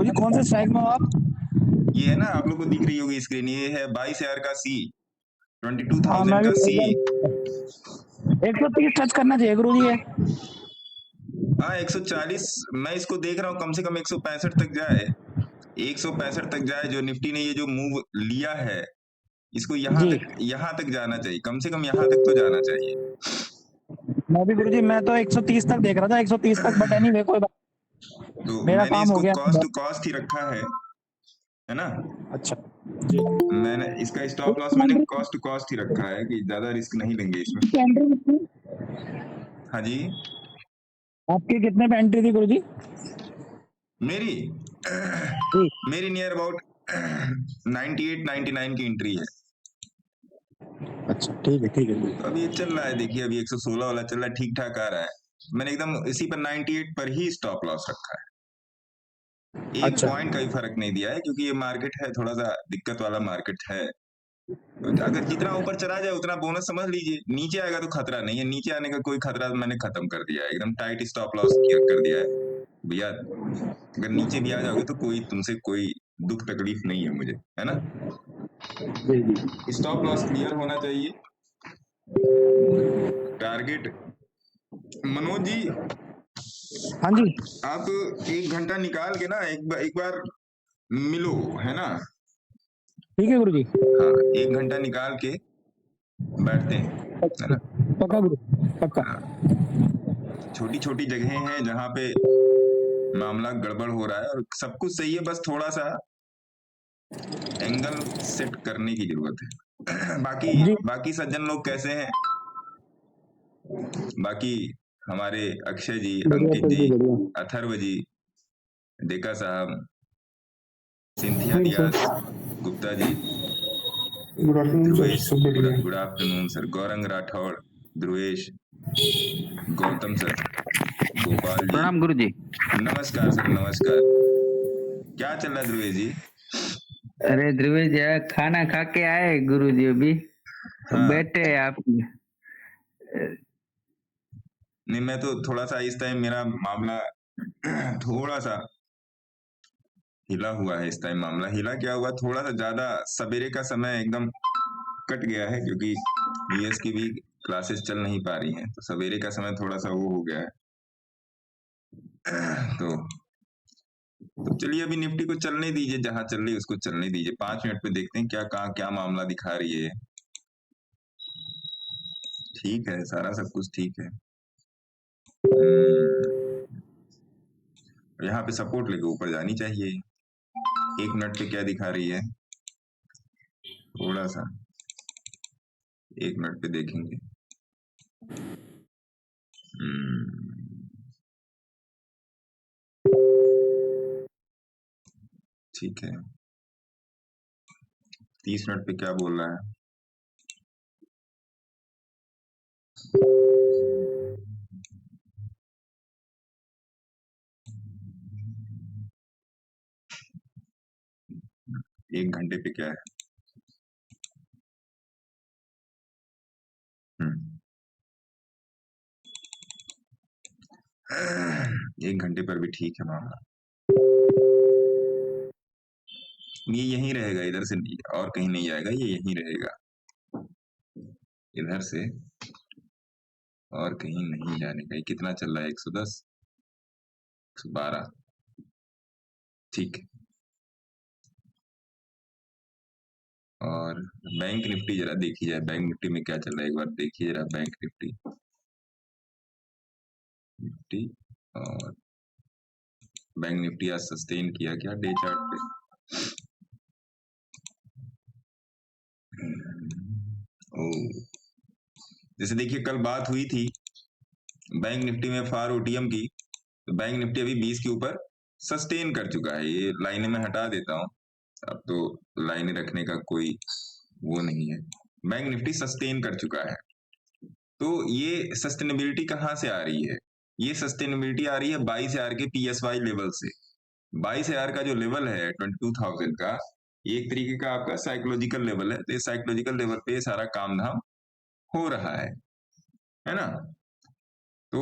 जी कौन से स्ट्राइक में हो आप? ये है ना, आप लोग को दिख रही होगी स्क्रीन, ये है 22,000 का सी, हाँ 22,000 मैं भी का सी। 130 टच करना चाहिए गुरु जी है। हाँ 140, मैं इसको देख रहा हूँ कम से कम 165 तक जाए, 165 तक जाए। जो निफ्टी ने ये जो मूव लिया है, इसको जी यहाँ तक जाना चाहिए, कम से कम यहाँ तक तो जाना चाहिए। मैं भी गुरु जी, मैं तो 130 तक देख रहा था, 130 तक, बट एनीवे कोई बात, तो मेरा मैंने काम हो इसको गया। कॉस्ट टू कॉस्ट ही रखा है ना। अच्छा जी। मैंने इसका स्टॉप लॉस मैंने कॉस्ट टू कॉस्ट ही रखा है कि ज्यादा रिस्क नहीं लेंगे इसमें। हाँ जी। आपके कितने पे एंट्री थी गुरु जी? मेरी जी मेरी नियर अबाउट 98 99 की एंट्री है। अच्छा ठीक है ठीक है। तो अभी ये चल रहा है, देखिए अभी 116 वाला चल रहा है, ठीक ठाक आ रहा है। मैंने एकदम इसी पर 98 पर ही स्टॉप लॉस रखा है। एक अच्छा पॉइंट का भी फर्क नहीं दिया है, क्योंकि ये मार्केट है थोड़ा सा दिक्कत वाला मार्केट है। तो अगर जितना ऊपर चला जाए उतना बोनस समझ लीजिए, नीचे आएगा तो खतरा नहीं है, नीचे आने का कोई खतरा मैंने खत्म कर दिया है, एकदम टाइट स्टॉप लॉस कर दिया है भैया। अगर नीचे भी आ जाओगे तो कोई तुमसे कोई दुख तकलीफ नहीं है मुझे, है ना। जी जी। स्टॉप लॉस क्लियर होना चाहिए। टारगेट मनोज जी, हाँ जी आप 1 घंटा निकाल के ना एक बार मिलो, है ना। ठीक है गुरु जी। हाँ 1 घंटा निकाल के बैठते हैं, है ना। पक्का गुरु, पक्का। छोटी छोटी जगहें हैं जहाँ पे मामला गड़बड़ हो रहा है और सब कुछ सही है, बस थोड़ा सा एंगल सेट करने की जरूरत है। बाकी जी बाकी सज्जन लोग कैसे हैं? बाकी हमारे अक्षय जी, बढ़िया अंकित सर जी, जी, बढ़िया। अथर्व जी, डेका साहब, Cynthia ji sir. Dias, Gupta ji, good afternoon sir, Dhruvesh, सब बढ़िया। Good afternoon sir, Gaurang Rathod, Dhruvesh, Gautam sir, Gopal ji, प्रणाम गुरु जी। नमस्कार सर नमस्कार। क्या चल रहा है ध्रुवेश जी? अरे ध्रुव जी, खाना खा के आए गुरु जी अभी, तो हाँ बैठे आप। नहीं, मैं तो थोड़ा सा इस टाइम मेरा मामला थोड़ा सा हिला हुआ है। इस टाइम मामला हिला, क्या हुआ, थोड़ा सा ज्यादा सवेरे का समय एकदम कट गया है, क्योंकि यूएस की भी क्लासेस चल नहीं पा रही हैं, तो सवेरे का समय थोड़ा सा वो हो गया है। तो चलिए अभी निफ्टी को चलने दीजिए, जहां चल रही है उसको चलने दीजिए, 5 मिनट पे देखते हैं क्या कहाँ क्या मामला दिखा रही है। ठीक है, सारा सब कुछ ठीक है। यहाँ पे सपोर्ट लेके ऊपर जानी चाहिए। 1 मिनट पे क्या दिखा रही है, थोड़ा सा 1 मिनट पे देखेंगे। ठीक है, 30 मिनट पे क्या बोल रहा है। एक घंटे पे क्या है। 1 घंटे पर भी ठीक है मामला। ये यहीं रहेगा, इधर से नहीं, और कहीं नहीं जाएगा, ये यहीं रहेगा, इधर से और कहीं नहीं जाने का। ये कितना चल रहा है, 110, 112, ठीक है। और बैंक निफ्टी जरा देखी जाए, बैंक निफ्टी में क्या चल रहा है, एक बार देखिए जरा बैंक निफ्टी। निफ्टी और बैंक निफ्टी आज सस्टेन किया क्या डे चार्ट पे? ओ, जैसे देखिए कल बात हुई थी बैंक निफ्टी में फार ओटीएम की, तो बैंक निफ्टी अभी 20 के ऊपर सस्टेन कर चुका है। ये लाइनें मैं हटा देता हूँ, अब तो लाइनें रखने का कोई वो नहीं है। बैंक निफ्टी सस्टेन कर चुका है। तो ये सस्टेनेबिलिटी कहाँ से आ रही है? ये सस्टेनेबिलिटी आ रही है 22,000 के पीएसवाई लेवल से। 22,000 का जो लेवल है 22,000 का, ये एक तरीके का आपका साइकोलॉजिकल लेवल है। तो ये साइकोलॉजिकल लेवल पे सारा काम धाम हो रहा है ना। तो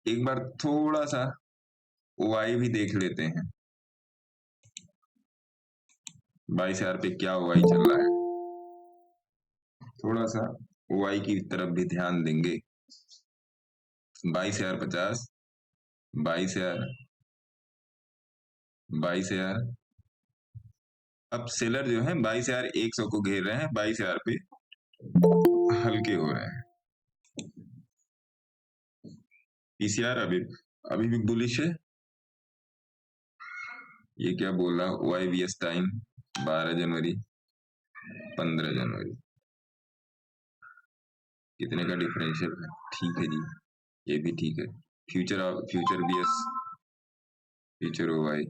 एक बार थोड़ा सा ओआई भी देख लेते हैं। 22,000 पे क्या ओआई चल रहा है, थोड़ा सा ओआई की तरफ भी ध्यान देंगे। 22,050, 22,000, 22,000। अब सेलर जो है 22,100 को घेर रहे हैं, 22,000 पे हल्के हो रहे हैं। पीसीआर अभी भी बुलिश है। ये क्या बोल रहा, वाईवीएस टाइम 12 जनवरी 15 जनवरी, कितने का डिफरेंशियल है? ठीक है जी, ये भी ठीक है। फ्यूचर बीएस, फ्यूचर ओवाई,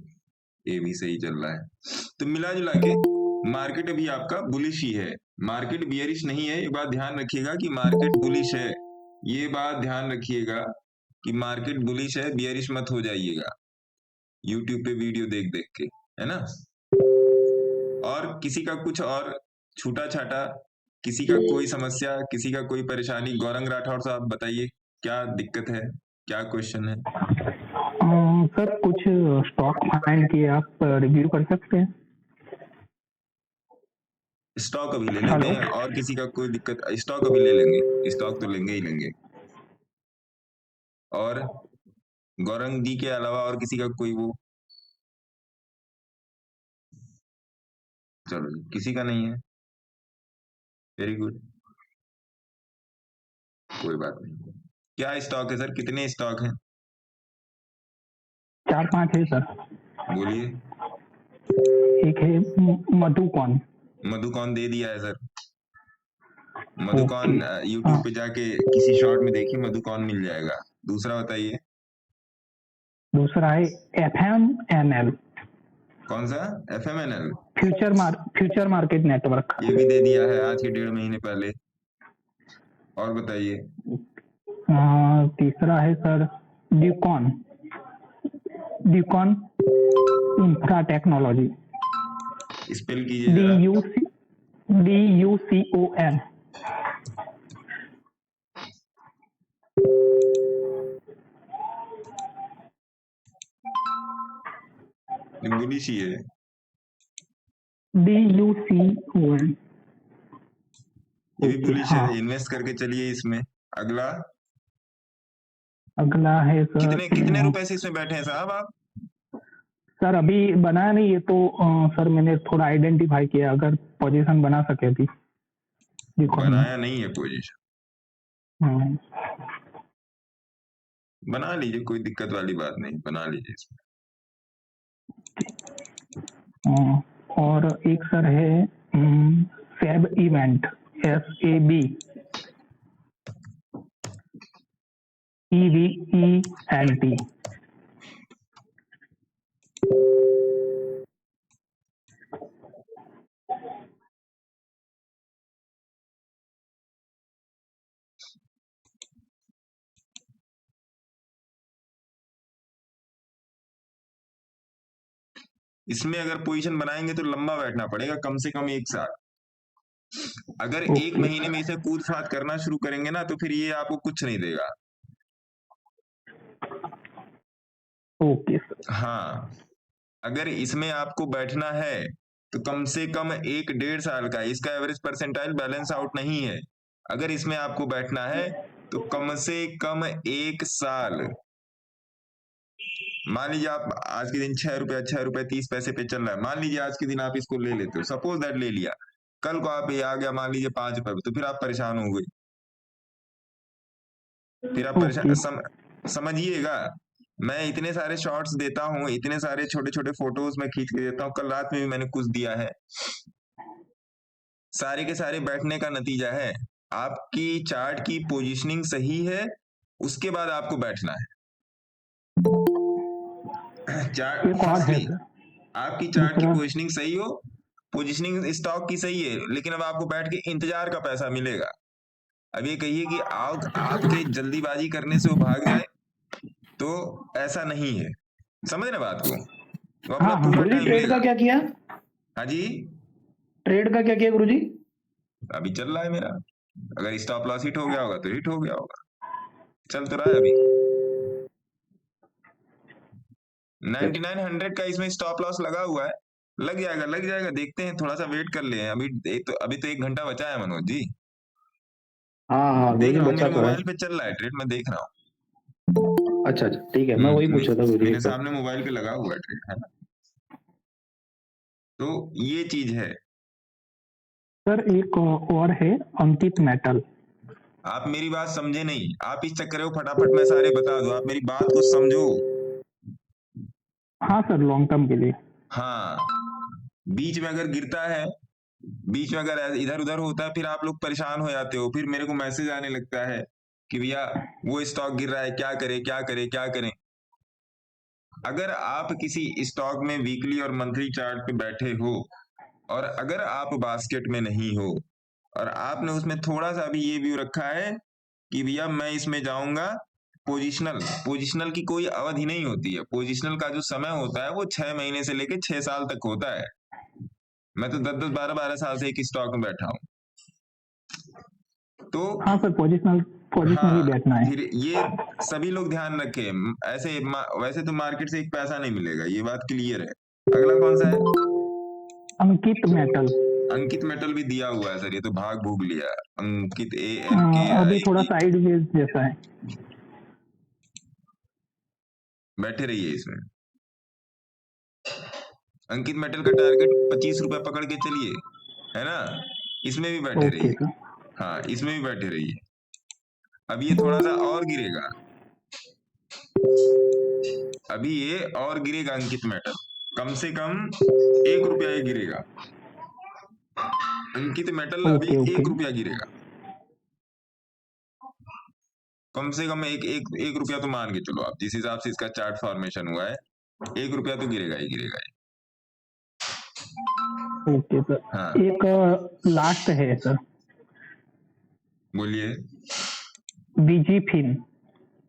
ये भी सही चल रहा है। तो मिला जुला के मार्केट अभी आपका बुलिश ही है, मार्केट बियरिश नहीं है। ये बात ध्यान रखिएगा कि मार्केट बुलिश है, ये बात ध्यान रखिएगा कि मार्केट बुलिश है, बियरिश मत हो जाइएगा यूट्यूब पे वीडियो देख देख के, है ना। और किसी का कुछ और छूटा छाटा, किसी का कोई समस्या, किसी का कोई परेशानी, गौरंग राठौर साहब बताइए क्या दिक्कत है, क्या क्वेश्चन है? सर कुछ स्टॉक फाइंड किए, आप रिव्यू कर सकते हैं? स्टॉक अभी ले लेते हैं, और किसी का कोई दिक्कत, स्टॉक अभी ले लेंगे, स्टॉक तो लेंगे ही लेंगे। और गौरंग दी के अलावा और किसी का कोई वो, चलो जी, किसी का नहीं है, वेरी गुड, कोई बात नहीं। क्या स्टॉक है सर, कितने स्टॉक हैं? 4-5 है सर। बोलिए। एक है मधुकॉन। मधुकॉन दे दिया है सर, मधुकॉन यूट्यूब पे जाके किसी शॉर्ट में देखिए, मधुकॉन मिल जाएगा। दूसरा बताइए। दूसरा है FMNL। कौन सा? FMNL, future market network. ये भी दे दिया है आज के 1.5 महीने पहले। और बताइए। तीसरा है सर ड्यूकॉन इंफ्रा टेक्नोलॉजी। स्पेल कीजिए जरा। DUCON। बुलिश ही है। DUCON, ये भी बुलिश है, इन्वेस्ट करके चलिए इसमें। अगला है सर। कितने रुपए से इसमें बैठे हैं साहब आप? सर अभी बनाया नहीं है तो सर मैंने थोड़ा आइडेंटिफाई किया, अगर पोजीशन बना सके थी। बनाया नहीं है पोजीशन, बना लीजिए, कोई दिक्कत वाली बात नहीं, बना लीजिए इसमें। और एक सर है SAB इवेंट, SAB EVENT। इसमें अगर पोजीशन बनाएंगे तो लंबा बैठना पड़ेगा, कम से कम 1 साल। अगर 1 महीने में इसे कूद फात करना शुरू करेंगे ना, तो फिर ये आपको कुछ नहीं देगा। Okay sir. हाँ, अगर इसमें आपको बैठना है तो कम से कम 1-1.5 साल का, इसका एवरेज परसेंटाइल बैलेंस आउट नहीं है। अगर इसमें आपको बैठना है तो कम से कम 1 साल। मान लीजिए आप आज के दिन 6 रुपया 30 पैसे पे चल रहा है, मान लीजिए आज के दिन आप इसको ले लेते हो, सपोज दैट ले लिया, कल को आप ये आ गया मान लीजिए 5 रुपए, तो फिर आप परेशान हो गए, फिर आप परेशान। समझिएगा, मैं इतने सारे शॉर्ट्स देता हूँ, इतने सारे छोटे छोटे फोटोज मैं खींच के देता हूँ, कल रात में भी मैंने कुछ दिया है, सारे के सारे बैठने का नतीजा है आपकी चार्ट की पोजीशनिंग सही है, उसके बाद आपको बैठना है। आपकी चार्ट की पोजीशनिंग सही हो, पोजीशनिंग स्टॉक की सही है, लेकिन अब आपको बैठ के इंतजार का पैसा मिलेगा। अब ये कहिए कि आपके जल्दीबाजी करने से वो भाग जाए, तो ऐसा नहीं है, समझ रहे बात को? वो अपना पूरा टाइम ट्रेड का क्या किया? हाँ जी, ट्रेड का क्या किया गुरुजी? अभी चल रहा है मेरा, अगर स्टॉप लॉस हिट हो गया होगा तो हिट हो गया होगा, चल तो रहा है अभी। 9900 का इसमें स्टॉप लॉस लगा हुआ है, लग जाएगा, देखते हैं, थोड़ा सा वेट कर ले। अभी तो 1 घंटा बचा है मनोज जी। हाँ हाँ देख गुरुजी रहा हूँ बच्चा मेरे तो है। मोबाइल पे चल रहा है ट्रेड, मैं देख रहा हूँ। अच्छा अच्छा ठीक है, मैं वही पूछा था गुरुजी मेरे एक बार। सामने मोबाइल पे लगा हुआ है ट्रेड, है ना। तो ये चीज है। सर एक और है अंकित मेटल। आप मेरी बात समझे नहीं, आप इस चक्कर में फटाफट मैं सारे बता दो, आप मेरी बात को समझो। हाँ सर, लॉन्ग टर्म के लिए। हाँ, बीच में अगर गिरता है, बीच में अगर इधर उधर होता है, फिर आप लोग परेशान हो जाते हो, फिर मेरे को मैसेज आने लगता है कि भैया वो स्टॉक गिर रहा है, क्या करें क्या करें क्या करें। अगर आप किसी स्टॉक में वीकली और मंथली चार्ट पे बैठे हो, और अगर आप बास्केट में नहीं हो, और आपने उसमें थोड़ा सा भी ये व्यू रखा है कि भैया मैं इसमें जाऊंगा, पोजिशनल की कोई अवधि नहीं होती है। पोजिशनल का जो समय होता है वो 6 महीने से लेके 6 साल तक होता है। मैं तो 10-10 12-12 साल से एक स्टॉक में बैठा हूं। तो हाँ सर, पोजिशनल ही हाँ, बैठना है। फिर ये सभी लोग ध्यान रखें। वैसे तो मार्केट से एक पैसा नहीं मिलेगा, ये बात क्लियर है। अगला कौन सा है? अंकित मेटल। अंकित मेटल भी दिया हुआ है सर, ये तो भाग भूग लिया। अंकित ANKI। अभी थोड़ा साइड वेज जैसा है। बैठे रहिए इसमें। अंकित मेटल का टारगेट 25 रुपए पकड़ के चलिए, है ना। इसमें भी बैठे ओके रहिए। सर। हाँ, इसमें भी बैठे रहिए। अब ये थोड़ा सा और गिरेगा, अभी ये और गिरेगा अंकित मेटल, कम से कम 1 रुपया ये गिरेगा। अंकित मेटल अभी ओके 1 रुपया गिरेगा, कम से कम एक रुपया तो मान के चलो आप, जिस हिसाब से इसका चार्ट फॉर्मेशन हुआ है, 1 रुपया तो गिरेगा ही गिरेगा ही। Okay sir. हाँ, एक लास्ट है सर, बोलिए। बीजी फिन।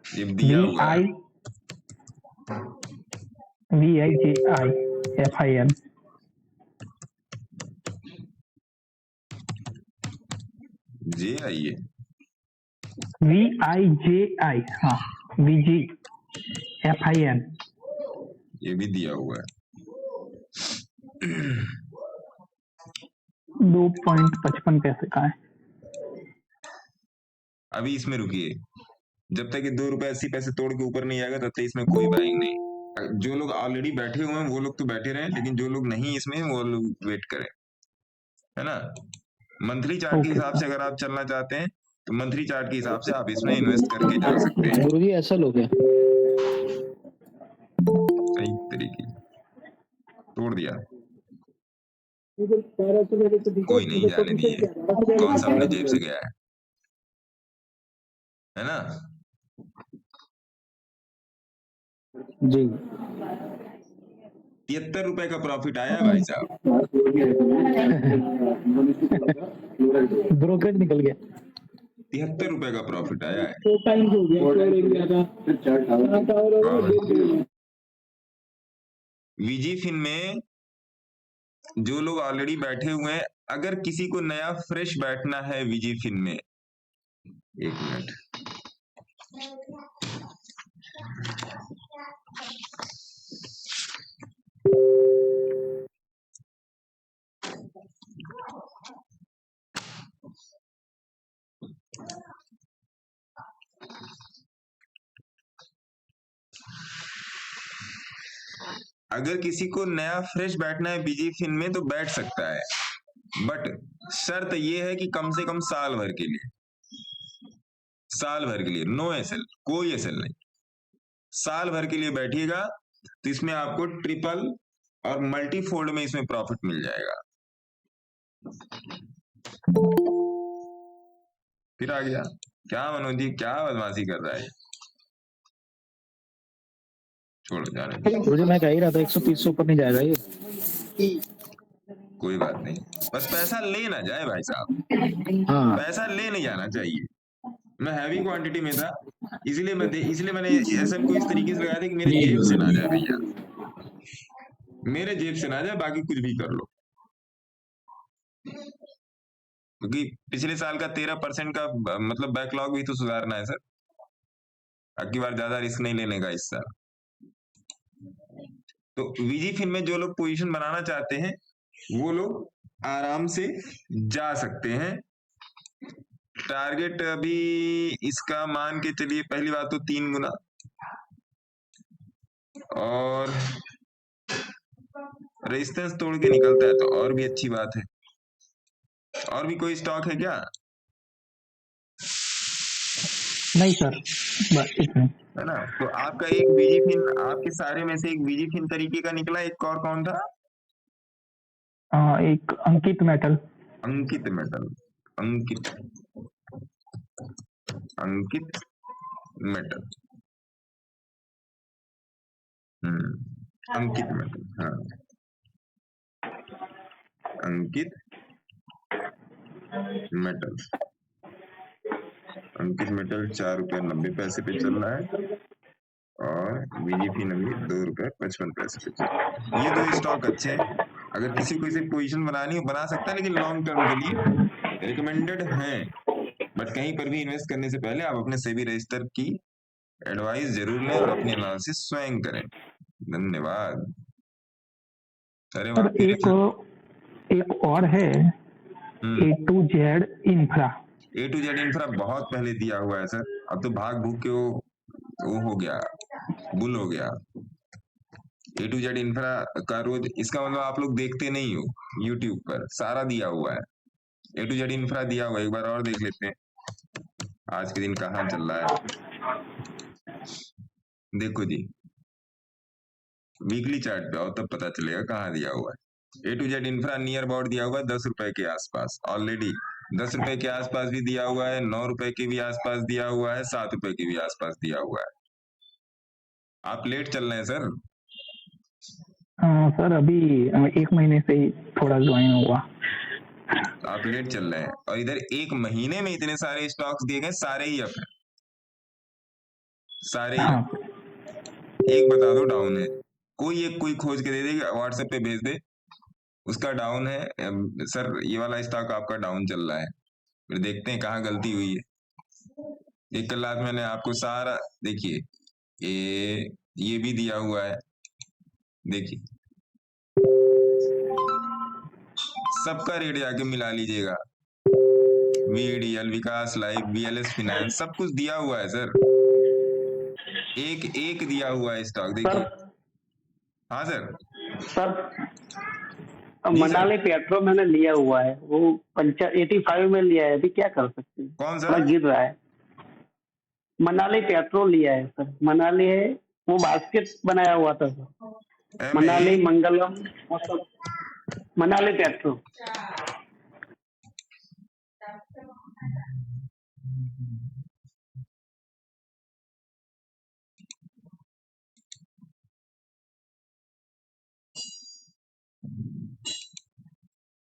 ये दिया हुआ है, VIJIFIN। जे आइए, VIJI, हाँ, VGFIN। ये भी दिया हुआ है। 2.55 पैसे का है। अभी इसमें रुकिए, जब तक ये 2 रुपए 80 पैसे तोड़ के ऊपर नहीं आएगा तब तक इसमें कोई बाइंग नहीं। जो लोग ऑलरेडी बैठे हुए हैं वो लोग तो बैठे रहे, लेकिन जो लोग नहीं इसमें वो लोग वेट करें, है ना। मंथली चार्ट के हिसाब से अगर आप चलना चाहते हैं तो मंथली चार्ट के हिसाब से आप इसमें इन्वेस्ट करके जा सकते हैं। गुरुजी ऐसा लोग है। सही तरीके तोड़ दिया, कोई नहीं, जाने दीजिए, कौन सा अपने जेब से गया है ना। जी 73 रुपए का प्रॉफिट आया है भाई साहब, ब्रोकरेज निकल गया। 73 रुपए का प्रॉफिट आया है। वीजी फिन में जो लोग ऑलरेडी बैठे हुए हैं, अगर किसी को नया फ्रेश बैठना है वीजी फिन में, 1 मिनट, अगर किसी को नया फ्रेश बैठना है बीजी फिन में तो बैठ सकता है, बट शर्त ये है कि कम से कम साल भर के लिए, साल भर के लिए, नो एसएल, कोई एसएल नहीं, साल भर के लिए बैठिएगा तो इसमें आपको ट्रिपल और मल्टी फोल्ड में इसमें प्रॉफिट मिल जाएगा। फिर आ गया, क्या मनोज जी क्या बदमाशी कर रहा है, छोड़ो जाने दो। गुरुजी मैं कह ही रहा था 130 से ऊपर नहीं जाएगा ये। कोई बात नहीं, बस पैसा ले ना जाए भाई साहब, हाँ पैसा ले नहीं जाना चाहिए। मैं हैवी क्वांटिटी में था, इसलिए मैंने एसएल को इस तरीके से लगाया था कि मेरे जेब से ना जाए भैया, मेरे जेब से ना जाए, बाकी कुछ भी कर लो। क्योंकि पिछले साल का 13% का मतलब बैकलॉग भी तो सुधारना है सर, अगली बार ज्यादा रिस्क नहीं लेने का इस साल। तो वीजी फिन में जो लोग पोजीशन बनाना चाहते हैं वो लोग आराम से जा सकते हैं। टारगेट अभी इसका मान के चलिए, पहली बात तो 3 गुना, और रेजिस्टेंस तोड़ के निकलता है तो और भी अच्छी बात है। और भी कोई स्टॉक है क्या? नहीं सर, बस इतना। है ना। तो आपका एक बीजी फिन, आपके सारे में से एक बीजी फिन तरीके का निकला। एक और कौन था? एक अंकित मेटल। अंकित मेटल। अंकित मेटल। अंकित मेटल, हाँ, अंकित मेटल। अंकित मेटल 4 रुपये 90 पैसे पे चल रहा है और बीजीपी नंबर 2 रुपये 55 पैसे पे चल रहा है। ये 2 स्टॉक अच्छे हैं। अगर किसी को इसे पोजीशन बनानी हो बना सकता है, लेकिन लॉन्ग टर्म के लिए रिकमेंडेड है। बट कहीं पर भी इन्वेस्ट करने से पहले आप अपने सेबी रजिस्टर की एडवाइस जरूर लें और अपने एनालिसिस स्वयं करें। धन्यवाद। अरे सर एक और है, A2Z इंफ्रा। A2Z इंफ्रा बहुत पहले दिया हुआ है सर, अब तो भाग भूग के वो हो गया, बुल हो गया। A2Z इंफ्रा का रोज, इसका मतलब आप लोग देखते नहीं हो यूट्यूब पर, सारा दिया हुआ है। A2Z इंफ्रा दिया हुआ है, एक बार और देख लेते हैं आज के दिन कहाँ चल रहा है। देखो जी, वीकली चार्ट पे आओ तब पता चलेगा कहाँ दिया हुआ है। A2Z इंफ्रा नियर अबाउट दिया हुआ है 10 रुपए के आसपास, ऑलरेडी 10 रुपए के आसपास भी दिया हुआ है, 9 रुपए के भी आसपास दिया हुआ है, 7 रुपए के भी आसपास दिया हुआ है। आप लेट चल रहे हैं सर। सर अभी 1 महीने से ही थोड़ा ज्वाइन हुआ। आप लेट चल रहे हैं, और इधर 1 महीने में इतने सारे स्टॉक्स दिए गए, सारे ही अप है, सारे ही हाँ। एक बता दो डाउन है, कोई खोज के दे देगा, व्हाट्सएप पे भेज दे उसका डाउन है। सर ये वाला स्टॉक आपका डाउन चल रहा है, फिर देखते हैं कहाँ गलती हुई है। एक कल रात मैंने आपको सारा, देखिए ये भी दिया हुआ है, देखिए सबका रेट जाके मिला लीजिएगा। VDL, विकास लाइफ, BLS फाइनेंस, सब कुछ दिया हुआ है सर। एक दिया हुआ है स्टॉक, देखिए। हाँ सर। मनाली पेट्रो मैंने लिया हुआ है, वो 85 में लिया है, अभी क्या कर सकते हैं? कौन सा? गिर रहा है। मनाली पेट्रो लिया है सर, मनाली है, वो बास्केट बनाया हुआ था सर। मनाली मंगलम, मतलब मनाली पेट्रो।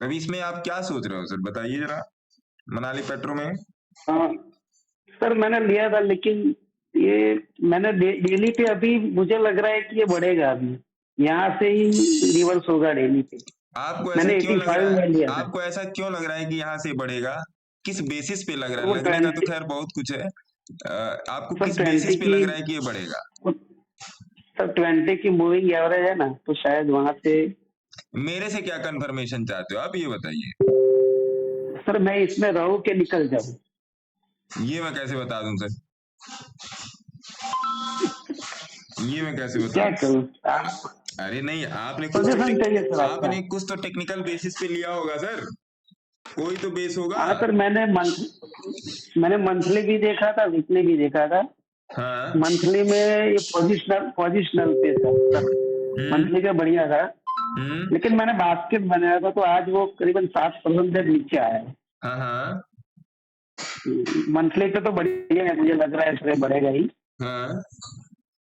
अभी इसमें आप क्या सोच रहे हो सर, बताइए जरा, मनाली पेट्रो में। हाँ सर, मैंने लिया था, लेकिन ये मैंने डेली पे, अभी मुझे लग रहा है कि ये बढ़ेगा, अभी यहाँ से ही रिवर्स होगा डेली पे। आपको ऐसा क्यों लग रहा है? आपको ऐसा क्यों लग रहा है कि यहाँ से बढ़ेगा? किस बेसिस पे लग रहा है? लगने का तो खैर बहुत कुछ है, आपको किस बेसिस पे लग रहा है कि ये बढ़ेगा? सर 20 की मूविंग एवरेज है ना, तो शायद वहां से। मेरे से क्या कंफर्मेशन चाहते हो आप, ये बताइए। सर मैं इसमें रहूं के निकल जाऊं, ये मैं कैसे बता दूं सर, ये मैं कैसे बता क्या करूं? अरे नहीं, आपने कुछ तो टेक्निकल बेसिस पे लिया होगा सर, कोई तो बेस होगा। हाँ सर, मैंने मंथली भी देखा था, वीकली भी देखा था। हाँ। मंथली में ये पोजिशनल पे था, मंथली का बढ़िया था। लेकिन मैंने बास्केट बनाया था, तो आज वो करीबन 7% नीचे आया है। हाँ। मंथली पे तो बढ़िया है, मुझे लग रहा है इसमें बढ़ेगा ही। हाँ।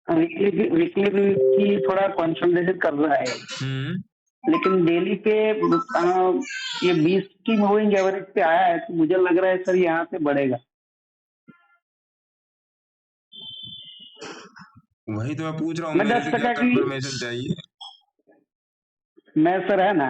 वीकली की थोड़ा कंसोलिडेशन कर रहा है, लेकिन डेली पे ये 20 की मूविंग एवरेज पे आया है, तो मुझे लग रहा है सर यहाँ से बढ़ेगा। वही तो मैं पूछ रहा हूँ, मैं 10% की कंफर्मेशन चाहिए। मैं सर है ना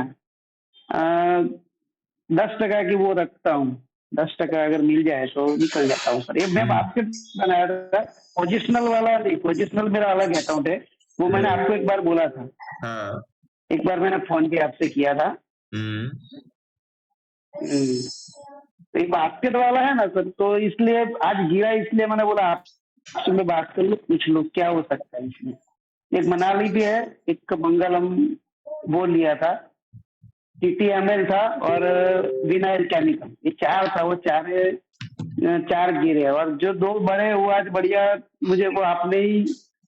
10% की वो रखता हूँ, 10% अगर मिल जाए तो निकल जाता हूँ सर। ये मैं बास्केट बनाया था, पोजिशनल वाला नहीं, पोजिशनल मेरा अलग अकाउंट है, वो मैंने आपको एक बार बोला था, हाँ। एक बार मैंने फोन पे आपसे किया था। तो ये बास्केट वाला है ना सर, तो इसलिए आज गिरा, इसलिए मैंने बोला आपसे मैं बात कर लूं, पूछ लूं क्या हो सकता है इसमें। एक मनाली भी है, एक मंगलम वो लिया था, TTML था और विनाइल केमिकल, ये 4 था, वो 4 गिरे। और जो 2 बड़े वो आज बढ़िया, मुझे वो आपने ही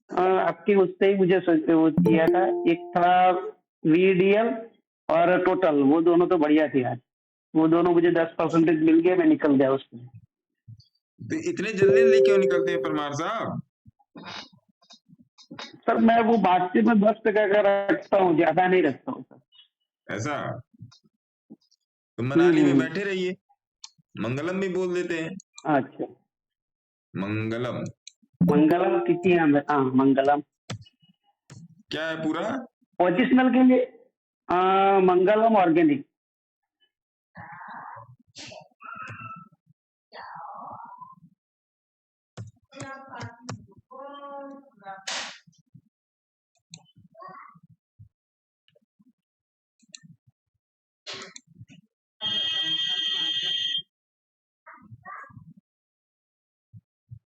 आपके उससे ही मुझे वो दिया था। एक था VDL और टोटल, वो दोनों तो बढ़िया थे आज, वो दोनों मुझे 10% मिल गए, मैं निकल गया उसमें। तो इतने जल्दी क्यों निकलते हैं परमार साहब? सर मैं वो बास्केट में 10% का रखता हूँ, ज्यादा नहीं रखता हूँ सर। ऐसा? तो मनाली में बैठे रहिए, मंगलम भी बोल देते हैं। अच्छा, मंगलम TTML, हाँ मंगलम क्या है पूरा? पोजिशनल के लिए मंगलम ऑर्गेनिक।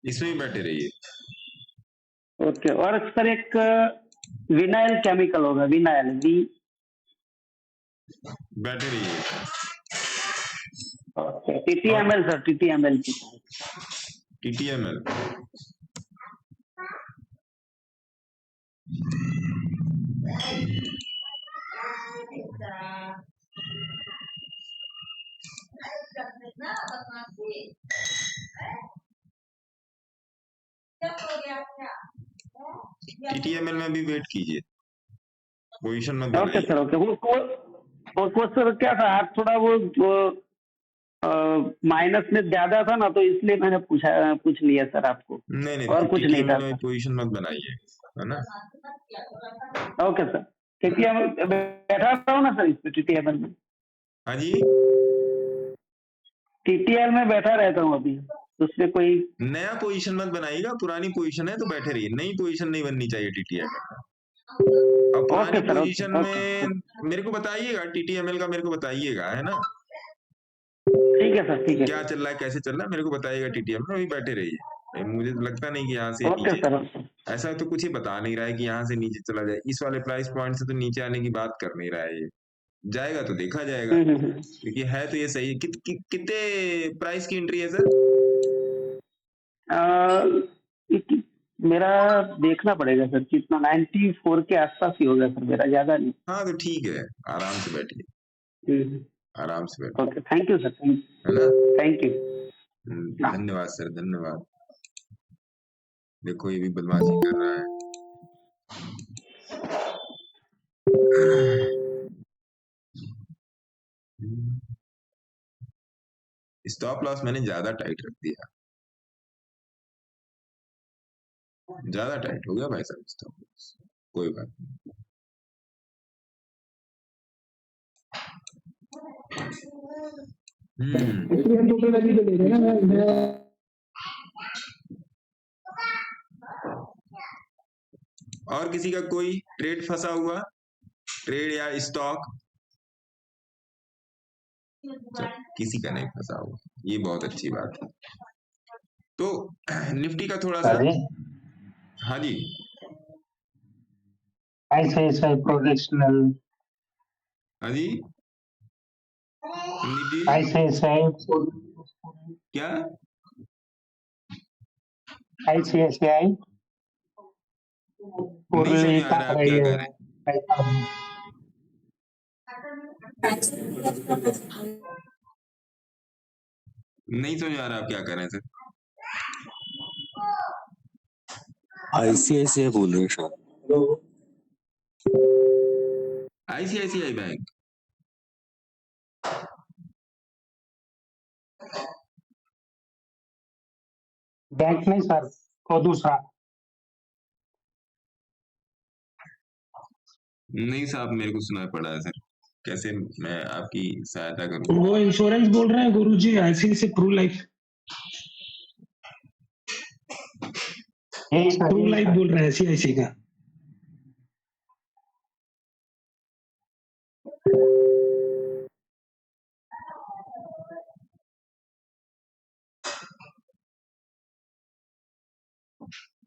इसमें भी बैठे रहिए। ओके, और सर एक विनाइल केमिकल होगा, विनाइल बैठे रहिए। ओके, TTML सर, TTML की TTML TTML में भी वेट कीजिए, पोजीशन मत ओके बनाइए। Sir, okay. वो सर क्या था आज थोड़ा वो माइनस में ज्यादा था ना, तो इसलिए मैंने पूछ लिया सर आपको। नहीं और कुछ नहीं था TTML में पोजीशन मत बनाइए, है ना? ओके सर, TTML बैठा रहा हूँ ना सर, इस पे TTML में। हाँ जी, TTL में बैठा रहता हूँ अभी, उसमें कोई नया पोजीशन मत बनाइएगा, पुरानी पोजीशन है तो बैठे रहिए, नई पोजीशन नहीं बननी चाहिए TTML। अब पुरानी ओके सर, पोजीशन ओके, में मेरे को बताइएगा, TTML का मेरे को बताइएगा, है ना? ठीक है सर, ठीक है। क्या चल रहा है, कैसे चल रहा है, मेरे को बताइएगा। TTML में अभी बैठे रहिए, मुझे तो लगता नहीं कि यहाँ से ओके नीचे, सर, ऐसा तो कुछ ही बता नहीं रहा है कि यहाँ से नीचे चला जाए। इस वाले प्राइस पॉइंट से तो नीचे आने की बात कर नहीं रहा है ये। जाएगा तो देखा जाएगा, क्योंकि है तो ये सही है। कितने प्राइस की एंट्री है सर? मेरा देखना पड़ेगा सर, कितना 94 के आसपास ही होगा सर मेरा, ज्यादा नहीं। हाँ तो ठीक है, आराम से बैठिए, आराम से बैठिए। ओके, थैंक यू सर, है ना? Thank you. धन्यवाद सर, धन्यवाद। देखो ये भी बदमाशी कर रहा है। स्टॉप लॉस मैंने ज्यादा टाइट रख दिया, ज्यादा टाइट हो गया भाई साहब स्टॉप लॉस। कोई बात नहीं। और किसी का कोई ट्रेड फंसा हुआ, ट्रेड या स्टॉक? किसी का नहीं फंसा हुआ, ये बहुत अच्छी बात है। तो निफ्टी का थोड़ा सा, हाँ जी, ICICI प्रोफेशनल, हाँ जी, ICICI क्या? ICICI नहीं समझ आ रहा आप क्या कह रहे हैं। नहीं समझ आ रहा आप क्या कह रहे हैं सर। ICICI बोल रहे हैं सर। ICICI bank? बैंक नहीं सर, वो दूसरा। नहीं साहब, मेरे को सुनाई पड़ा है सर, कैसे मैं आपकी सहायता करूं? वो इंश्योरेंस बोल रहे हैं Guruji, ICICI Pru Life, Pru Life बोल रहे हैं ICICI का।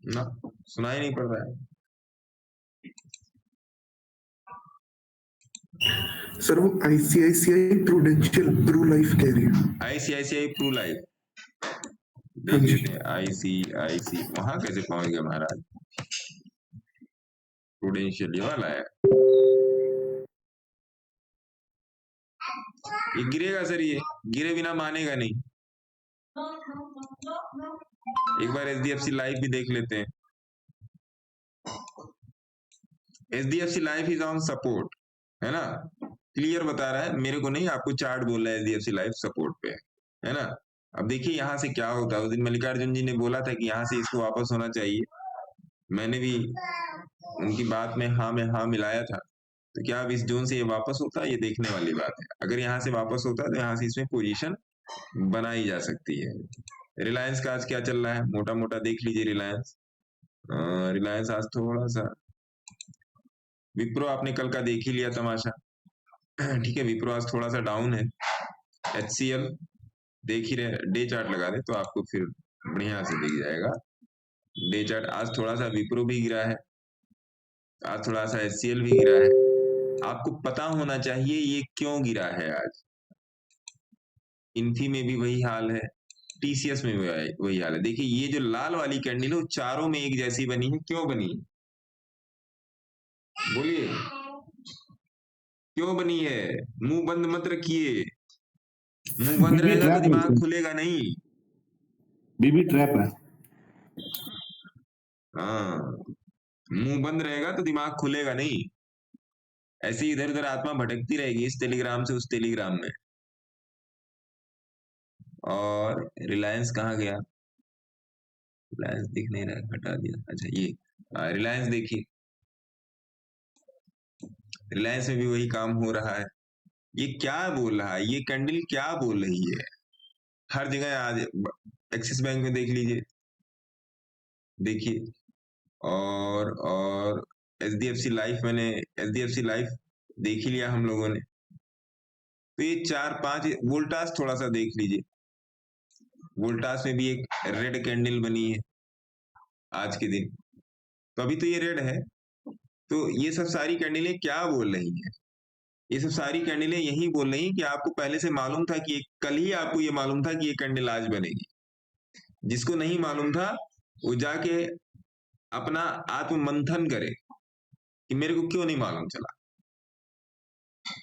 ना, सुनाई नहीं पड़ रहा है। सर वो आईसीआईसीआई प्रूडेंशियल प्रू लाइफ कह रही है। आईसीआईसीआई प्रू लाइफ हाँ देख जी। लेते हैं। आईसीआईसी वहां कैसे पहुंच गया महाराज? प्रूडेंशियल ये वाला है, ये गिरेगा सर, ये गिरे बिना मानेगा नहीं। एक बार एचडीएफसी लाइफ भी देख लेते हैं। HDFC life is on support, है ना, क्लियर बता रहा है, मेरे को नहीं, आपको चार्ट बोल रहा है एचडीएफसी लाइफ सपोर्ट पे है ना। अब देखिए यहाँ से क्या होता है। उस दिन मल्लिकार्जुन जी ने बोला था कि यहाँ से इसको वापस होना चाहिए, मैंने भी उनकी बात में हाँ मिलाया था। तो क्या अब इस जोन से ये वापस होता है, ये देखने वाली बात है। अगर यहाँ से वापस होता है तो यहाँ से इसमें पोजीशन बनाई जा सकती है। रिलायंस का आज क्या चल रहा है, मोटा मोटा देख लीजिए। रिलायंस आज थोड़ा सा, विप्रो आपने कल का देख ही लिया तमाशा, ठीक है, विप्रो आज थोड़ा सा डाउन है। HCL देख ही रहे, डे चार्ट लगा दे तो आपको फिर बढ़िया से दिख जाएगा। डे चार्ट आज थोड़ा सा विप्रो भी गिरा है, आज थोड़ा सा HCL भी गिरा है। आपको पता होना चाहिए ये क्यों गिरा है आज। इन्फी में भी वही हाल है, TCS में भी वही हाल है। देखिए ये जो लाल वाली कैंडल है वो चारों में एक जैसी बनी है, क्यों बनी है बोलिए, क्यों बनी है? मुंह बंद मत रखिए, मुंह बंद रहेगा तो दिमाग खुलेगा नहीं। बीबी ट्रैप है। हाँ, मुंह बंद रहेगा तो दिमाग खुलेगा नहीं। ऐसे इधर उधर आत्मा भटकती रहेगी इस टेलीग्राम से उस टेलीग्राम में। और रिलायंस कहाँ गया? रिलायंस दिख नहीं रहा, हटा दिया। अच्छा ये रिलायंस देखिए, रिलायंस में भी वही काम हो रहा है। ये क्या बोल रहा है, ये कैंडल क्या बोल रही है? हर जगह आज एक्सिस बैंक में देख लीजिए, देखिए, और HDFC लाइफ, मैंने HDFC लाइफ देख ही लिया हम लोगों ने। तो ये 4-5 वोल्टास थोड़ा सा देख लीजिए, वोल्टास में भी एक रेड कैंडल बनी है आज के दिन, तो अभी तो ये रेड है। तो ये सब सारी कैंडलें क्या बोल रही हैं? ये सब सारी कैंडलें यही बोल रही हैं कि आपको पहले से मालूम था कि कल ही आपको ये मालूम था कि ये कैंडल आज बनेगी। जिसको नहीं मालूम था वो जाके अपना आत्म मंथन करे कि मेरे को क्यों नहीं मालूम चला।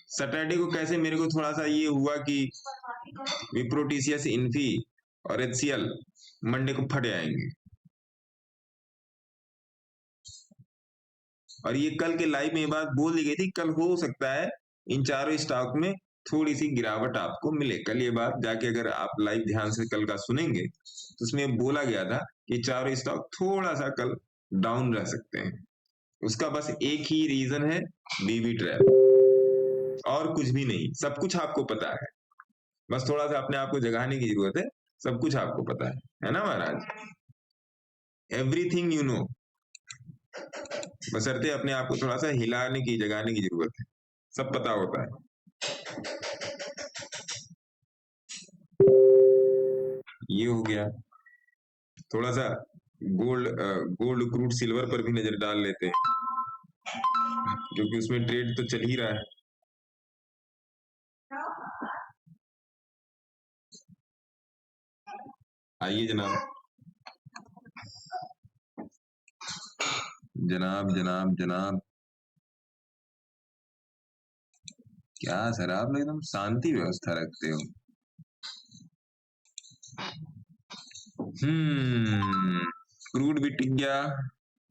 सैटरडे को कैसे मेरे को थोड़ा सा ये हुआ कि विप्रो, TCS, इन्फी और HCL मंडे को फट आएंगे, और ये कल के लाइव में ये बात बोल दी गई थी, कल हो सकता है इन चारों स्टॉक में थोड़ी सी गिरावट आपको मिले। कल ये बात जाके अगर आप लाइव ध्यान से कल का सुनेंगे तो उसमें बोला गया था कि चारों स्टॉक थोड़ा सा कल डाउन रह सकते हैं। उसका बस एक ही रीजन है, बीबी ट्रैप, और कुछ भी नहीं। सब कुछ आपको पता है, बस थोड़ा सा अपने आप को जगाने की जरूरत है। सब कुछ आपको पता है ना महाराज? एवरीथिंग यू नो, बशर्ते अपने आप को थोड़ा सा हिलाने की, जगाने की जरूरत है। सब पता होता है। ये हो गया। थोड़ा सा गोल्ड क्रूड सिल्वर पर भी नजर डाल लेते हैं, क्योंकि उसमें ट्रेड तो चल ही रहा है। आइए जनाब, जनाब जनाब जनाब, क्या सर आप लोग एकदम शांति व्यवस्था रखते हो। क्रूड भी टिक गया,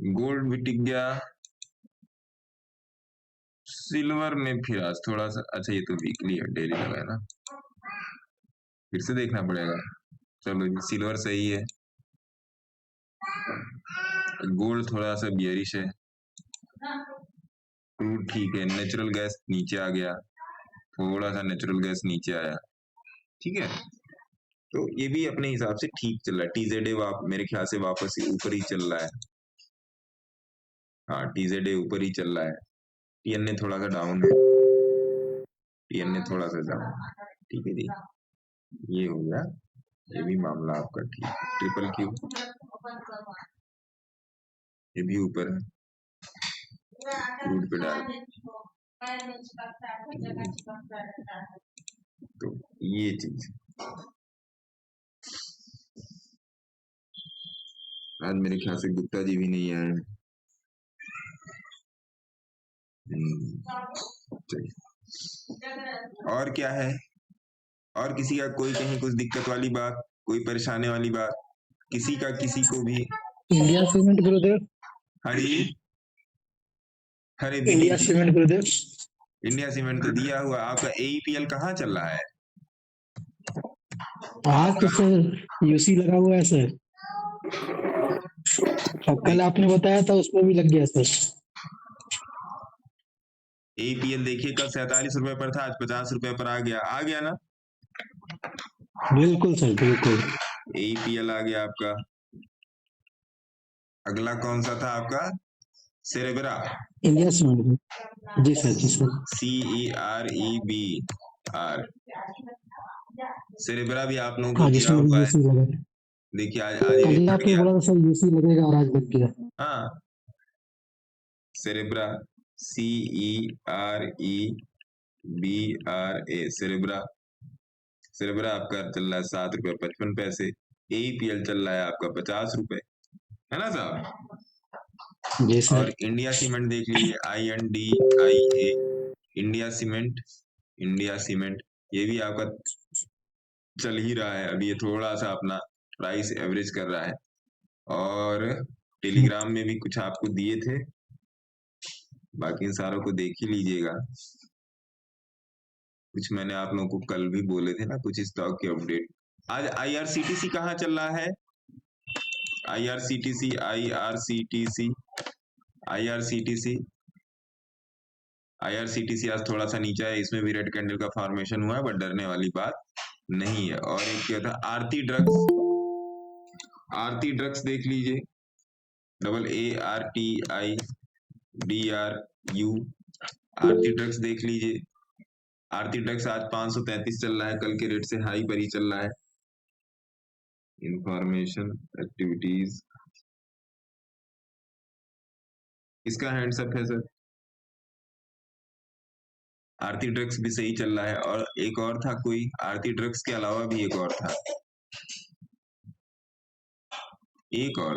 गोल्ड भी टिक गया, सिल्वर में फिर आज थोड़ा सा, अच्छा ये तो वीकली है, डेली लगा है ना, फिर से देखना पड़ेगा। चलो जी, सिल्वर सही है, गोल्ड थोड़ा सा बियरिश है, क्रूड ठीक है, नेचुरल गैस नीचे आ गया, थोड़ा सा नेचुरल गैस नीचे आया, ठीक है। तो ये भी अपने हिसाब से ठीक चल रहा है। TZA मेरे ख्याल से वापस ऊपर ही चल रहा है। हाँ, TZA ऊपर ही चल रहा है। TNA थोड़ा सा डाउन है, TNA थोड़ा सा डाउन, ठीक है जी। ये हो गया, ये भी मामला आपका ठीक। ट्रिपल क्यू ये भी ऊपर है, क्रूड पे डाल। तो ये चीज आज मेरे ख्याल से गुप्ता जी भी नहीं आए हैं। चलिए, और क्या है? और किसी का कोई कहीं कुछ दिक्कत वाली बात, कोई परेशानी वाली बात, किसी का किसी को भी? इंडिया सीमेंट गुरुदेव, हरी हरे इंडिया सीमेंट गुरुदेव, इंडिया सीमेंट तो दिया हुआ। आपका AEPL कहाँ चल रहा है? आज तो सर यूसी लगा हुआ है सर, और कल आपने बताया था उसमें भी लग गया सर। AEPL देखिए, कल 47 रुपए पर था, आज 50 रुपए पर आ गया ना? बिल्कुल सर बिल्कुल। AEPL आ गया आपका। अगला कौन सा था आपका? सेरेब्रा, इंडिया सीमेंट, जी सर जी सर। CEREBR, सेरेब्रा भी आप लोगों को हाँ दिया जिसमें हुआ है। यूसी लगा। देखिए आज कल ये ही फट आपने गया। बोला था सर यूसी लगेगा और आज लग गया। हाँ, सेरेब्रा, CEREBRA, सेरेब्रा आपका चल रहा है 7.55 रुपए। AEPL चल रहा है आपका 50 रुपए, है ना साहब? जी सर। और इंडिया सीमेंट देख लीजिए, INDIA, इंडिया सीमेंट ये भी आपका चल ही रहा है। अभी ये थोड़ा सा अपना प्राइस एवरेज कर रहा है। और टेलीग्राम में भी कुछ आपको दिए थे, बाकी इन सारों को देख ही लीजिएगा। कुछ मैंने आप लोगों को कल भी बोले थे ना, कुछ स्टॉक की अपडेट। आज IRCTC कहाँ चल रहा है? IRCTC आज थोड़ा सा नीचा है, इसमें भी रेड कैंडल का फॉर्मेशन हुआ है, बट डरने वाली बात नहीं है। और एक क्या था, आरती ड्रग्स देख लीजिए, AARTIDRU, आरती ड्रग्स देख लीजिए। आरती ड्रग्स आज 533 चल रहा है, कल के रेट से हाई पर ही चल रहा है। इंफॉर्मेशन एक्टिविटीज, इसका हैंड्स अप है सर। आरती ड्रग्स भी सही चल रहा है। और एक और था कोई, आरती ड्रग्स के अलावा भी एक और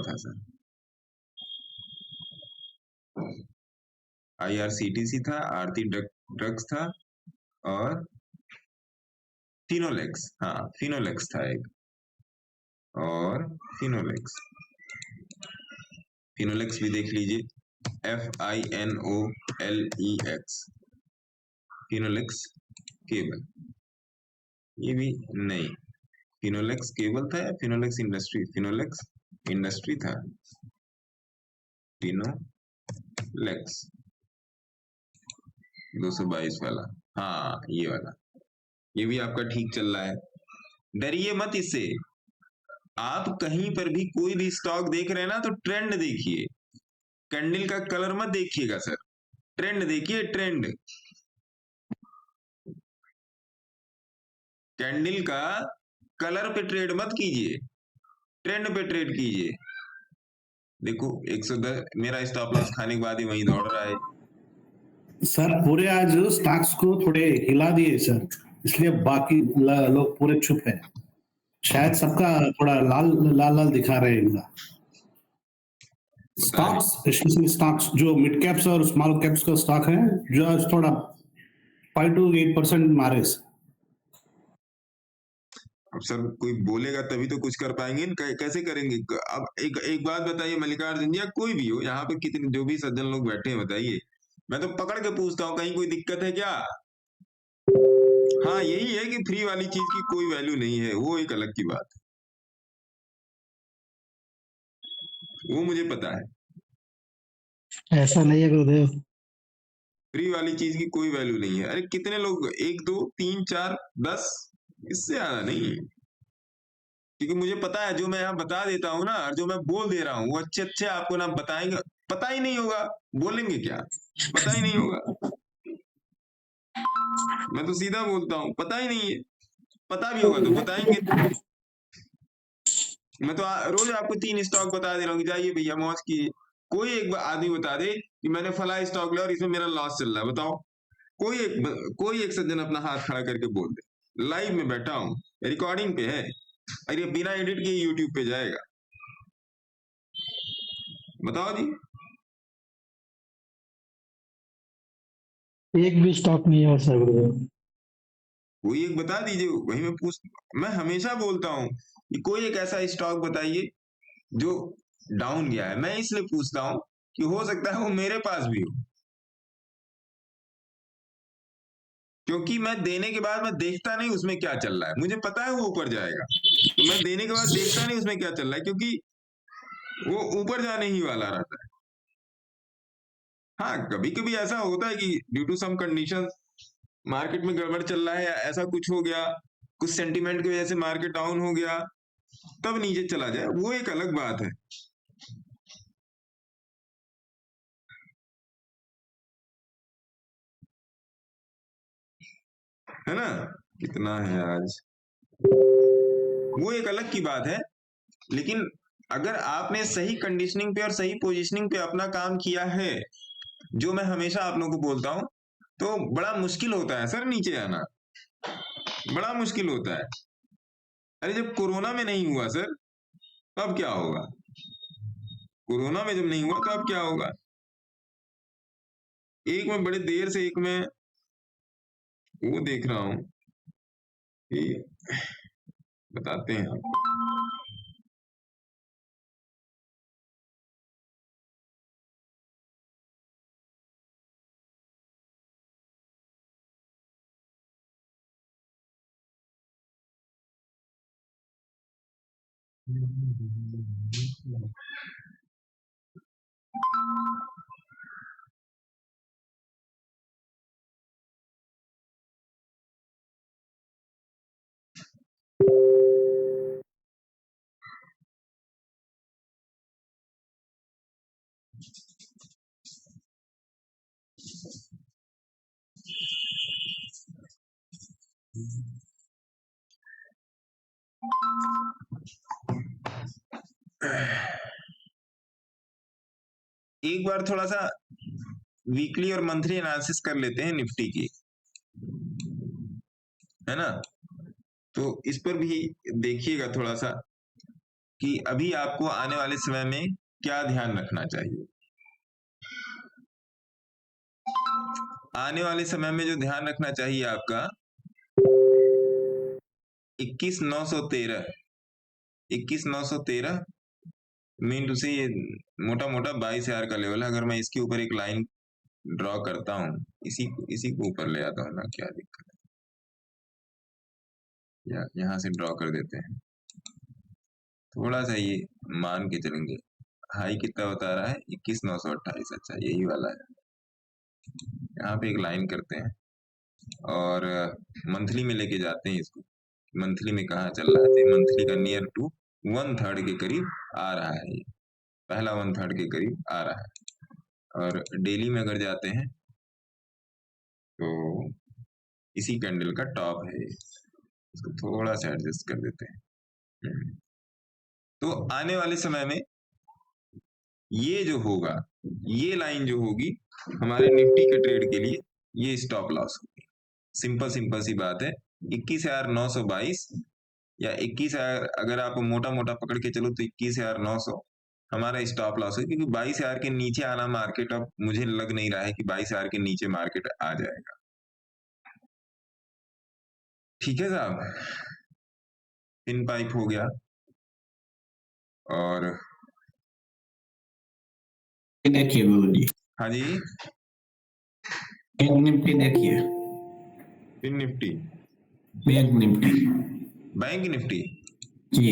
था सर, IRCTC था, आरती ड्रग्स था, और फिनोलेक्स, हाँ फिनोलेक्स था एक, और फिनोलेक्स भी देख लीजिए, FINOLEX, फिनोलेक्स केबल। ये भी नहीं, फिनोलेक्स केबल था या फिनोलेक्स इंडस्ट्री? फिनोलेक्स इंडस्ट्री था, फिनोलेक्स 222 वाला, हाँ ये वाला, ये भी आपका ठीक चल रहा है। डरिए मत इससे। आप कहीं पर भी कोई भी स्टॉक देख रहे हैं ना, तो ट्रेंड देखिए, कैंडल का कलर मत देखिएगा सर, ट्रेंड देखिए, ट्रेंड। कैंडल का कलर पे ट्रेड मत कीजिए, ट्रेंड पे ट्रेड कीजिए। देखो 110 मेरा स्टॉप लॉस खाने के बाद ही वहीं दौड़ रहा है सर। पूरे आज स्टॉक्स को थोड़े हिला दिए सर, इसलिए बाकी लोग पूरे चुप है। शायद सबका थोड़ा लाल लाल लाल दिखा रहे हैं इनका स्टॉक्स, स्पेशली स्टॉक्स जो मिड कैप्स और स्मॉल कैप्स का स्टॉक है, जो आज थोड़ा 5 to 8% मारे। अब सर कोई बोलेगा तभी तो कुछ कर पाएंगे, कैसे करेंगे? अब एक बात बताइए मल्लिकार्जुन जी, या कोई भी हो यहाँ पे, कितने जो भी सज्जन लोग बैठे हैं, बताइए, मैं तो पकड़ के पूछता हूँ, कहीं कोई दिक्कत है क्या? हाँ यही है कि फ्री वाली चीज की कोई वैल्यू नहीं है, वो एक अलग की बात है, वो मुझे पता है। ऐसा नहीं है गुरुदेव, फ्री वाली चीज की कोई वैल्यू नहीं है। अरे कितने लोग, 1 2 3 4 10, इससे ज्यादा नहीं। क्योंकि मुझे पता है, जो मैं यहाँ बता देता हूँ ना, और जो मैं बोल दे रहा हूँ, वो अच्छे अच्छे आपको ना बताएंगे, पता ही नहीं होगा, बोलेंगे क्या, पता ही नहीं होगा। मैं तो सीधा बोलता हूँ, पता ही नहीं है, पता भी होगा तो बताएंगे। मैं तो रोज आपको 3 स्टॉक बता दे रहा हूँ कि जाइए भैया मौज कीजिए, कोई एक आदमी बता दे कि मैंने फला स्टॉक लिया और इसमें मेरा लॉस चल रहा है, बताओ। कोई एक सज्जन अपना हाथ खड़ा करके बोल दे। लाइव में बैठा हूं, रिकॉर्डिंग पे है, और ये बिना एडिट किए यूट्यूब पे जाएगा। बताओ जी। एक भी स्टॉक नहीं है सर। कोई एक बता दीजिए, वही मैं हमेशा बोलता हूं कि कोई एक ऐसा स्टॉक बताइए जो डाउन गया है। मैं इसलिए पूछता हूं कि हो सकता है वो मेरे पास भी हो, क्योंकि मैं देने के बाद मैं देखता नहीं उसमें क्या चल रहा है। मुझे पता है वो ऊपर जाएगा, तो मैं देने के बाद देखता नहीं उसमें क्या चल रहा है, क्योंकि वो ऊपर जाने ही वाला रहता है। हाँ, कभी कभी ऐसा होता है कि due to some condition market में गड़बड़ चल रहा है या ऐसा कुछ हो गया, कुछ सेंटीमेंट की वजह से मार्केट डाउन हो गया, तब नीचे चला जाए, वो एक अलग बात है। है ना? कितना है आज, वो एक अलग की बात है। लेकिन अगर आपने सही कंडीशनिंग पे और सही पोजीशनिंग पे अपना काम किया है, जो मैं हमेशा आप लोगों को बोलता हूं, तो बड़ा मुश्किल होता है सर नीचे आना, बड़ा मुश्किल होता है। अरे जब कोरोना में नहीं हुआ सर, तब क्या होगा? कोरोना में जब नहीं हुआ तो अब क्या होगा? एक मैं बड़े देर से एक मैं वो देख रहा हूं कि बताते हैं आप। एक बार थोड़ा सा वीकली और मंथली एनालिसिस कर लेते हैं निफ्टी की, है ना? तो इस पर भी देखिएगा थोड़ा सा कि अभी आपको आने वाले समय में क्या ध्यान रखना चाहिए। आने वाले समय में जो ध्यान रखना चाहिए आपका 21,913 मीन टू से ये मोटा मोटा 22,000 का लेवल है। अगर मैं इसके ऊपर एक लाइन ड्रॉ करता हूं, इसी को ऊपर ले आता हूं ना, क्या दिक्कत है, या यहां से ड्रॉ कर देते हैं। थोड़ा सा ये मान के चलेंगे, हाई कितना बता रहा है 21,928, अच्छा यही वाला है। यहाँ पे एक लाइन करते हैं और मंथली में लेके जाते हैं इसको। मंथली में कहाँ चल रहा है? मंथली का नियर टू 1/3 के करीब आ रहा है, ये पहला 1/3 के करीब आ रहा है। और डेली में अगर जाते हैं तो इसी कैंडल का टॉप है, इसको थोड़ा सा एडजस्ट कर देते हैं। तो आने वाले समय में ये जो होगा, ये लाइन जो होगी हमारे निफ्टी के ट्रेड के लिए, ये स्टॉप लॉस होगी। सिंपल सी बात है। 21,922 या 21,000, अगर आप मोटा मोटा पकड़ के चलो तो 21,900 हमारा स्टॉप लॉस है, क्योंकि 22,000 के नीचे आना मार्केट, अब मुझे लग नहीं रहा है कि 22,000 के नीचे मार्केट आ जाएगा। ठीक है साहब, इन पाइप हो गया। और देखिए गुरुजी, हाँ जी, बैंक निफ्टी देखिए, फिर Nifty, bank Nifty bank Nifty जी,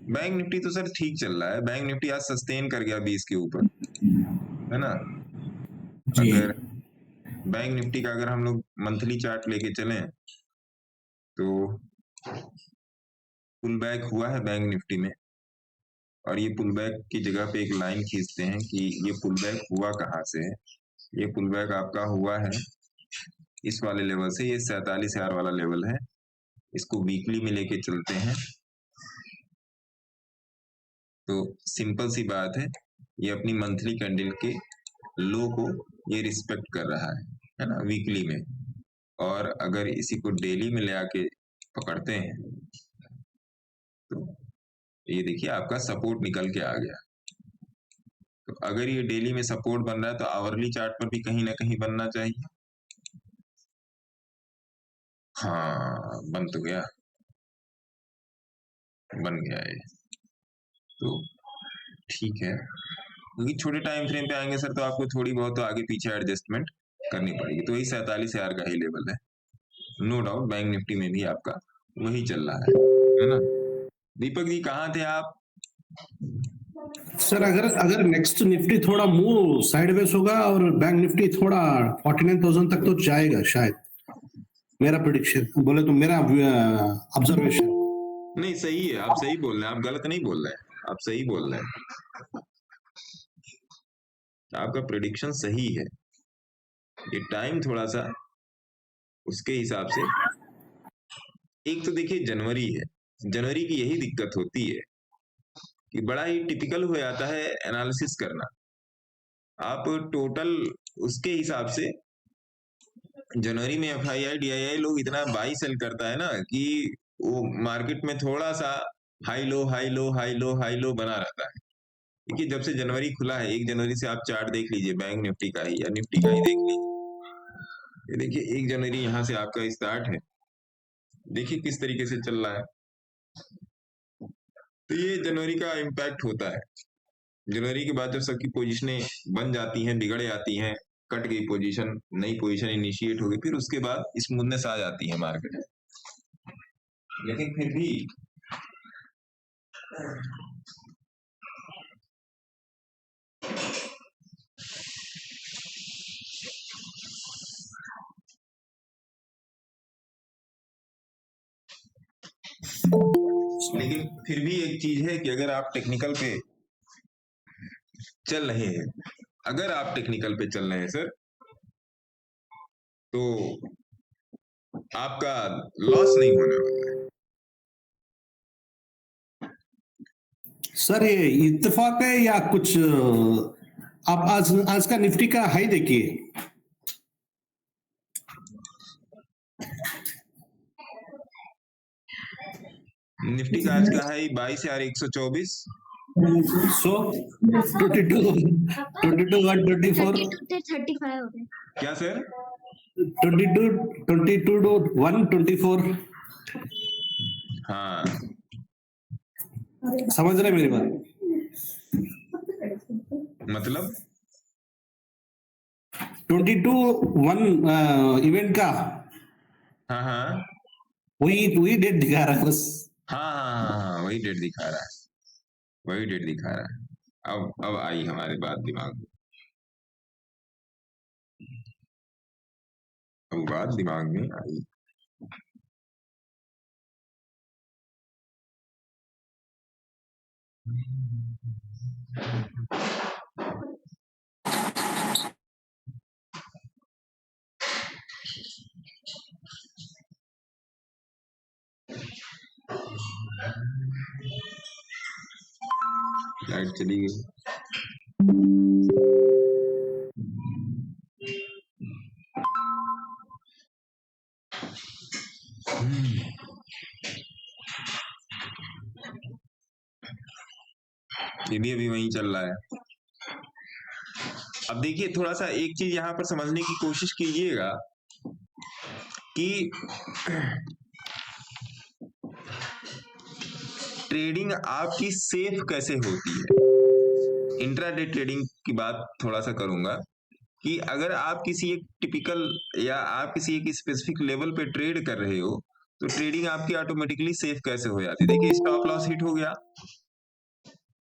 बैंक निफ्टी तो सर ठीक चल रहा है। बैंक निफ्टी आज सस्टेन कर गया 20 के ऊपर, है ना? जी। अगर बैंक निफ्टी का अगर हम लोग मंथली चार्ट लेके चलें तो पुल बैक हुआ है बैंक निफ्टी में, और ये पुल बैक की जगह पे एक लाइन खींचते हैं कि ये पुल बैक हुआ कहाँ से है। ये पुल बैक आपका हुआ है इस वाले लेवल से, ये 47,000 वाला लेवल है। इसको वीकली में लेके चलते हैं तो सिंपल सी बात है, ये अपनी मंथली कैंडल के लो को ये रिस्पेक्ट कर रहा है ना, वीकली में। और अगर इसी को डेली में ले आके पकड़ते हैं तो ये देखिए आपका सपोर्ट निकल के आ गया। तो अगर ये डेली में सपोर्ट बन रहा है तो आवरली चार्ट पर भी कहीं ना कहीं बनना चाहिए। हाँ, बन तो गया, बन गया ये तो ठीक है। क्योंकि छोटे टाइम फ्रेम पे आएंगे सर तो आपको थोड़ी बहुत तो आगे पीछे एडजस्टमेंट करनी पड़ेगी। तो वही 47,000 का ही लेवल है, नो डाउट। बैंक निफ्टी में भी आपका वही चल रहा है ना। दीपक जी कहाँ थे आप? सर अगर नेक्स्ट निफ्टी थोड़ा मूव साइडवेज होगा और बैंक निफ्टी थोड़ा 49,000 तक तो जाएगा शायद, मेरा प्रेडिक्शन बोले तो, मेरा ऑब्जर्वेशन। नहीं सही है, आप सही बोल रहे हैं, आप गलत नहीं बोल रहे हैं, आप सही बोल रहे हैं, आपका प्रेडिक्शन सही है। ये टाइम थोड़ा सा उसके हिसाब से, एक तो देखिए जनवरी है, जनवरी की यही दिक्कत होती है कि बड़ा ही टिपिकल हो जाता है एनालिसिस करना। आप टोटल उसके हिसाब से, जनवरी में FII DII लोग इतना बाई सेल करता है ना कि वो मार्केट में थोड़ा सा high low high low high low high low बना रहता है। देखिए जब से जनवरी खुला है, 1 जनवरी से आप चार्ट देख लीजिए, बैंक निफ्टी का ही या निफ्टी का ही देख लीजिए। ये देखिए 1 जनवरी यहाँ से आपका स्टार्ट है, देखिए किस तरीके से चल रहा है। तो ये जनवरी का इम्पैक्ट होता है। जनवरी के बाद जब सबकी पोजीशनें बन जाती हैं, बिगड़ जाती हैं, कट गई पोजीशन, नई पोजीशन इनिशिएट हो गई, फिर उसके बाद स्मूथनेस आ जाती है मार्केट में। लेकिन फिर भी एक चीज है कि अगर आप टेक्निकल पे चल रहे हैं, अगर आप टेक्निकल पे चल रहे हैं सर, तो आपका लॉस नहीं होने वाला है। सर ये इत्तेफाक है या कुछ, आप आज का निफ्टी का हाई देखिए, निफ्टी का आज का हाई 22,124, सो 22 124 35 हो गए। क्या सर? 22 124। हाँ, समझ रहे मेरी बात? मतलब 22 इवेंट का, हाँ हाँ वही डेट दिखा रहा है बस। हाँ, वही डेट दिखा रहा है, वही डेट दिखा रहा है। अब आई हमारे बात दिमाग में, अब बात दिमाग में आई। लाइट चली गई। ये भी अभी वहीं चल रहा है। अब देखिए थोड़ा सा एक चीज यहाँ पर समझने की कोशिश कीजिएगा कि ट्रेडिंग आपकी सेफ कैसे होती है। इंट्राडे ट्रेडिंग की बात थोड़ा सा करूंगा कि अगर आप किसी एक टिपिकल या आप किसी एक स्पेसिफिक लेवल पे ट्रेड कर रहे हो तो ट्रेडिंग आपकी ऑटोमेटिकली सेफ कैसे हो जाती है। देखिए स्टॉप लॉस हिट हो गया,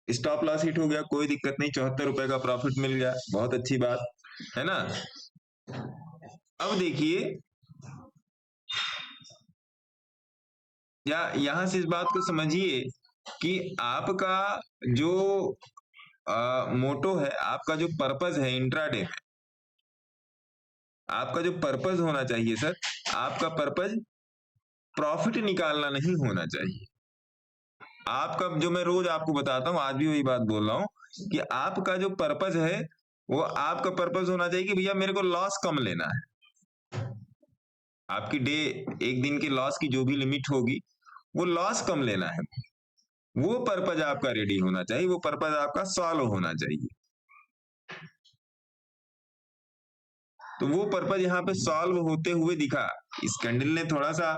स्टॉप लॉस हिट हो गया, कोई दिक्कत नहीं, 74 रुपए का प्रॉफिट मिल गया, बहुत अच्छी बात है ना। अब देखिए या यहां से इस बात को समझिए कि आपका जो मोटो है, आपका जो पर्पस है इंट्राडे में, आपका जो पर्पस होना चाहिए सर, आपका पर्पस प्रॉफिट निकालना नहीं होना चाहिए। आपका जो मैं रोज आपको बताता हूँ, आज भी वही बात बोल रहा हूँ कि आपका जो पर्पज है वो आपका पर्पज होना चाहिए कि भैया मेरे को लॉस कम लेना है। आपकी डे एक दिन की लॉस की जो भी लिमिट होगी वो लॉस कम लेना है, वो पर्पज आपका रेडी होना चाहिए, वो पर्पज आपका सॉल्व होना चाहिए। तो वो पर्पज यहाँ पे सॉल्व होते हुए दिखा। इस कैंडल ने थोड़ा सा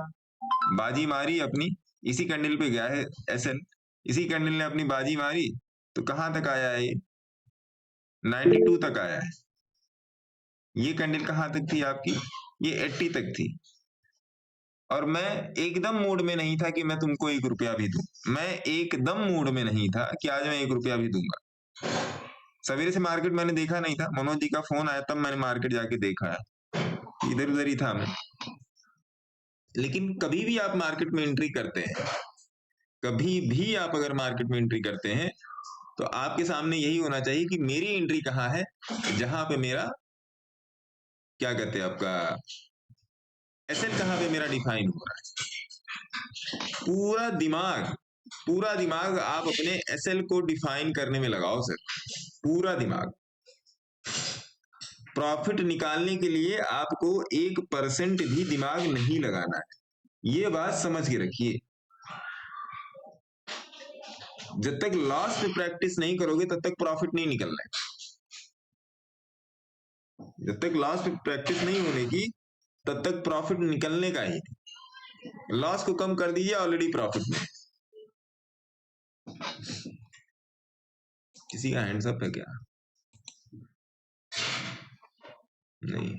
बाजी मारी अपनी, इसी कैंडल पे गया है एसएल, इसी कैंडल ने अपनी बाजी मारी तो कहां तक आया है ये 92 तक आया है। ये कैंडल कहां तक थी आपकी, ये 80 तक थी। और मैं एकदम मूड में नहीं था कि मैं तुमको 1 रुपया भी दूं, मैं एकदम मूड में नहीं था कि आज मैं 1 रुपया भी दूंगा। सवेरे से मार्केट मैंने देखा नहीं था, मनोज जी का फोन आया तब मैंने मार्केट जाके देखा है, इधर उधर ही था मैं। लेकिन कभी भी आप मार्केट में एंट्री करते हैं, कभी भी आप अगर मार्केट में एंट्री करते हैं तो आपके सामने यही होना चाहिए कि मेरी एंट्री कहाँ है, जहां पे मेरा क्या कहते हैं आपका एसएल कहाँ पे मेरा डिफाइन हो रहा है। पूरा दिमाग आप अपने एसएल को डिफाइन करने में लगाओ सर, पूरा दिमाग। प्रॉफिट निकालने के लिए आपको 1% भी दिमाग नहीं लगाना है, ये बात समझ के रखिए। जब तक लॉस पे प्रैक्टिस नहीं करोगे तब तक प्रॉफिट नहीं निकलना है। जब तक लॉस पे प्रैक्टिस नहीं होने की तब तक प्रॉफिट निकलने का ही। लॉस को कम कर दीजिए, ऑलरेडी प्रॉफिट में। किसी का हैंड्स अप है क्या? नहीं।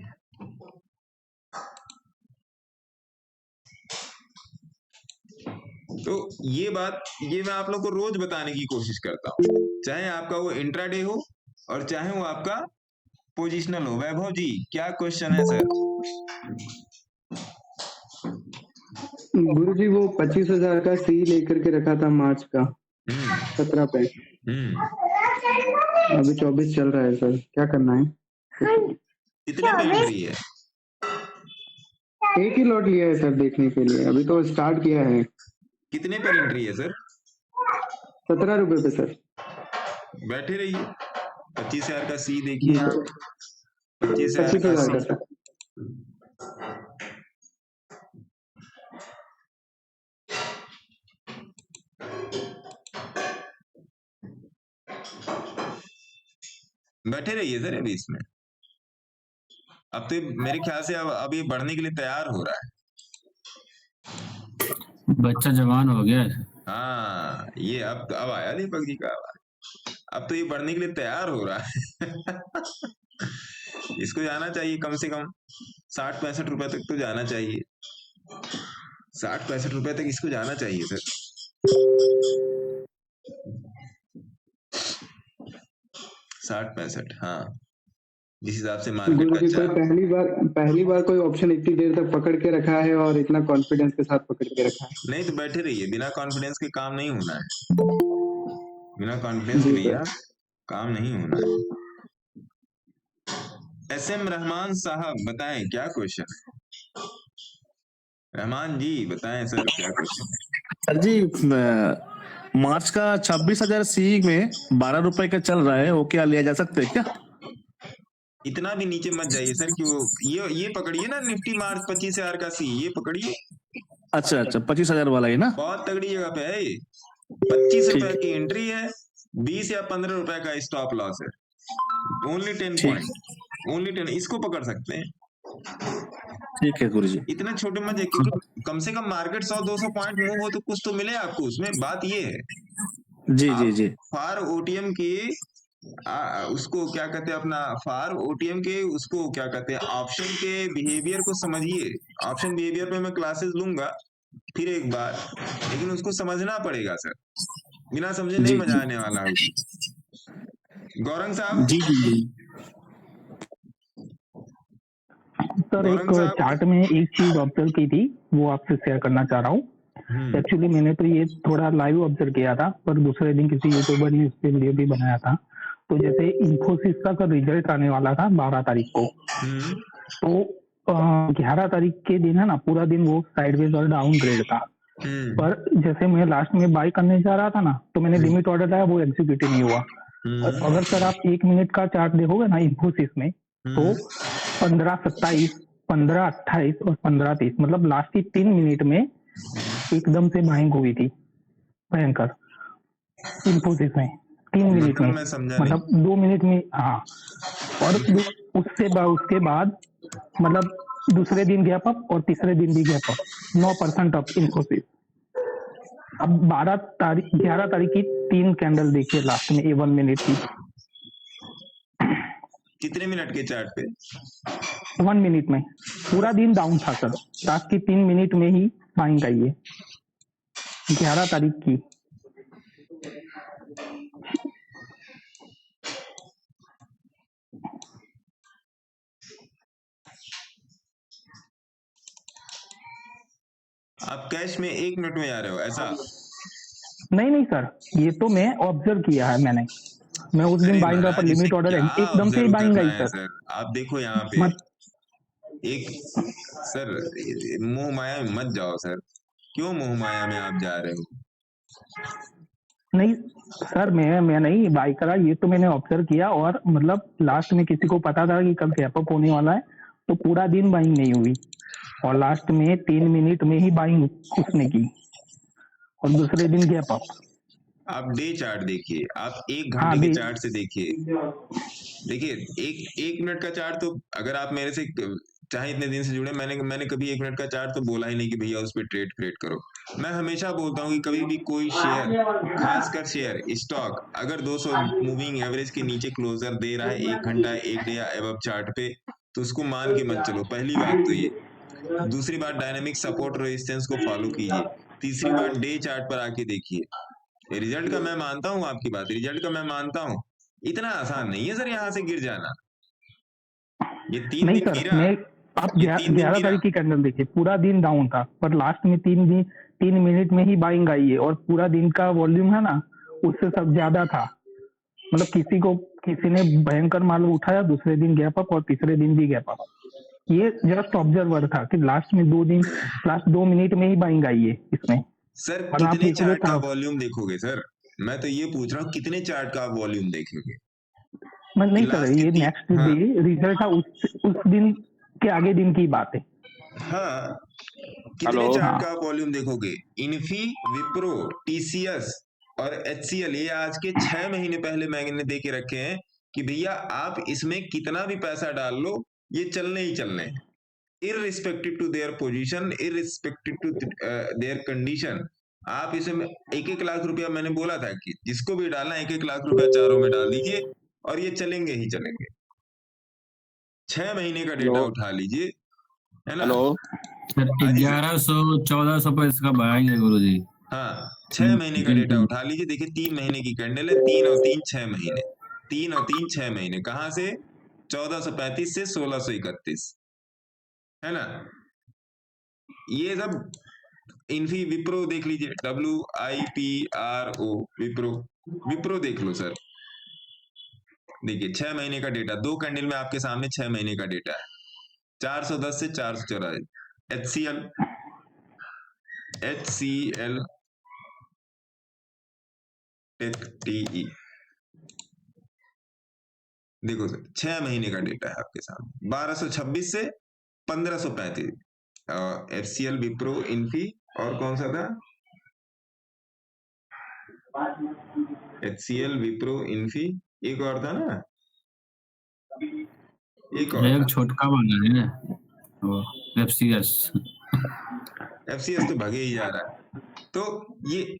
तो ये बात ये मैं आप लोग को रोज बताने की कोशिश करता हूं, चाहे आपका वो इंट्राडे हो और चाहे वो आपका पोजिशनल हो। वैभव जी क्या क्वेश्चन है सर? गुरु जी वो 25,000 का सी लेकर के रखा था मार्च का 17 पे, अभी 24 चल रहा है सर, क्या करना है? कितने पे एंट्री है? एक ही लॉट लिया है सर देखने के लिए, अभी तो स्टार्ट किया है। कितने पर एंट्री है सर? 17 रुपए पे सर। बैठे रहिए। 25,000 का सी देखिए आप, 25,000 का सी। बैठे रहिए सर अभी इसमें। अब तो मेरे ख्याल से अब ये बढ़ने के लिए तैयार हो रहा है। बच्चा जवान हो गया। हाँ ये अब आया दीपक जी का, अब तो ये बढ़ने के लिए तैयार हो रहा है। इसको जाना चाहिए कम से कम 60-65 रुपए तक तो जाना चाहिए, 60-65 रुपए तक इसको जाना चाहिए सर। 60-65, हाँ जिस हिसाब से मार्केट का अच्छा। पहली बार कोई ऑप्शन इतनी देर तक पकड़ के रखा है और इतना कॉन्फिडेंस के साथ पकड़ के रखा है। नहीं तो बैठे रहिए, बिना कॉन्फिडेंस के काम नहीं होना है, बिना कॉन्फिडेंस के भैया काम नहीं होना है। एसएम रहमान साहब बताएं क्या क्वेश्चन है? रहमान जी बताएं सर क्या क्वेश्चन है? सर जी मार्च का 26,000 सी में 12 रुपए का चल रहा है, वो क्या लिया जा सकता है क्या? इतना भी नीचे मत जाइए सर, क्यों ये पकड़िए ना निफ्टी मार्च 25,000 का सी, ये पकड़िए। अच्छा 25,000 वाला है ना, बहुत तगड़ी जगह पे है ये। 25 रुपए की एंट्री है, 20 या 15 रुपए का स्टॉप लॉस है, ओनली 10 पॉइंट, ओनली 10, इसको पकड़ सकते हैं। ठीक है गुरुजी। इतने छोटे मत जाइए, क्योंकि कम से कम मार्केट 100-200 पॉइंट मूव हो तो कुछ तो मिले आपको उसमें। बात ये है जी फार ओटीएम की उसको क्या कहते हैं अपना फार ओटीएम के उसको क्या कहते हैं ऑप्शन के बिहेवियर को समझिए। ऑप्शन बिहेवियर पे मैं क्लासेस लूंगा फिर एक बार, लेकिन उसको समझना पड़ेगा सर, बिना समझे नहीं मजा आने वाला है। गौरंग साहब जी सर एक चार्ट में एक चीज ऑब्जर्व की थी, वो आपसे शेयर करना चाह रहा हूँ। एक्चुअली मैंने तो ये थोड़ा लाइव ऑब्जर्व किया था, पर दूसरे दिन किसी यूट्यूबर ने इस पे वीडियो भी बनाया था। तो जैसे इंफोसिस का रिजल्ट आने वाला था 12 तारीख को, तो 11 तारीख के दिन है ना, पूरा दिन वो साइडवेज और डाउन ग्रेड था। पर जैसे मैं लास्ट में बाई करने जा रहा था ना, तो मैंने लिमिट ऑर्डर आया, वो एग्जीक्यूट नहीं हुआ। और अगर सर आप 1 मिनट का चार्ट देखोगे ना इन्फोसिस में, तो 15-27, 15-28 और 15-30, मतलब लास्ट की 3 मिनट में एकदम से बाइंग हुई थी भयंकर इन्फोसिस में। 3 मिनट में, मतलब 2 मिनट में। हाँ, और उसके बाद मतलब दूसरे दिन गैप अप और तीसरे दिन भी गैप अप, 9% अप इन्फोसिस। अब 11 तारीख की 3 कैंडल देखिए लास्ट में, 1 मिनट की। कितने मिनट के चार्ट पे? 1 मिनट में पूरा दिन डाउन था सर, लास्ट की 3 मिनट में ही बाइंग आई है 11 तारीख की। आप कैश में 1 मिनट में जा रहे हो ऐसा? नहीं सर, ये तो मैं ऑब्जर्व किया है मैंने। मैं उस दिन बाइंग पर लिमिट ऑर्डर एकदम से ही बाइंग आई सर। आप देखो यहाँ पे एक सर, मोह माया में मत जाओ सर। क्यों मोह माया में आप जा रहे हो? नहीं सर, मैं नहीं बाई करा, ये तो मैंने ऑब्जर्व किया। और मतलब लास्ट में किसी को पता था कि कल गैप अप होने वाला है, तो पूरा दिन बाइंग नहीं हुई और लास्ट में 3 मिनट में ही बाइंग उसने की और दूसरे दिन गैप अप। आप डे चार्ट देखिए, आप 1 घंटे के चार्ट से देखिए। देखिए एक मिनट का चार्ट तो, अगर आप मेरे से चाहे इतने दिन से जुड़े, मैंने कभी 1 मिनट का चार्ट तो बोला ही नहीं कि भैया उस पर ट्रेड क्रिएट करो। मैं हमेशा बोलता हूँ कि कभी भी कोई शेयर, खासकर शेयर स्टॉक, अगर 200 मूविंग एवरेज के नीचे क्लोजर दे रहा है 1 घंटा 1 डे या एबव चार्ट पे, तो उसको मान के मत चलो। पहली बात तो ये। दूसरी बात, डायनामिक सपोर्ट रेजिस्टेंस को फॉलो कीजिए। तीसरी बात, डे चार्ट पर आके देखिए। रिजल्ट का मैं मानता हूँ आपकी बात, रिजल्ट का मैं मानता हूँ, इतना आसान नहीं है सर यहाँ से गिर जाना। ये 3 दिन गिरा। आप 11 तारीख की कैंडल देखिए, पूरा दिन डाउन था, पर लास्ट में 3 मिनट में ही बाइंग आई है और पूरा दिन का वॉल्यूम है ना, उससे सब ज्यादा था। मतलब किसी ने भयंकर माल उठाया, दूसरे दिन गैप अप और तीसरे दिन भी गैप अप। ये जस्ट ऑब्जर्वर था कि लास्ट 2 मिनट में ही बाइंग आई है इसमें। सर कितने चार्ट का वॉल्यूम देखोगे सर? मैं तो ये पूछ रहा हूँ, कितने चार्ट का वॉल्यूम देखेंगे? नहीं सर, ये नेक्स्ट डे रिजल्ट था, उस दिन के आगे दिन की बात है। हाँ, कितने चार्ट का वॉल्यूम देखोगे? इन्फी, विप्रो, टीसीएस और एचसीएल, ये आज के 6 महीने पहले मैंने दे के रखे हैं कि भैया आप इसमें कितना भी पैसा डाल लो, ये चलने ही चलने, irrespective to their position, irrespective to their condition. आप इसमें 1-1 लाख रुपया, मैंने बोला था कि जिसको भी डालना 1-1 लाख रुपया चारों में डाल दीजिए और ये चलेंगे ही चलेंगे। 6 महीने का डेटा उठा लीजिए, है ना? 1100-1400 पर इसका बाइंग है गुरुजी। हाँ, 6 महीने का डेटा उठा लीजिए। देखिए 3 महीने की कैंडल है, 3 और 3 6 महीने, 3 और 3 6 महीने। कहाँ से? 1435 से 1631, है ना? ये सब इन्फी, विप्रो देख लीजिए, WIPRO, विप्रो देख लो सर। देखिए 6 महीने का डेटा, 2 कैंडल में आपके सामने 6 महीने का डेटा है। 410 से 484। HCL TE देखो सर, 6 महीने का डेटा है आपके सामने। 1226 से 1535। FCL, विप्रो, इन्फी और कौन सा था? HCL, विप्रो, इन्फी, एक और था ना, एक और छोटका वाला है वो FCS तो भागे ही जा रहा है। तो ये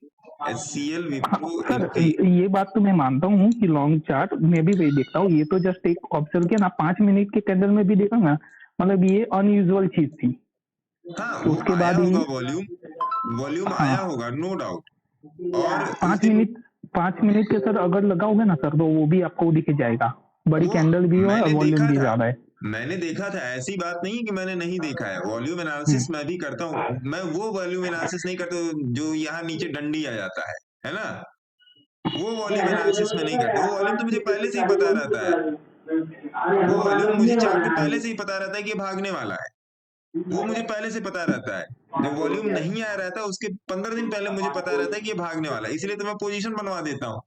HCL, विप्रो, सर ये बात तो मैं मानता हूँ कि लॉन्ग चार्ट मैं भी वही देखता हूँ। ये तो जस्ट एक ऑब्जर्व किया ना, 5 मिनट के कैंडल में भी देखा ना, मतलब ये अनयूजुअल चीज थी। हाँ, तो उसके बाद वॉल्यूम आया होगा, नो डाउट। और 5 मिनट के सर अगर लगाओगे ना सर, तो वो भी आपको दिख जाएगा, बड़ी कैंडल भी है और वॉल्यूम भी ज्यादा है। मैंने देखा था, ऐसी बात नहीं कि मैंने नहीं देखा है। वॉल्यूम एनालिसिस मैं भी करता हूँ। मैं वो वॉल्यूम एनालिसिस नहीं करता जो यहाँ नीचे डंडी आ जाता है ना? वो वॉल्यूम एनालिसिस में नहीं करता। वो वॉल्यूम तो मुझे पहले से ही पता रहता है। वो वॉल्यूम मुझे चार्ट में पहले से ही पता रहता है कि ये भागने वाला है। वो मुझे पहले से पता रहता है। जब वॉल्यूम नहीं आ रहा था उसके 15 दिन पहले मुझे पता रहता है कि ये भागने वाला है, इसलिए तो मैं पोजीशन बनवा देता हूँ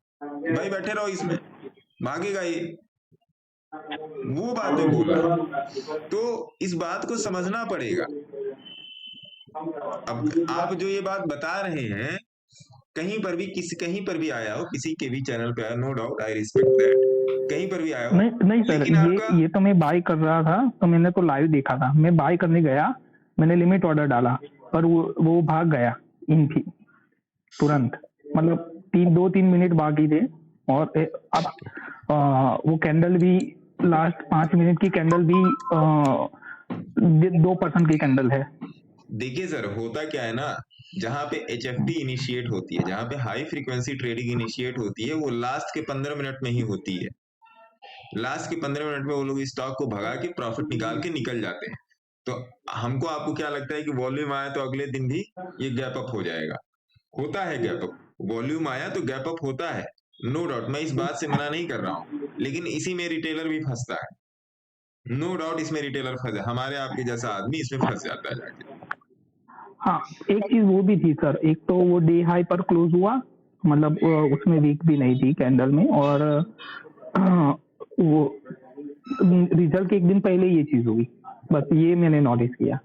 भाई बैठे रहो इसमें, भागेगा ये। वो बात मैं बोल रहा हूँ। तो इस बात को समझना पड़ेगा। अब आप जो ये बात बता रहे हैं कहीं पर भी कहीं पर भी आया हो, किसी के भी चैनल पे आया, no doubt, I respect that, कहीं पर भी आया हो। नहीं सर, ये तो मैं बाय कर रहा था, तो मैंने तो लाइव देखा था, मैं बाय करने गया, मैंने लिमिट ऑर्डर डाला, पर वो भाग गया इनफी तुरंत, मतलब 2-3 मिनट बाकी थे, और अब वो कैंडल भी लास्ट 5 मिनट की कैंडल भी 2% की कैंडल है। देखिए सर, होता क्या है ना, जहां पे HFT इनिशिएट होती है, जहां पे हाई फ्रीक्वेंसी ट्रेडिंग इनिशिएट होती है, वो लास्ट के 15 मिनट में ही होती है। लास्ट के 15 मिनट में वो लोग स्टॉक को भगा के प्रॉफिट निकाल के निकल जाते हैं। तो हमको आपको क्या लगता है कि वॉल्यूम आया तो अगले दिन भी ये गैप अप हो जाएगा? होता है गैप अप, वॉल्यूम आया तो गैप अप होता है, नो डाउट, मैं इस बात से मना नहीं कर रहा हूँ, लेकिन इसी में रिटेलर भी फंसता है, नो डाउट, इसमें रिटेलर फंसा, हमारे आपके जैसा आदमी इसमें फंस जाता है जाके। हाँ, एक चीज वो भी थी सर, एक तो वो डे हाई पर क्लोज हुआ, मतलब उसमें वीक भी नहीं थी कैंडल में, और वो रिजल्ट के एक दिन पहले ये चीज हुई, बस ये मैंने नोटिस किया,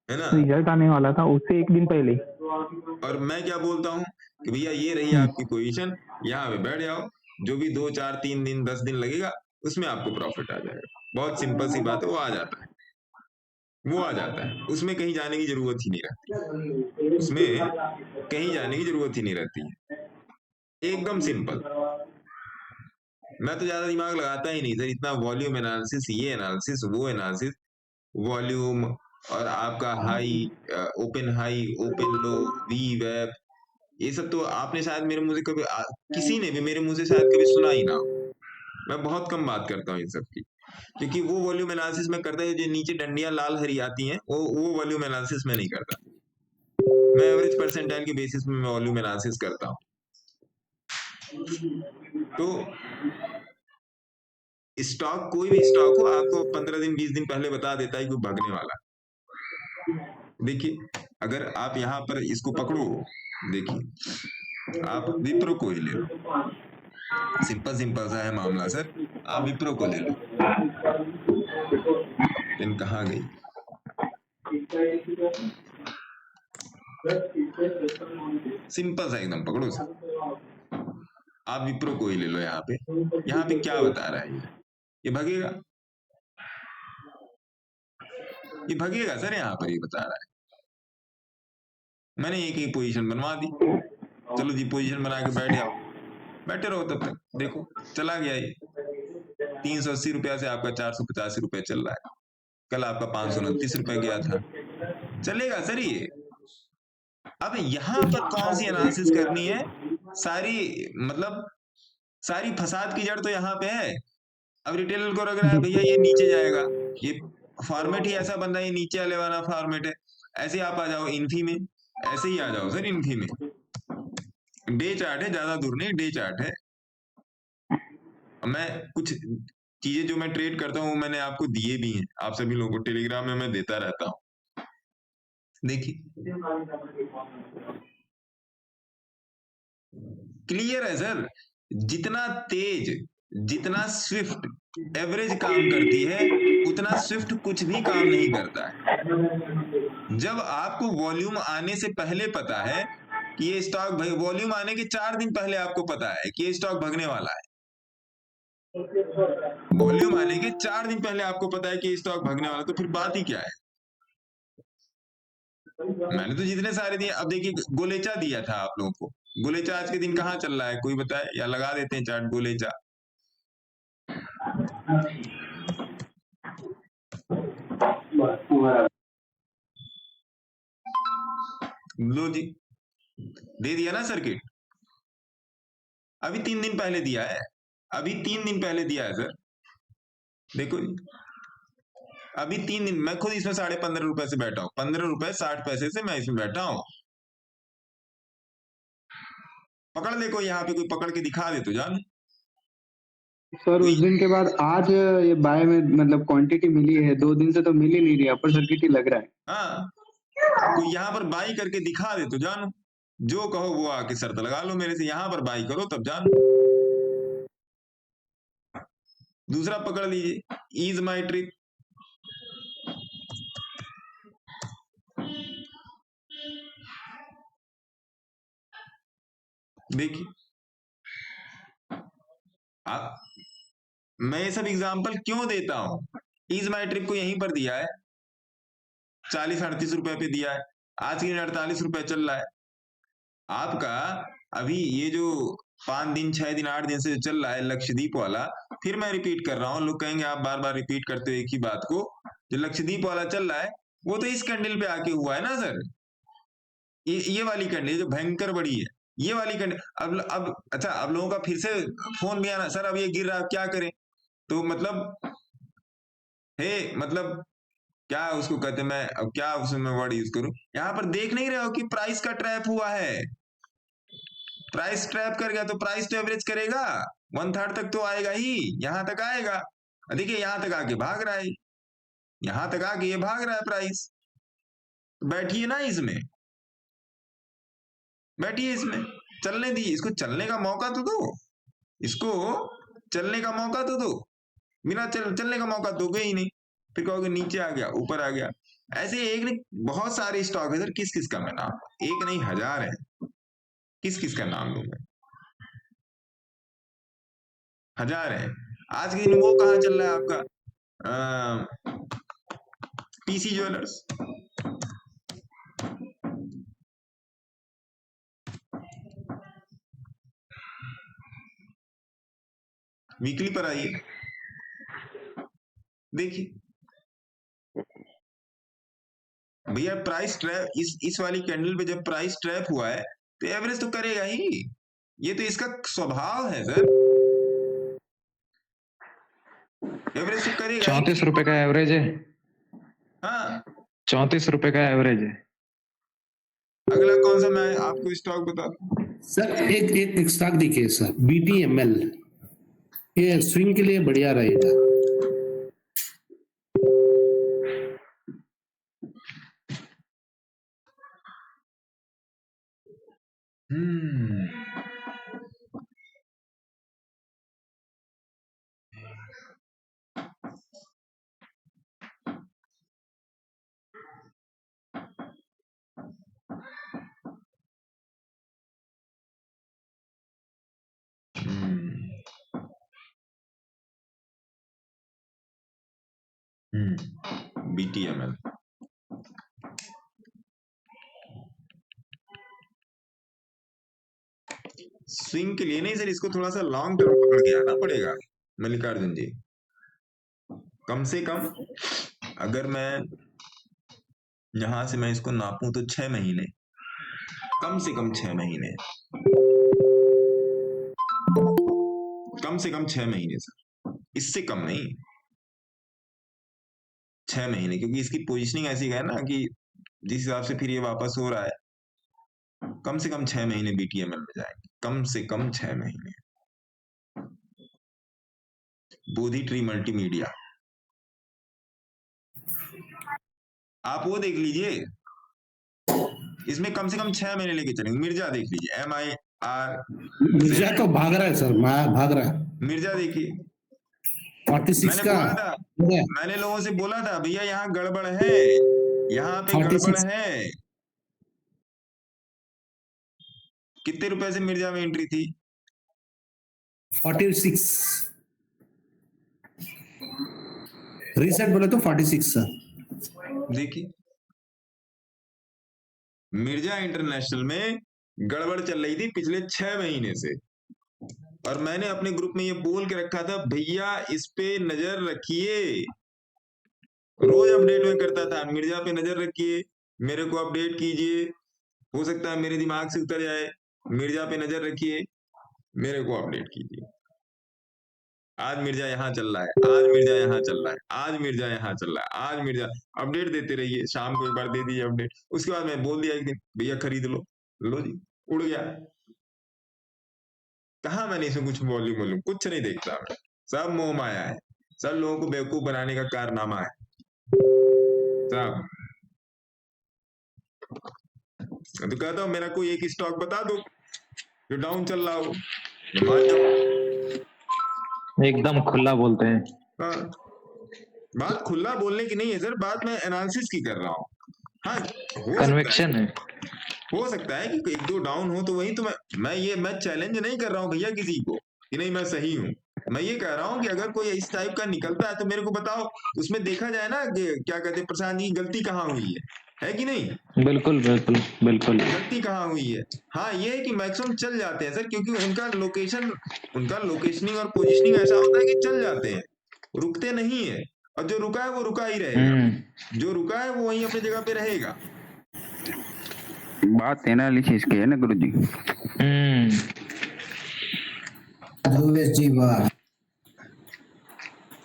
है ना, रिजल्ट आने वाला था उससे एक दिन पहले। और मैं क्या बोलता हूँ कि भैया ये रही आपकी पोजीशन, यहाँ पे बैठ जाओ, जो भी 2, 4, 3 दिन 10 दिन लगेगा उसमें आपको प्रॉफिट आ जाएगा। बहुत सिंपल सी बात है, वो आ जाता है, वो आ जाता है, उसमें कहीं जाने की जरूरत ही नहीं रहती, उसमें कहीं जाने की जरूरत ही नहीं रहती है, एकदम सिंपल। मैं तो ज्यादा दिमाग लगाता ही नहीं सर, इतना वॉल्यूम एनालिसिस, ये एनालिसिस, वो एनालिसिस, वॉल्यूम और आपका high, open high, open low, वी वेब, ये सब तो आपने शायद मेरे मुंह से कभी किसी ने भी मेरे मुंह से शायद कभी सुना ही ना हो। मैं बहुत कम बात करता हूँ इन सब की, क्योंकि वो वॉल्यूम एनालिसिस में करता है जो नीचे डंडियां लाल हरी आती हैं, वो वॉल्यूम एनालिसिस में नहीं करता। मैं एवरेज परसेंटाइल के बेसिस में वॉल्यूम एनालिसिस करता हूँ। तो स्टॉक, कोई भी स्टॉक हो, आपको 15 दिन 20 दिन पहले बता देता है कि भागने वाला। देखिए, अगर आप यहाँ पर इसको पकड़ो, देखिए आप विप्रो को ही ले लो, सिंपल सा है मामला सर, आप विप्रो को ले लो, पिन कहाँ गई, सिंपल सा एकदम पकड़ो सर, आप विप्रो को ही ले लो। यहाँ पे क्या बता रहा है, ये भागेगा, ये भागेगा सर, यहाँ पर ये बता रहा है। मैंने एक ही पोजीशन बनवा दी, चलो जी पोजीशन बना के बैठ जाओ, बैठे रहो, तब तक देखो चला गया ये 380 रुपया से आपका 485 रुपया चल रहा है, कल आपका 529 रुपया गया था, चलेगा सर ये। अब यहाँ पर कौन सी एनालिसिस करनी है, सारी मतलब सारी फसाद की जड़ तो यहाँ पे है। अब रिटेलर को लग रहा है भैया ये नीचे जाएगा, ये फॉर्मेट ही ऐसा बन रहा है, ये नीचे वाले वाला फॉर्मेट है, ऐसे आप आ जाओ इन्फी में, ऐसे ही आ जाओ सर इन्फी में, डे चार्ट है, ज्यादा दूर नहीं, डे चार्ट है। मैं कुछ चीजें जो मैं ट्रेड करता हूँ मैंने आपको दिए भी हैं, आप सभी लोगों को टेलीग्राम में मैं देता रहता हूँ, देखिए क्लियर है सर। जितना तेज, जितना स्विफ्ट एवरेज काम करती है, उतना स्विफ्ट कुछ भी काम नहीं करता है। जब आपको वॉल्यूम आने से पहले पता है कि ये स्टॉक, वॉल्यूम आने के 4 दिन पहले आपको पता है कि ये स्टॉक भगने वाला है, वॉल्यूम आने के 4 दिन पहले आपको पता है कि ये स्टॉक भगने वाला है, तो फिर बात ही क्या है। मैंने तो जितने सारे दिए, अब देखिए गोलेचा दिया था आप लोगों को, गोलेचा आज के दिन कहाँ चल रहा है कोई बताए, या लगा देते हैं चार्ट गोलेचा, लो जी दे दिया ना सर्किट, अभी 3 दिन पहले दिया है, अभी 3 दिन पहले दिया है सर, देखो जी अभी 3 दिन, मैं खुद इसमें 15.5 रुपए से बैठा हूं, 15 रुपए 60 पैसे से मैं इसमें बैठा हूं। पकड़ ले कोई, यहाँ पे कोई पकड़ के दिखा दे तो जान, सर उस दिन के बाद आज ये बाय में मतलब क्वांटिटी मिली है, 2 दिन से तो मिल ही नहीं रही, अपर सर्किट ही लग रहा है। हाँ, कोई यहाँ पर बाई करके दिखा दे तो जानो, जो कहो वो आके शर्त लगा लो मेरे से, यहाँ पर बाई करो तब जानो। दूसरा पकड़ लीजिए, ईज माई ट्रिक। देखिए मैं ये सब एग्जाम्पल क्यों देता हूं, ईज माई ट्रिक को यहीं पर दिया है, 40-38 रुपए पे दिया है, आज के दिन 48 रुपए चल रहा है आपका। अभी ये जो 5 दिन 6 दिन 8 दिन से चल रहा है लक्षद्वीप वाला, फिर मैं रिपीट कर रहा हूं, लोग कहेंगे आप बार बार रिपीट करते हो एक ही बात को। जो लक्षद्वीप वाला चल रहा है वो तो इस कैंडल पे आके हुआ है ना सर, ये वाली कैंडल जो भयंकर बड़ी है, ये वाली कैंडल। अब अच्छा, अब लोगों का फिर से फोन भी आना, सर अब ये गिर रहा है क्या करें, तो मतलब मतलब क्या उसको कहते हैं, मैं अब क्या उसमें वर्ड यूज करूं, यहाँ पर देख नहीं रहे हो कि प्राइस का ट्रैप हुआ है, प्राइस ट्रैप कर गया तो प्राइस तो एवरेज करेगा, 1/3 तक तो आएगा ही, यहां तक आएगा। देखिए यहां तक आके भाग रहा है, यहां तक आके ये भाग रहा है प्राइस, बैठिए ना इसमें, बैठिए इसमें, चलने दीजिए इसको, चलने का मौका तो दो इसको, चलने का मौका तो दो, बिना चलने का मौका दोगे ही नहीं, फिर कहोगे नीचे आ गया ऊपर आ गया। ऐसे एक नहीं बहुत सारे स्टॉक है सर, किस किस का मैं नाम, एक नहीं 1000 है, किस किस का नाम लूं मैं, 1000 है। आज के दिन वो कहाँ चल रहा है आपका, पीसी ज्वेलर्स, वीकली पर आइए देखिए भैया, प्राइस ट्रैप इस वाली कैंडल पे जब प्राइस ट्रैप हुआ है तो एवरेज तो करेगा ही, ये तो इसका स्वभाव है सर, एवरेज तो करेगा। 34 रुपए का एवरेज है, हाँ 34 रुपए का एवरेज है। अगला कौन सा मैं आपको स्टॉक बता दूं सर, एक स्टॉक देखिए सर, BTML, ये स्विंग के लिए बढ़िया रहेगा। BTML स्विंग के लिए नहीं सर, इसको थोड़ा सा लॉन्ग टर्म पकड़ के आना पड़ेगा मल्लिकार्जुन जी। कम से कम अगर मैं यहां से मैं इसको नापूं तो 6 महीने, कम से कम 6 महीने, कम से कम 6 महीने सर, इससे कम नहीं, 6 महीने, क्योंकि इसकी पोजीशनिंग ऐसी है ना कि जिस हिसाब से फिर ये वापस हो रहा है, कम से कम 6 महीने BTML में जाएंगे, कम से कम 6 महीने। बोधी ट्री मल्टीमीडिया आप वो देख लीजिए, इसमें कम से कम 6 महीने लेके चलेंगे। मिर्जा देख लीजिए, MIR, मिर्जा तो भाग रहा है सर, भाग रहा है, मिर्जा देखिए 46 का मैंने लोगों से बोला था भैया यहाँ गड़बड़ है, यहाँ पे गड़बड़ है। कितने रुपए से मिर्जा में एंट्री थी? 46, रीसेट बोले तो 46 सर। देखिए मिर्जा इंटरनेशनल में गड़बड़ चल रही थी पिछले 6 महीने से, और मैंने अपने ग्रुप में ये बोल के रखा था भैया इस पे नजर रखिए, रोज अपडेट में करता था, मिर्जा पे नजर रखिए, मेरे को अपडेट कीजिए, हो सकता है मेरे दिमाग से उतर जाए, मिर्जा पे नजर रखिए, मेरे को अपडेट कीजिए। आज मिर्जा यहाँ चल रहा है, आज मिर्जा यहाँ चल रहा है, आज मिर्जा यहाँ चल रहा है, आज मिर्जा, अपडेट देते रहिए, शाम को एक बार दे दीजिए अपडेट। उसके बाद मैं बोल दिया एक दिन भैया खरीद लो, लो जी उड़ गया। कहा मैंने इसमें कुछ वॉल्यूम कुछ नहीं देखता मैं। सब मोह माया है, सब लोगों को बेवकूफ बनाने का कारनामा है सब। तो कहता हूं मेरा कोई एक स्टॉक बता दो जो डाउन चल रहा हो, मान जाओ। एकदम खुला बोलते हैं। हाँ, बात खुला बोलने की नहीं है सर, बात मैं एनालिसिस की कर रहा हूँ। हाँ, कन्विक्शन है। हो सकता है कि एक दो डाउन हो, तो वही तो मैं चैलेंज नहीं कर रहा हूँ भैया किसी को कि नहीं मैं सही हूँ। मैं ये कह रहा हूँ कि अगर कोई इस टाइप का निकलता है तो मेरे को बताओ, उसमें देखा जाए ना कि क्या कहते हैं प्रशांत जी, गलती कहाँ हुई है कि नहीं? बिल्कुल बिल्कुल बिल्कुल। गलती कहाँ हुई है? हाँ, ये है कि मैक्सिमम चल जाते हैं सर, क्योंकि उनका लोकेशनिंग और पोजिशनिंग ऐसा होता है कि चल जाते हैं, रुकते नहीं है। और जो रुका है वो रुका ही रहेगा, जो रुका है वो वहीं अपनी जगह पे रहेगा। बात एनालिसिस की है ना गुरुजी। जी वाह,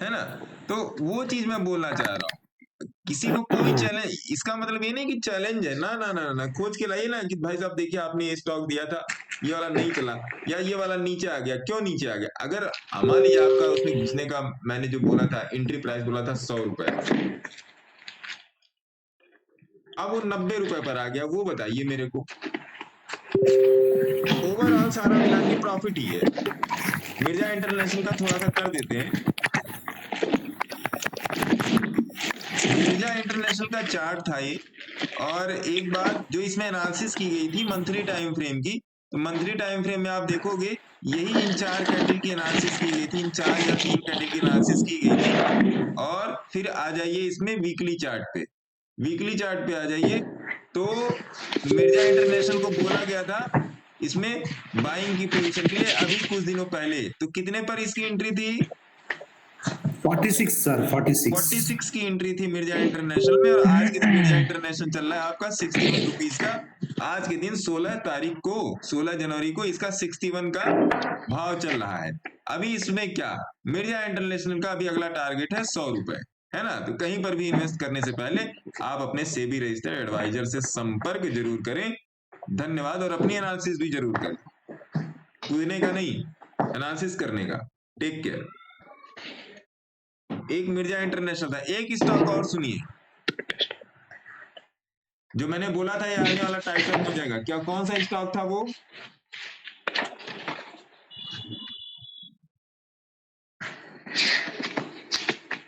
है ना? तो वो चीज मैं बोलना चाह रहा हूँ। किसी को कोई चैलेंज, इसका मतलब ये नहीं कि चैलेंज है, ना ना ना ना, खोज के लाइए ना कि भाई साहब देखिए आपने ये स्टॉक दिया था, ये वाला नहीं चला, या ये वाला नीचे आ गया, क्यों नीचे आ गया? अगर मान लीजिए आपका उसमें घुसने का मैंने जो बोला था, एंट्री प्राइस बोला था 100 रुपए, अब वो 90 रुपए पर आ गया, वो बताइए मेरे को। ओवरऑल सारा मिला के प्रॉफिट ही है। मिर्जा इंटरनेशनल का थोड़ा सा कर देते हैं। मिर्जा इंटरनेशनल का चार्ट था ये, और एक बात जो इसमें एनालिसिस की गई थी मंथली टाइम फ्रेम की, तो मंथली टाइम फ्रेम में आप देखोगे यही इन 4 कैंडल की एनालिसिस की गई थी, इन 4 या 3 कैंडल की एनालिसिस की गई थी। और फिर आ जाइए इसमें वीकली चार्ट पे, वीकली चार्ट पे आ जाइए, तो मिर्जा इंटरनेशनल को बोला गया था इसमें बाइंग की पोजीशन के लिए अभी कुछ दिनों पहले, तो कितने पर इसकी एंट्री थी? 46 सर, 46 की एंट्री थी मिर्जा इंटरनेशनल में, और आज के दिन मिर्जा इंटरनेशनल चल रहा है आपका 61 रुपीज का। आज के दिन 16 तारीख को, 16 जनवरी को इसका 61 का भाव चल रहा है। अभी इसमें क्या, मिर्जा इंटरनेशनल का अभी अगला टारगेट है 100 रुपए, है ना? तो कहीं पर भी इन्वेस्ट करने से पहले आप अपने सेबी रजिस्टर्ड एडवाइजर से संपर्क जरूर करें। धन्यवाद। और अपनी एनालिसिस भी जरूर करें, कूदने का नहीं, एनालिसिस करने का। Take care. एक मिर्जा इंटरनेशनल था। एक स्टॉक और सुनिए जो मैंने बोला था ये आने वाला टाइटल हो जाएगा, क्या कौन सा स्टॉक था वो?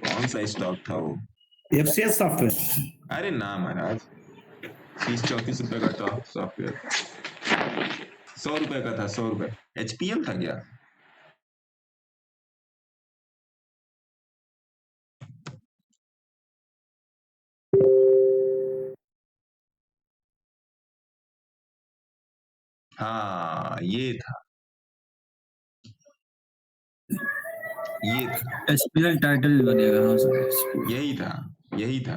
कौन सा स्टॉक था वो? FCS software. अरे ना महाराज, 30-34 रुपए का टॉप सॉफ्टवेयर, 100 रुपए का था, 100 रुपए। HPL था क्या? हाँ, ये था, ये था। HPL टाइटल भी बनेगा। हाँ सर, यही था, यही था।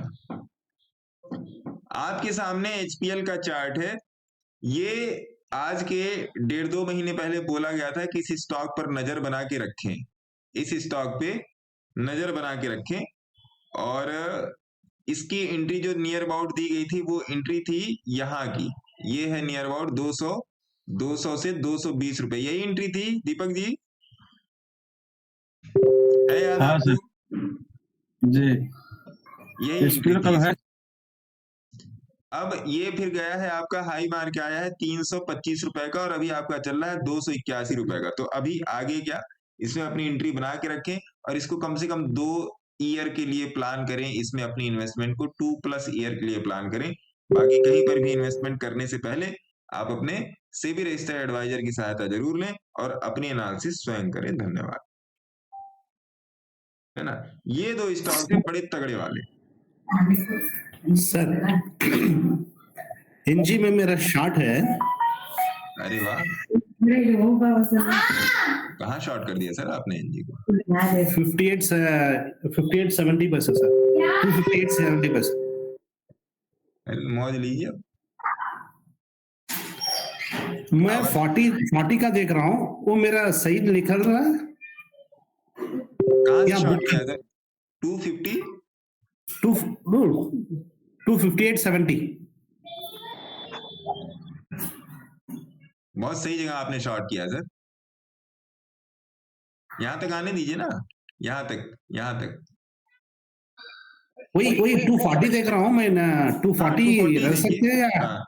आपके सामने HPL का चार्ट है। ये आज के 1.5-2 महीने पहले बोला गया था कि इस स्टॉक पर नजर बना के रखें, इस स्टॉक पे नजर बना के रखें। और इसकी एंट्री जो नियर अबाउट दी गई थी वो एंट्री थी यहाँ की, ये है नियर अबाउट 200 से 220 रुपए, यही एंट्री थी दीपक जी, है याद आपको? जी, यही HPL कब है? अब ये फिर गया है आपका हाई मार के आया है 325 रुपए का, और अभी आपका चल रहा है 281 रुपए का। तो अभी आगे क्या, इसमें अपनी एंट्री बना के रखें, और इसको कम से कम 2 ईयर के लिए प्लान करें। इसमें अपनी इन्वेस्टमेंट को 2+ ईयर के लिए प्लान करें। बाकी कहीं पर भी इन्वेस्टमेंट करने से पहले आप अपने सेबी रजिस्टर्ड एडवाइजर की सहायता जरूर लें और अपनी एनालिसिस स्वयं करें। धन्यवाद। है ना? ये 2 स्टॉक थे बड़े तगड़े वाले। सर एनजी में मेरा शॉर्ट है। अरे वाह, कहाँ शॉर्ट कर दिया सर आपने एनजी को? 58-70 पैसे सर, 258-70 पैसे। मौज लीजिए। मैं 40 का देख रहा हूँ, वो मेरा सही निकल रहा है। कहाँ से शॉर्ट किया था? 250 258-70। बहुत सही जगह आपने शॉर्ट किया सर। यहां तक आने दीजिए ना। यहाँ तक वही 240 देख रहा हूँ मैं ना, 240 रह सकते हैं या हाँ,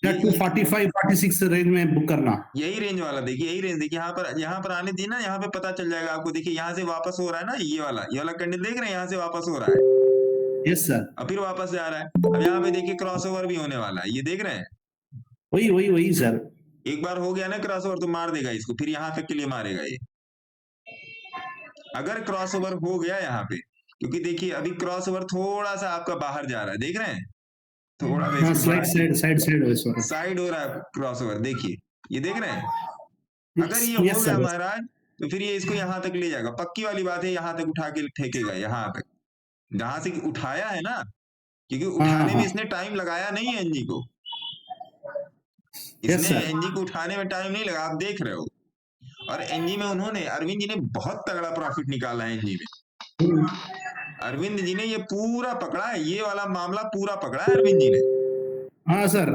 245 46 रेंज में बुक करना? यही रेंज वाला देखिए, यही रेंज देखिए, यहाँ पर आने दी ना, यहाँ पे पता चल जाएगा आपको। देखिए यहाँ से वापस हो रहा है ना, ये वाला कैंडल देख रहे हैं, यहाँ से वापस हो रहा है। Yes sir. अब फिर वापस जा रहा है। अब यहाँ पे देखिए क्रॉसओवर भी होने वाला है, ये देख रहे हैं। वही सर। एक बार हो गया ना क्रॉसओवर तो मार देगा इसको, फिर यहाँ तक के लिए मारेगा ये, अगर क्रॉसओवर हो गया यहाँ पे। क्योंकि देखिए अभी क्रॉसओवर थोड़ा सा आपका बाहर जा रहा है, देख रहे हैं, थोड़ा साइड हो रहा है क्रॉसओवर, देखिए ये देख रहे हैं। अगर ये हो गया महाराज तो फिर ये इसको यहाँ तक ले जाएगा, पक्की वाली बात है, यहाँ तक उठा के फेंकेगा, यहाँ तक जहां से उठाया है ना, क्योंकि उठाने में इसने टाइम लगाया नहीं है एनजी को, इसने एनजी को उठाने में टाइम नहीं लगा, आप देख रहे हो। और एनजी में उन्होंने, अरविंद जी ने बहुत तगड़ा प्रॉफिट निकाला है एनजी में। अरविंद जी ने ये पूरा पकड़ा है, ये वाला मामला पूरा पकड़ा है अरविंद जी ने। हाँ सर,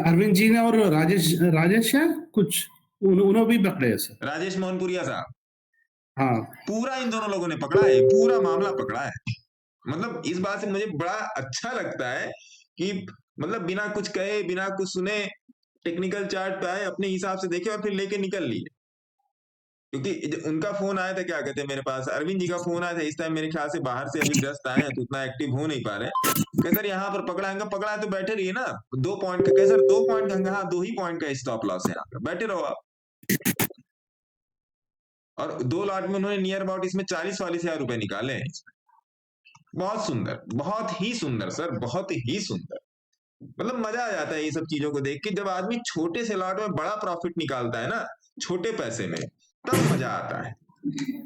अरविंद जी ने और राजेश कुछ उन्होंने भी पकड़े है सर, राजेश मोहनपुरिया साहब, हाँ पूरा इन दोनों लोगों ने पकड़ा है, पूरा मामला पकड़ा है। मतलब इस बात से मुझे बड़ा अच्छा लगता है कि मतलब बिना कुछ कहे, बिना कुछ सुने, टेक्निकल चार्ट पे आए, अपने हिसाब से देखे और फिर लेके निकल लिए। क्योंकि उनका फोन आया था, क्या कहते हैं, मेरे पास अरविंद जी का फोन आया था, इस टाइम मेरे ख्याल से बाहर से अभी जस्ट आए हैं तो उतना एक्टिव हो नहीं पा रहे। सर यहाँ पर पकड़ा है तो बैठे रहिए ना, 2 पॉइंट का, सर 2 पॉइंट का, हाँ 2 ही पॉइंट का स्टॉप लॉस है, यहाँ पे बैठे रहो आप। और 2 लॉट में उन्होंने नियर अबाउट इसमें 40-40 हजार रुपए निकाले हैं। बहुत सुंदर, बहुत ही सुंदर सर, बहुत ही सुंदर। मतलब मजा आ जाता है ये सब चीजों को देख के, जब आदमी छोटे से लॉट में बड़ा प्रॉफिट निकालता है ना, छोटे पैसे में, तब मजा आता है।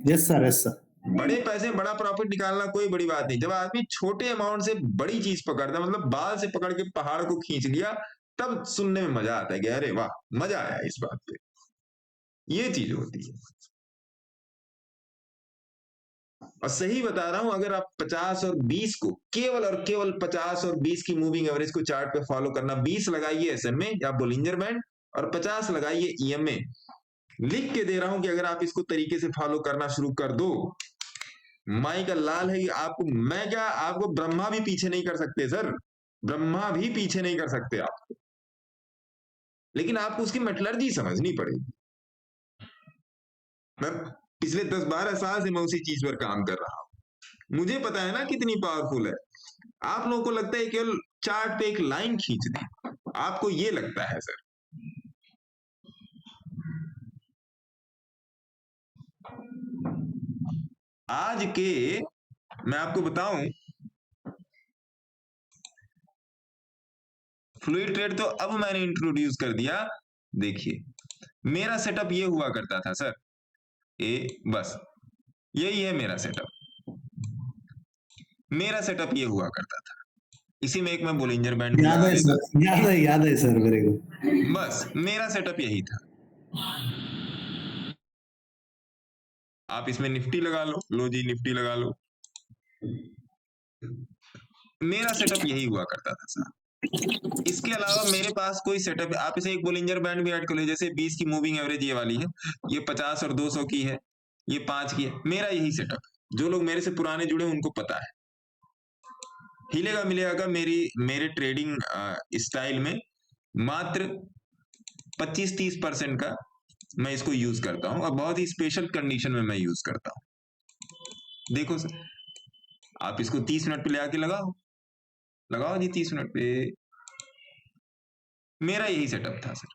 Yes sir, yes sir. बड़े पैसे में बड़ा प्रॉफिट निकालना कोई बड़ी बात नहीं, जब आदमी छोटे अमाउंट से बड़ी चीज पकड़ता है, मतलब बाल से पकड़ के पहाड़ को खींच लिया, तब सुनने में मजा आता है कि अरे वाह, मजा आया इस बात पे। ये चीज होती है। और सही बता रहा हूं, अगर आप 50 और 20 को केवल और केवल 50 और 20 की मूविंग एवरेज को चार्ट पे फॉलो करना, 20 लगाइए एसएमए या बोलिंजर बैंड और 50 लगाइए ईएमए। लिख के दे रहा हूं कि अगर आप इसको तरीके से फॉलो करना शुरू कर दो, माई का लाल है कि आपको, मैं क्या, आपको ब्रह्मा भी पीछे नहीं कर सकते सर, ब्रह्मा भी पीछे नहीं कर सकते आपको, लेकिन आपको उसकी मेटलर्जी समझनी पड़ेगी। मैं पिछले 10-12 साल से मैं उसी चीज पर काम कर रहा हूं, मुझे पता है ना कितनी पावरफुल है। आप लोगों को लगता है केवल चार्ट पे एक लाइन खींच दें, आपको ये लगता है सर। आज के मैं आपको बताऊं, फ्लूइड ट्रेड तो अब मैंने इंट्रोड्यूस कर दिया। देखिए मेरा सेटअप ये हुआ करता था सर, बस यही है मेरा सेटअप, मेरा सेटअप ये हुआ करता था। इसी में एक मैं बोलिंजर बैंड याद है सर मेरे को, बस मेरा सेटअप यही था। आप इसमें निफ्टी लगा लो जी, निफ्टी लगा लो, मेरा सेटअप यही हुआ करता था सर। इसके अलावा मेरे पास कोई सेटअप, आप इसे एक बोलिंजर बैंड भी ऐड कर लो, जैसे 20 की मूविंग एवरेज ये वाली है, ये 50 और 200 की है, ये 5 की है, मेरा यही सेटअप। जो लोग मेरे से पुराने जुड़े उनको पता है, हिलेगा मिलेगा का मेरे ट्रेडिंग स्टाइल में मात्र 25-30% का मैं इसको यूज करता हूं, और बहुत ही स्पेशल कंडीशन में मैं यूज करता हूं। देखो सर, आप इसको 30 मिनट पे ले आके लगाओ जी, 30 मिनट पे। मेरा यही सेटअप था सर,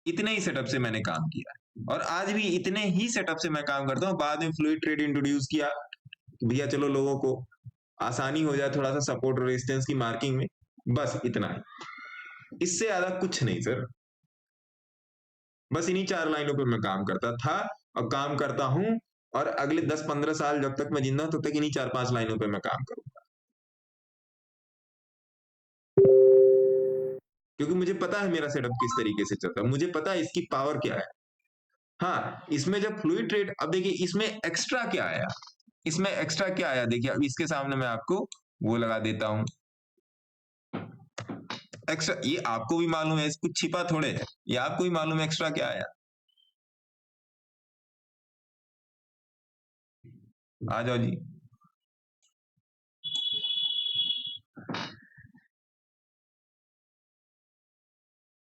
इतने ही सेटअप से मैंने काम किया, और आज भी इतने ही सेटअप से मैं काम करता हूं। बाद में फ्लूइड ट्रेड इंट्रोड्यूस किया, भैया चलो लोगों को आसानी हो जाए थोड़ा सा सपोर्ट और रेजिस्टेंस की मार्किंग में, बस इतना ही, इससे ज्यादा कुछ नहीं सर। बस इन्हीं 4 लाइनों पे मैं काम करता था और काम करता हूं, और अगले 10-15 साल जब तक मैं जिंदा हूं तब तक इन्हीं 4-5 लाइनों पे मैं काम करूंगा, क्योंकि मुझे पता है मेरा सेटअप किस तरीके से चलता है, मुझे पता है इसकी पावर क्या है। हाँ, इसमें जब फ्लूइड ट्रेड, अब देखिए इसमें एक्स्ट्रा क्या आया, इसमें एक्स्ट्रा क्या आया, देखिए अब इसके सामने मैं आपको वो लगा देता हूं एक्स्ट्रा, ये आपको भी मालूम है, कुछ छिपा थोड़े है, ये आपको भी मालूम है एक्स्ट्रा क्या आया। आ जाओ जी।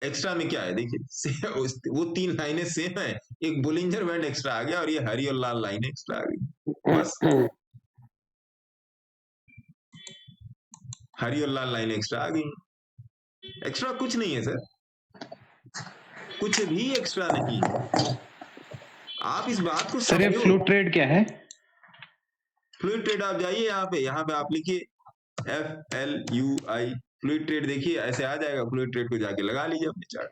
एक्स्ट्रा में क्या है देखिए, वो 3 लाइनें सेम है, एक बुलिंजर बैंड एक्स्ट्रा आ गया और ये हरी और लाल लाइन एक्स्ट्रा आ गई, बस हरी और लाल लाइन एक्स्ट्रा आ गई। एक्स्ट्रा कुछ नहीं है सर, कुछ भी एक्स्ट्रा नहीं है। आप इस बात को सर ये समझो। फ्लूट ट्रेड क्या है? फ्लूइड ट्रेड आप जाइए यहाँ पे आप लिखिए FLUI फ्लूइड ट्रेड, देखिए ऐसे आ जाएगा। फ्लूइड ट्रेड को जाके लगा लीजिए अपने चार्ट।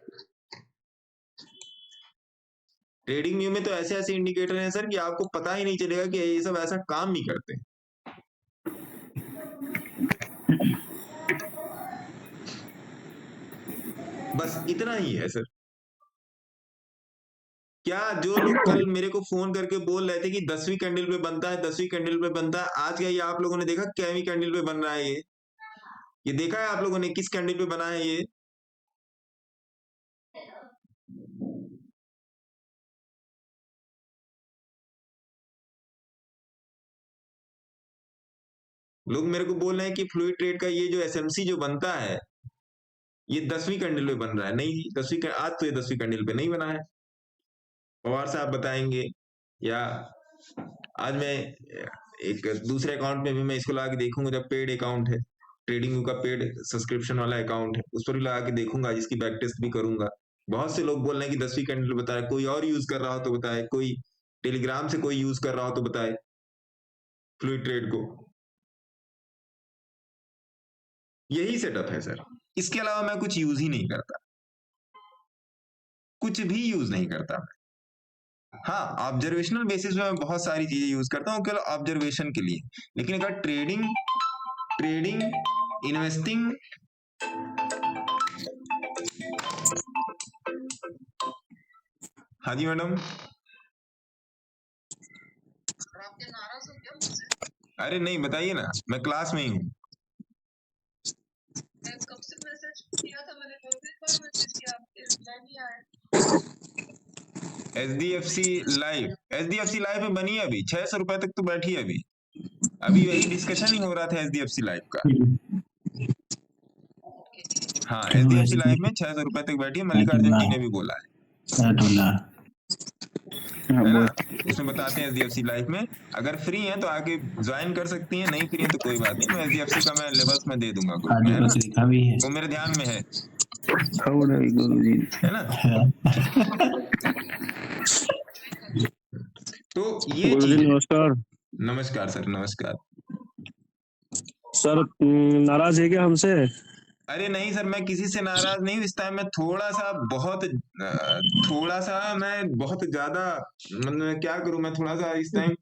ट्रेडिंग व्यू में तो ऐसे ऐसे इंडिकेटर हैं सर कि आपको पता ही नहीं चलेगा कि ये सब ऐसा काम नहीं करते। बस इतना ही है सर। क्या जो लोग कल मेरे को फोन करके बोल रहे थे कि 10वीं कैंडल पे बनता है, 10वीं कैंडल पे बनता है, आज क्या ये आप लोगों ने देखा कैवीं कैंडल पे बन रहा है? ये देखा है आप लोगों ने किस कैंडल पे बना है ये? लोग मेरे को बोल रहे हैं कि फ्लूइड ट्रेड का ये जो SMC जो बनता है ये 10वीं कैंडल पे बन रहा है। नहीं, 10वीं आज तो ये 10वीं कैंडल पे नहीं बना है। पवार साहब बताएंगे, या आज मैं एक दूसरे अकाउंट में भी मैं इसको लगा के देखूंगा, जब पेड अकाउंट है, ट्रेडिंग का पेड सब्सक्रिप्शन वाला अकाउंट है, उस पर भी लगा के देखूंगा, जिसकी बैक टेस्ट भी करूंगा। बहुत से लोग बोल रहे हैं कि 10वीं कैंडल बताए, कोई और यूज कर रहा हो तो बताए, कोई टेलीग्राम से कोई यूज कर रहा हो तो बताए फ्लूइड ट्रेड को। यही सेटअप है सर, इसके अलावा मैं कुछ यूज ही नहीं करता, कुछ भी यूज नहीं करता। हाँ, ऑब्जर्वेशनल बेसिस पे मैं बहुत सारी चीजें यूज करता हूँ केवल ऑब्जर्वेशन के लिए, लेकिन अगर ट्रेडिंग इन्वेस्टिंग हाँ जी मैडम। अरे नहीं, बताइए ना, मैं क्लास में ही हूँ। कब से मैसेज किया था मैंने, 2 दिन बाद मैसेज किया, आपके रिप्लाई नहीं आया। SDFC लाइव पे बनी है अभी, 600 रुपए तक तो बैठी है अभी वही डिस्कशन ही हो रहा था SDFC लाइव का। हाँ, SDFC लाइव में 600 रुपए तक बैठी है, मल्लिकार्जुन जी ने भी बोला है ना? उसमें बताते हैं SDFC लाइव में, अगर फ्री हैं तो आके ज्वाइन कर सकती हैं, नहीं फ्री हैं तो कोई बात नहीं, मैं SDFC का मैं लेवल्स में दे दूंगा ग्रुप में, है ना? वो मेरे ध्यान में है ना? तो ये नमस्कार। नमस्कार सर, नमस्कार सर। नाराज है क्या हमसे? अरे नहीं सर, मैं किसी से नाराज नहीं हूँ। इस टाइम मैं थोड़ा सा मैं बहुत ज्यादा, मतलब क्या करूं, मैं थोड़ा सा इस टाइम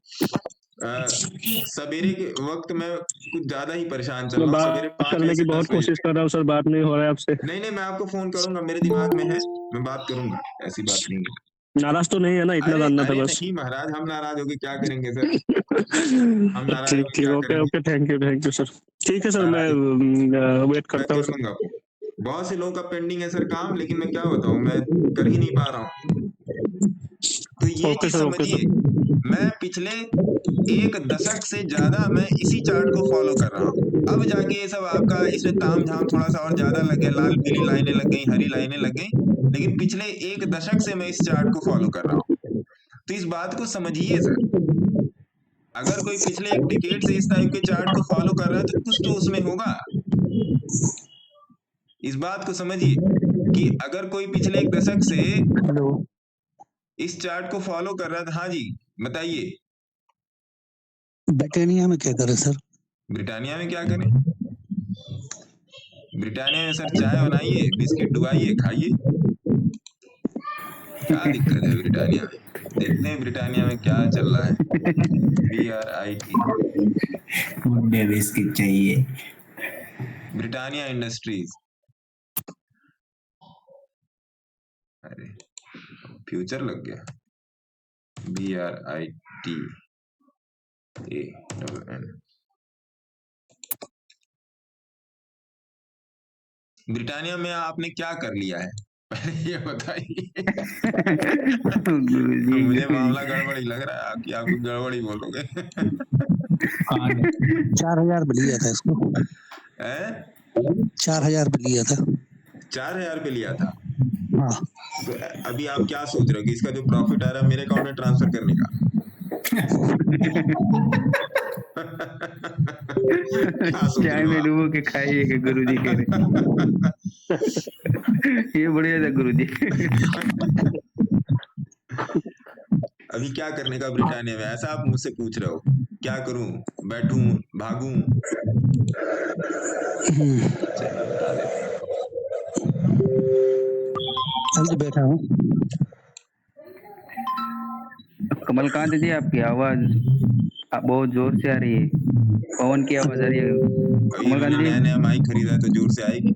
सवेरे के वक्त में कुछ ज्यादा ही परेशान चल रहा हूँ। सवेरे 5 करने की बहुत कोशिश कर रहा हूँ सर, बात नहीं हो रहा है आपसे। नहीं, मैं आपको फोन करूंगा, मेरे दिमाग में है, मैं बात करूंगा, ऐसी बात नहीं है। नाराज तो नहीं है ना, इतना जानना था बस। नहीं महाराज, हम नाराज होके क्या करेंगे सर? हम नाराज ठीक, ओके, थैंक यू सर। ठीक है सर, मैं वेट करता हूँ सर। बहुत से लोगों का पेंडिंग है सर काम, लेकिन मैं क्या बताऊं, मैं कर ही नहीं पा रहा हूँ। तो ये चीज समझिए, मैं पिछले 1 दशक से ज्यादा मैं इसी चार्ट को फॉलो कर रहा हूँ। अब जाके ये सब आपका इसमें ताम झाम थोड़ा सा और ज्यादा लग गया, लाल पीली लाइनें लग गई, हरी लाइनें लग गई, लेकिन पिछले 1 दशक से मैं इस चार्ट को फॉलो कर रहा हूँ। तो इस बात को समझिए सर, अगर कोई पिछले 1 डिकेड से इस टाइप के चार्ट को फॉलो कर रहा है तो कुछ तो उसमें होगा। इस बात को समझिए कि अगर कोई पिछले 1 दशक से इस चार्ट को फॉलो कर रहा था। हाँ जी बताइए। ब्रिटानिया में क्या करें सर? ब्रिटानिया में क्या करें? ब्रिटानिया में सर चाय बनाइए, बिस्किट डुबाइए, खाइए। क्या दिक्कत है ब्रिटानिया में? देखते हैं ब्रिटानिया में क्या चल रहा है। BRIT मुझे बिस्किट चाहिए। Britannia industries. अरे फ्यूचर लग गया। BRITANN। ब्रिटानिया में आपने क्या कर लिया है? पहले ये बताइए। गुरुजी मुझे मामला गड़बड़ी लग रहा है कि आप गड़बड़ी बोलोगे। 4,000 पे लिया था इसको, 4,000 पे लिया था। 4,000 पे लिया था। हाँ। तो अभी आप क्या सोच रहे हो कि इसका जो प्रॉफिट आ रहा है मेरे अकाउंट में ट्रांसफर करने का? क्या सोच चाय रहे हो में आप? डूबो के खाइएगा, गुरुजी कह रहे। ये बढ़िया था गुरुजी। अभी क्या करने का ब्रिटानिया में, ऐसा आप मुझसे पूछ रहे हो? क्या करूं, बैठूं, भागूं? चलो बता देते हैं। अभी बैठा हूँ। कमल कहाँ दीदी, आपकी आवाज बहुत जोर से आ रही है, पवन की आवाज आ रही है। अभी कमल मैंने कांत नया नया माइक खरीदा है तो जोर से आएगी।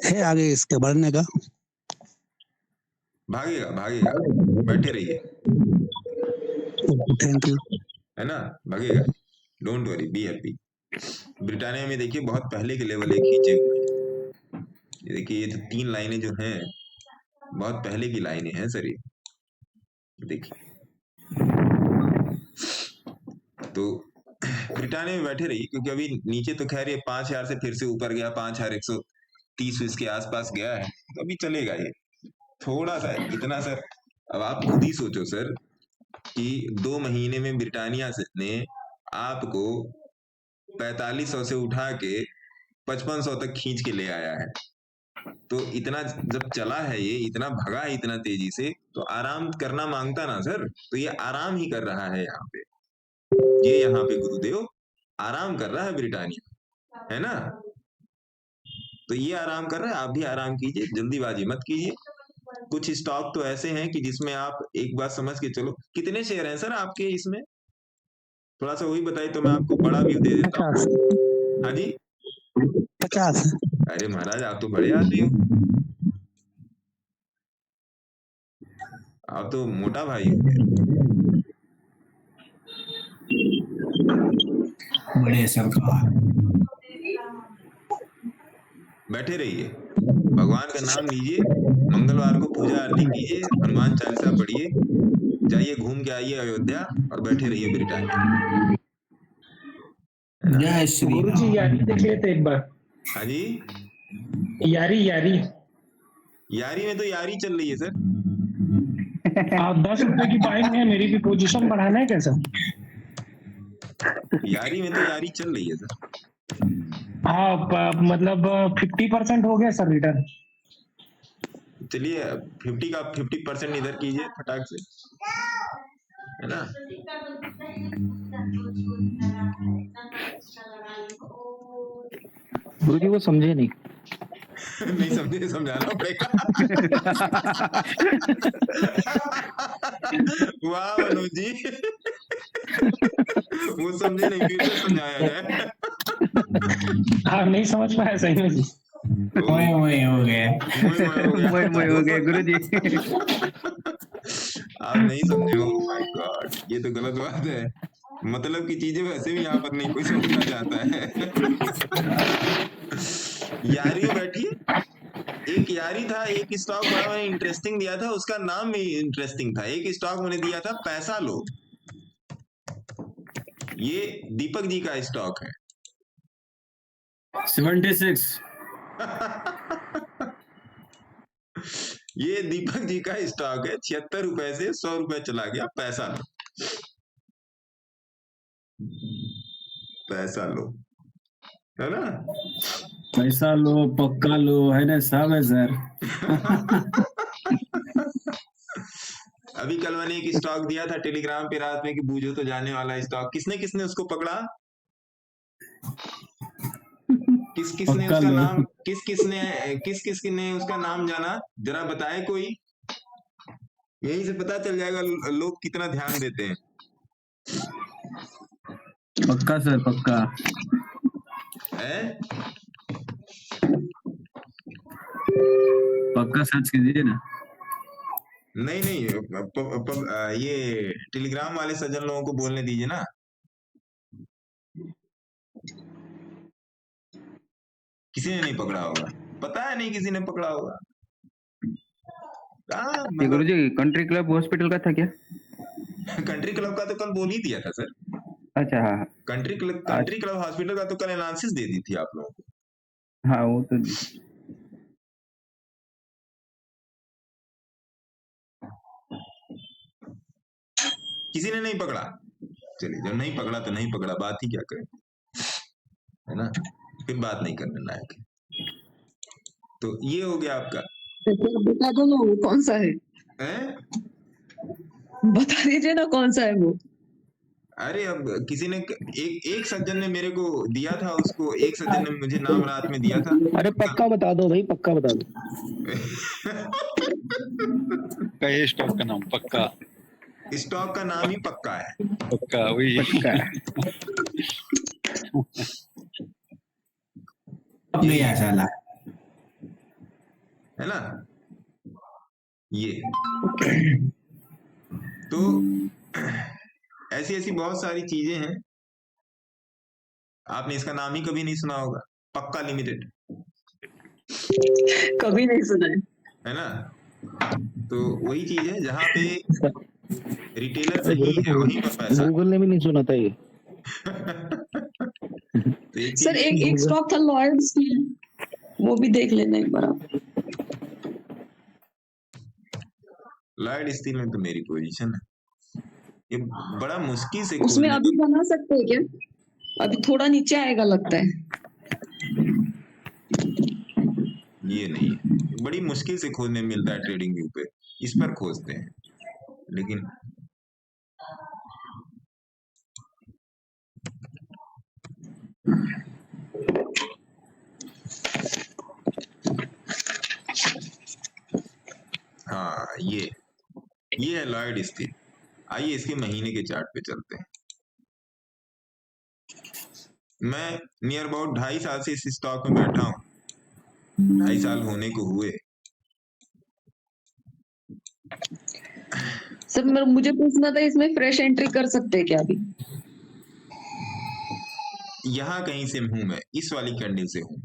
है आगे इसके बढ़ने का। भागेगा भागेगा, बैठे रहिए, थैंक यू। है ना, भागेगा। Don't worry, be happy. Britannia में देखिए बहुत पहले के लेवल है खींचे हुए। ये देखिए, ये जो 3 लाइनें जो हैं बहुत पहले की लाइनें हैं सर। ये देखिए, तो ब्रिटानिया में बैठे रहिए, क्योंकि अभी नीचे तो खैर ये 5,000 से फिर से ऊपर गया, 5,130 इसके आसपास गया है, तो अभी चलेगा ये थोड़ा सा, इतना सर। अब आप खुद ही सोचो सर कि 2 महीने में ब्रिटानिया ने आपको 4,500 से उठा के 5,500 तक खींच के ले आया है। तो इतना जब चला है, ये इतना भगा है इतना तेजी से, तो आराम करना मांगता ना सर, तो ये आराम ही कर रहा है यहाँ पे। ये यहाँ पे गुरुदेव आराम कर रहा है ब्रिटानिया, है ना। तो ये आराम कर रहा है, आप भी आराम कीजिए, जल्दीबाजी मत कीजिए। कुछ स्टॉक तो ऐसे हैं कि जिसमें आप एक बात समझ के चलो। कितने शेयर हैं सर आपके इसमें? थोड़ा सा वही बताइए तो मैं आपको बड़ा व्यू दे देता हूँ। हाँ जी, 50। अरे महाराज, आप तो बड़े आदमी हो, आप तो मोटा भाई हो। बड़े सरकार, बैठे रहिए, भगवान का नाम लीजिए, मंगलवार को पूजा आरती कीजिए, हनुमान चालीसा पढ़िए, जाइए घूम के आइए अयोध्या और बैठे रहिए ब्रिटानिया। जय श्री गुरुजी यारी देख लिए थे एक बार। हाँ जी, यारी यारी में तो यारी चल रही है सर। आप 10 रुपए की बाइक में, मेरी भी पोजीशन बढ़ाना है कैसा? यारी में तो यारी चल रही है सर। हाँ, मतलब 50% हो गया सर रिटर्न। चलिए 50 का 50% इधर कीजिए फटाक से, है ना। गुरुजी वो समझे नहीं। नहीं समझे, समझाना पड़ेगा। वाह मनोज जी, वो समझे नहीं, फिर से समझाया जाए। आप नहीं समझ पाया सही में जी। मोए मोए हो गए, मोए हो गए गुरुजी। आप नहीं समझे, ओह माय गॉड, ये तो गलत बात है। मतलब की चीजें वैसे भी यहाँ पर नहीं कोई समझना चाहता है। यारी में बैठिए, एक यारी था, एक स्टॉक बड़ा मैंने इंटरेस्टिंग दिया था, उसका नाम भी इंटरेस्टिंग था। एक स्टॉक मैंने दिया था पैसा लो, ये दीपक जी का स्टॉक है। 76। ये दीपक जी का स्टॉक है, 76 रुपए से 100 रुपए चला गया। पैसा लो, पैसा लो, है ना। पैसा लो, पक्का लो, है ना, सब है सर। अभी कल मैंने एक स्टॉक दिया था टेलीग्राम पे रात में कि बूझो तो जाने वाला स्टॉक, किसने किसने उसको पकड़ा? किसने उसका नाम, किसने उसका नाम जाना, जरा बताए कोई। यहीं से पता चल जाएगा लोग कितना ध्यान देते हैं। पक्का सर, पक्का है, पक्का सर्च कीजिए ना। नहीं, ये टेलीग्राम वाले सज्जन लोगों को बोलने दीजिए ना। किसी ने नहीं पकड़ा होगा, पता है नहीं किसी ने पकड़ा होगा। कहाँ ये गुरुजी कंट्री क्लब हॉस्पिटल का था क्या? कंट्री क्लब का तो कल बोल ही दिया था सर। अच्छा हाँ कंट्री क्लब हॉस्पिटल का तो कल एनालिसिस दे दी थी आप लोगों को। हाँ वो तो किसी ने नहीं पकड़ा, चलिए जब नहीं पकड़ा तो नहीं पकड़ा, बात ही क्या करें, है ना, फिर बात नहीं करने लायक है। तो ये हो गया आपका। बता दो ना वो कौन सा है, बता दीजिए ना कौन सा है वो। अरे अब किसी ने एक सज्जन ने मेरे को दिया था उसको, एक सज्जन ने मुझे नाम रात में दिया था। अरे पक्का बता दो भाई, पक्का बता दो। का स्टॉक का नाम पक्का, स्टॉक का नाम ही पक्का है, पक्का वही पक्का अब नहीं आ साला, है ना। ये तो ऐसी ऐसी बहुत सारी चीजें हैं, आपने इसका नाम ही कभी नहीं सुना होगा, पक्का लिमिटेड, कभी नहीं सुना है ना। तो वही चीज है जहाँ पे रिटेलर सही है वहीं पर पैसा। गूगल ने भी नहीं सुना था ये। तो सर एक स्टॉक था लॉयड स्टील, वो भी देख लेना एक बार आप। लॉयड स्टील में तो मेरी पोजीशन है, ये बड़ा मुश्किल से उसमें अभी बना सकते हैं क्या? अभी थोड़ा नीचे आएगा लगता है। ये नहीं है, बड़ी मुश्किल से खोजने मिलता है ट्रेडिंग व्यू पे, इस पर खोजते हैं। लेकिन हाँ ये है लॉयड स्टील। आइए इसके महीने के चार्ट पे चलते हैं। मैं नियर अबाउट 2.5 साल से इस स्टॉक में बैठा हूँ, 2.5 साल होने को हुए। सर मुझे पूछना था इसमें फ्रेश एंट्री कर सकते हैं क्या अभी? यहाँ कहीं से हूं मैं, इस वाली कैंडल से हूं।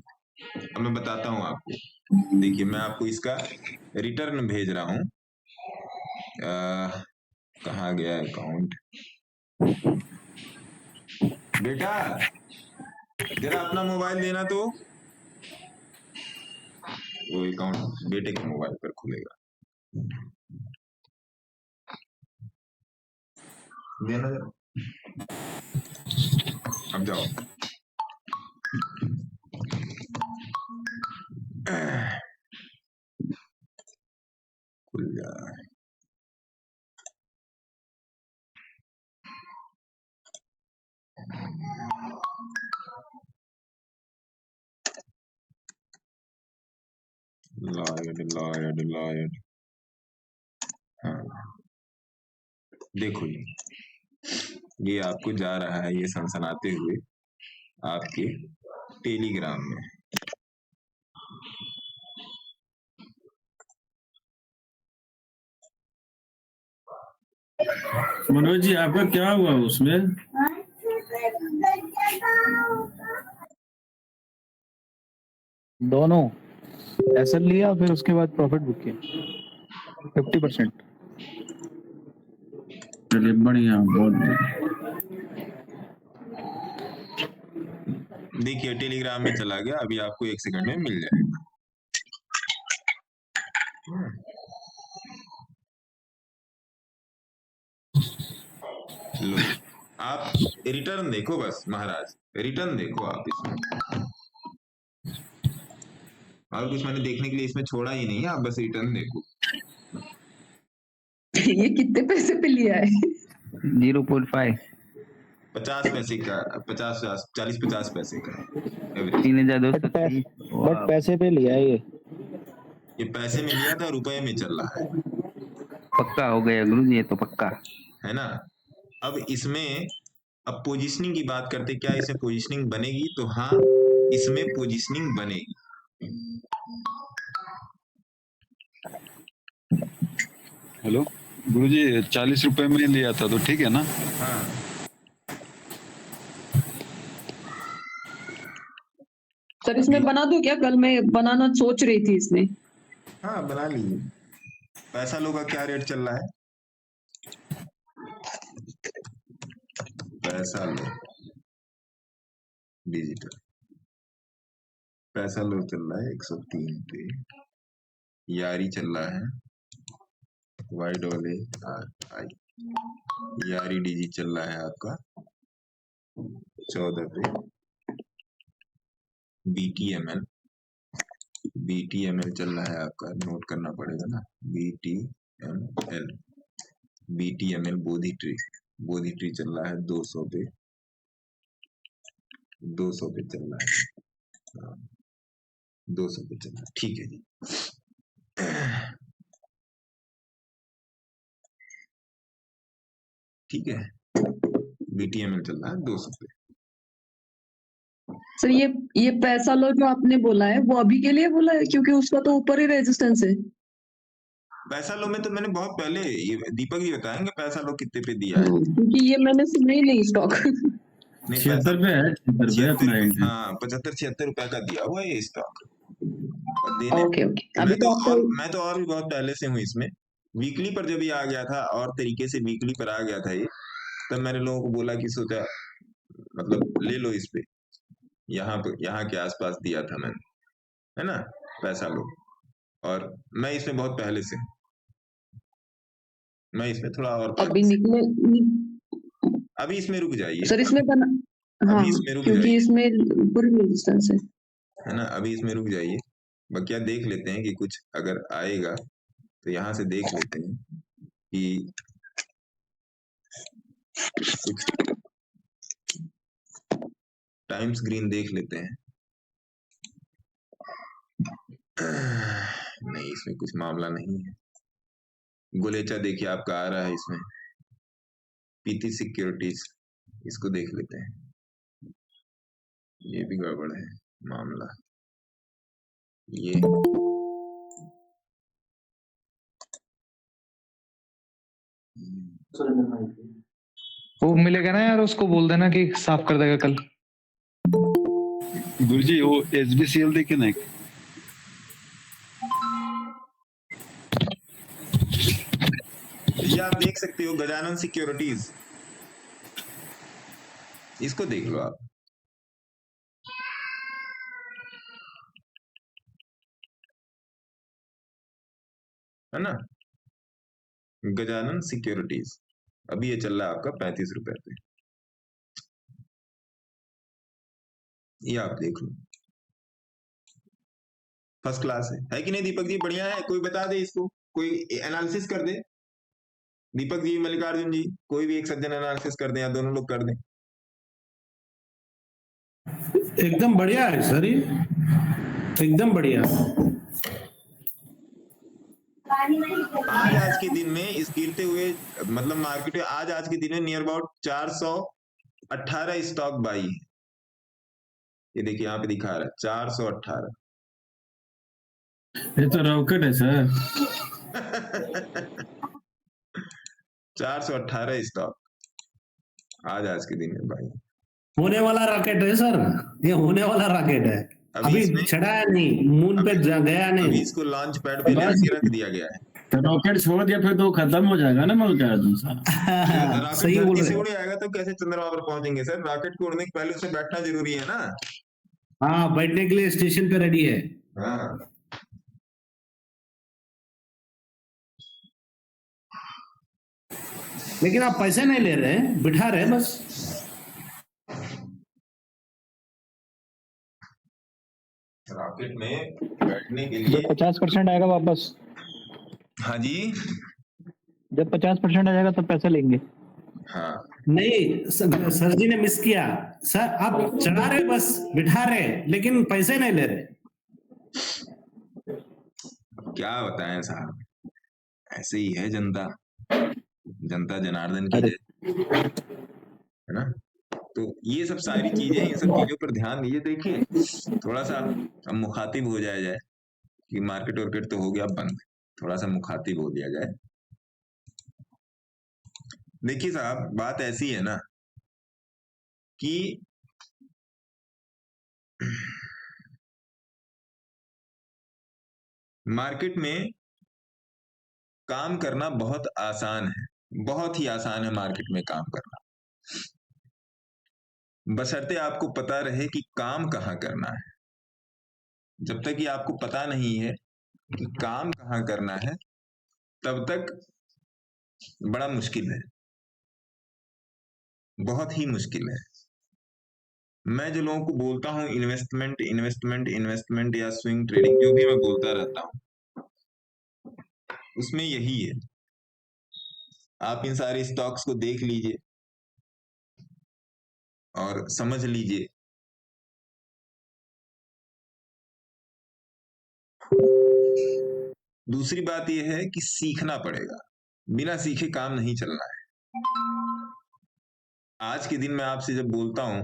अब मैं बताता हूं आपको, देखिए मैं आपको इसका रिटर्न भेज रहा हूं। कहाँ गया अकाउंट, बेटा जरा अपना मोबाइल देना तो, वो अकाउंट बेटे के मोबाइल पर खुलेगा, देना जरा, अब जाओ। खुल जाए, लॉयड हाँ देखो ये आपको जा रहा है ये सनसनाते हुए आपके टेलीग्राम में। मनोज जी आपका क्या हुआ उसमें? दोनों ऐसा लिया, फिर उसके बाद प्रॉफिट बुक किया 50%। चलिए बढ़िया, बहुत देखिए टेलीग्राम में चला गया, अभी आपको 1 सेकंड में मिल जाएगा। लो आप रिटर्न देखो, बस महाराज रिटर्न देखो आप इसमें, और कुछ मैंने देखने के लिए इसमें छोड़ा ही नहीं है, आप बस रिटर्न देखो। ये कितने पैसे पे लिया है? 0.5 50 पैसे का, 40-50 पैसे का 3230। बट पैसे पे लिया है ये पैसे में लिया था, रुपए में चल रहा है। पक्का हो गया गुरुजी, ये तो पक्का है ना। अब इसमें अब पोजीशनिंग की बात करते, क्या इसमें पोजीशनिंग बनेगी? तो हाँ इसमें पोजीशनिंग बनेगी। हेलो गुरुजी, 40 रुपए में लिया था तो ठीक है ना? हाँ सर इसमें बना दूं क्या? कल मैं बनाना सोच रही थी इसमें। हाँ बना लीजिए। पैसा लो का क्या रेट चल रहा है? पैसा लो डिजिटल, पैसा लो चल रहा है 103 पे, यारी चल रहा है YAARI, यारी डिजी चल रहा है आपका 14 पे, BTML चल रहा है आपका, नोट करना पड़ेगा ना, BTML बोधी ट्री चल रहा है 200 पे, 200 पे चल रहा है, 200 पे चल रहा है, ठीक है जी। ठीक है, BTML चल रहा है 200 पे। सर ये पैसा लो जो आपने बोला है वो अभी के लिए बोला है, क्योंकि उसका तो ऊपर ही रेजिस्टेंस है। पैसा लो में तो मैंने बहुत पहले, ये दीपक जी बताएंगे पैसा लो कितने पे दिया है। क्योंकि ये मैंने सुना ही नहीं स्टॉक। नहीं 76 पे है, 76 पे अपना एंट्री। हाँ 75-76 रुपए का दिया हुआ है ये स्टॉक। और देने ओके अभी मैं तो और भी बहुत पहले से हूँ इसमें। वीकली पर जब ये आ गया था और तरीके से वीकली पर आ गया था ये, तब मैंने लोगों को बोला कि सोचा मतलब ले लो इस पे, यहाँ के आसपास दिया था मैंने, है ना, पैसा लो। और मैं इसमें बहुत पहले से, मैं इसमें थोड़ा और अभी निकले, अभी इसमें रुक जाइए सर इसमें बना, हाँ इसमें रुक क्योंकि जाइए, इसमें ऊपर रेजिस्टेंस है ना, अभी इसमें रुक जाइए। बाकी देख लेते हैं कि कुछ अगर आएगा तो यहाँ से देख लेते हैं कि कुछ टाइम्स ग्रीन देख लेते हैं। नहीं इसमें कुछ मामला नहीं है। गोलेचा देखिए आपका आ रहा है इसमें, पीटी सिक्योरिटीज, इसको देख लेते हैं, ये भी गड़बड़ है मामला। ये वो मिलेगा ना यार, उसको बोल देना कि साफ कर देगा कल। गुरुजी वो SBCL देखे ना, ये आप देख सकते हो गजानन सिक्योरिटीज, इसको देख लो आप, है ना, गजानन सिक्योरिटीज। अभी ये चल रहा है आपका 35 रुपए पे, ये आप देख लो, फर्स्ट क्लास है कि नहीं दीपक जी? बढ़िया है, कोई बता दे इसको, कोई एनालिसिस कर दे, दीपक जी, मल्लिकार्जुन जी, कोई भी एक सज्जन एनालिसिस कर दे या दोनों लोग कर दें। एकदम बढ़िया है सर, ये एकदम बढ़िया। आज के दिन में इस गिरते हुए मतलब मार्केट में आज के दिन में नियर अबाउट 418 स्टॉक बाई है। ये देखिए यहाँ पे दिखा रहा है 418। ये तो रॉकेट है सर। 418 स्टॉक आज के दिन में भाई, होने वाला रॉकेट है सर, ये होने वाला रॉकेट है। अभी चढ़ाया नहीं, मून पे गया नहीं, अभी इसको लॉन्च पैड पे लेके रख दिया गया है। तो रॉकेट छोड़ दिया फिर तो खत्म हो जाएगा ना मल्लिकार्जुन साहब। सही बोल रहे हैं। उड़ जाएगा तो कैसे चंद्रमा पर पहुंचेंगे सर? रॉकेट को उड़ने के पहले उसे बैठना जरूरी है ना। हाँ, बैठने के लिए स्टेशन पे रेडी है। हाँ, लेकिन आप पैसे नहीं ले रहे हैं, बिठा रहे हैं बस। रॉकेट में बैठने के लिए 50% आएगा वापस। हाँ जी, जब 50% आ जाएगा तब पैसे लेंगे। हाँ नहीं सर जी ने मिस किया सर, आप चढ़ा रहे बस, बिठा रहे, लेकिन पैसे नहीं ले रहे। क्या बताएं साहब, ऐसे ही है जनता, जनता जनार्दन की जय, है ना। तो ये सब सारी चीजें, इन सब चीजों पर ध्यान दीजिए। देखिए थोड़ा सा अब मुखातिब हो जाए कि मार्केट वार्केट तो हो गया बंद, थोड़ा सा मुखातिब हो दिया जाए। देखिए साहब, बात ऐसी है ना कि मार्केट में काम करना बहुत आसान है, बहुत ही आसान है मार्केट में काम करना, बशर्ते आपको पता रहे कि काम कहाँ करना है। जब तक कि आपको पता नहीं है कि काम कहाँ करना है, तब तक बड़ा मुश्किल है, बहुत ही मुश्किल है। मैं जो लोगों को बोलता हूं इन्वेस्टमेंट इन्वेस्टमेंट इन्वेस्टमेंट या स्विंग ट्रेडिंग, जो भी मैं बोलता रहता हूं, उसमें यही है। आप इन सारे स्टॉक्स को देख लीजिए और समझ लीजिए। दूसरी बात यह है कि सीखना पड़ेगा, बिना सीखे काम नहीं चलना है। आज के दिन मैं आपसे जब बोलता हूं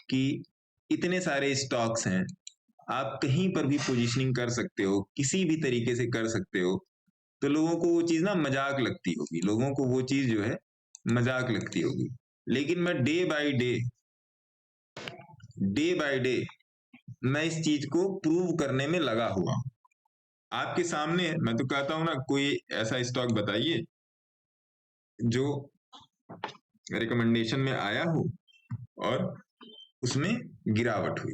कि इतने सारे स्टॉक्स हैं, आप कहीं पर भी पोजीशनिंग कर सकते हो, किसी भी तरीके से कर सकते हो, तो लोगों को वो चीज ना मजाक लगती होगी, लोगों को वो चीज जो है मजाक लगती होगी। लेकिन मैं डे बाय डे मैं इस चीज को प्रूव करने में लगा हुआ हूं। आपके सामने मैं तो कहता हूं ना, कोई ऐसा स्टॉक बताइए जो रिकमेंडेशन में आया हो और उसमें गिरावट हुई।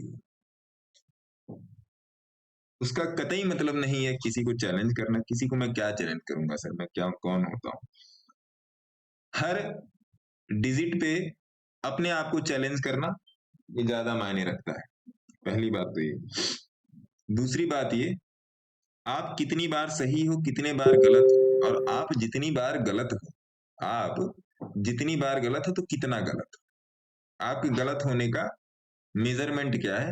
उसका कतई मतलब नहीं है किसी को चैलेंज करना। किसी को मैं क्या चैलेंज करूंगा सर, मैं क्या कौन होता हूं? हर डिजिट पे अपने आप को चैलेंज करना ये ज्यादा मायने रखता है, पहली बात तो ये। दूसरी बात ये, आप कितनी बार सही हो, कितने बार गलत हो, और आप जितनी बार गलत हो तो कितना गलत हो, आपके गलत होने का मेजरमेंट क्या है,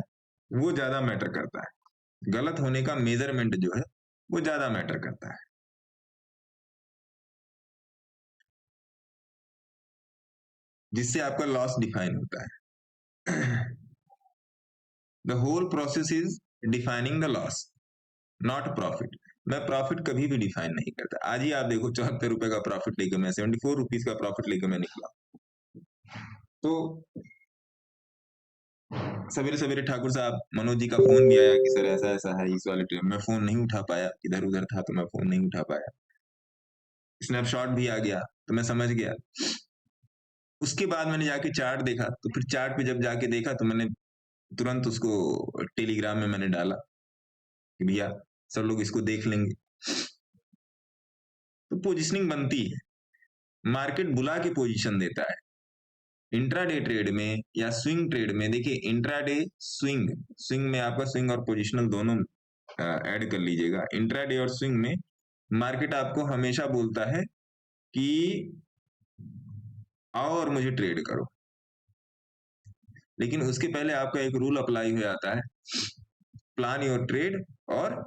वो ज्यादा मैटर करता है। गलत होने का मेजरमेंट जो है वो ज्यादा मैटर करता है। जिससे आपका लॉस डिफाइन होता है। The whole process is defining the loss, not profit. मैं प्रॉफिट कभी भी डिफाइन नहीं करता। आज ही आप देखो 74 रुपए का प्रॉफिट लेकर मैं 74 रुपीज का प्रॉफिट लेकर मैं निकला। तो सवेरे सवेरे ठाकुर साहब मनोज जी का फोन भी आया कि सर ऐसा ऐसा है इस वाले ट्रेड। मैं फोन नहीं उठा पाया, इधर उधर था तो मैं फोन नहीं उठा पाया। स्नैपशॉट भी आ गया तो मैं समझ गया। उसके बाद मैंने जाके चार्ट देखा, तो फिर चार्ट पे जब जाके देखा तो मैंने तुरंत उसको टेलीग्राम में मैंने डाला कि भैया सब लोग इसको देख लेंगे। तो पोजीशनिंग बनती है, मार्केट बुला के पोजीशन देता है। इंट्राडे ट्रेड में या स्विंग ट्रेड में, देखिए इंट्राडे स्विंग में आपका स्विंग और पोजिशनल दोनों ऐड कर लीजिएगा। इंट्राडे और स्विंग में मार्केट आपको हमेशा बोलता है कि आओ और मुझे ट्रेड करो, लेकिन उसके पहले आपका एक रूल अप्लाई हो जाता है, प्लान योर ट्रेड और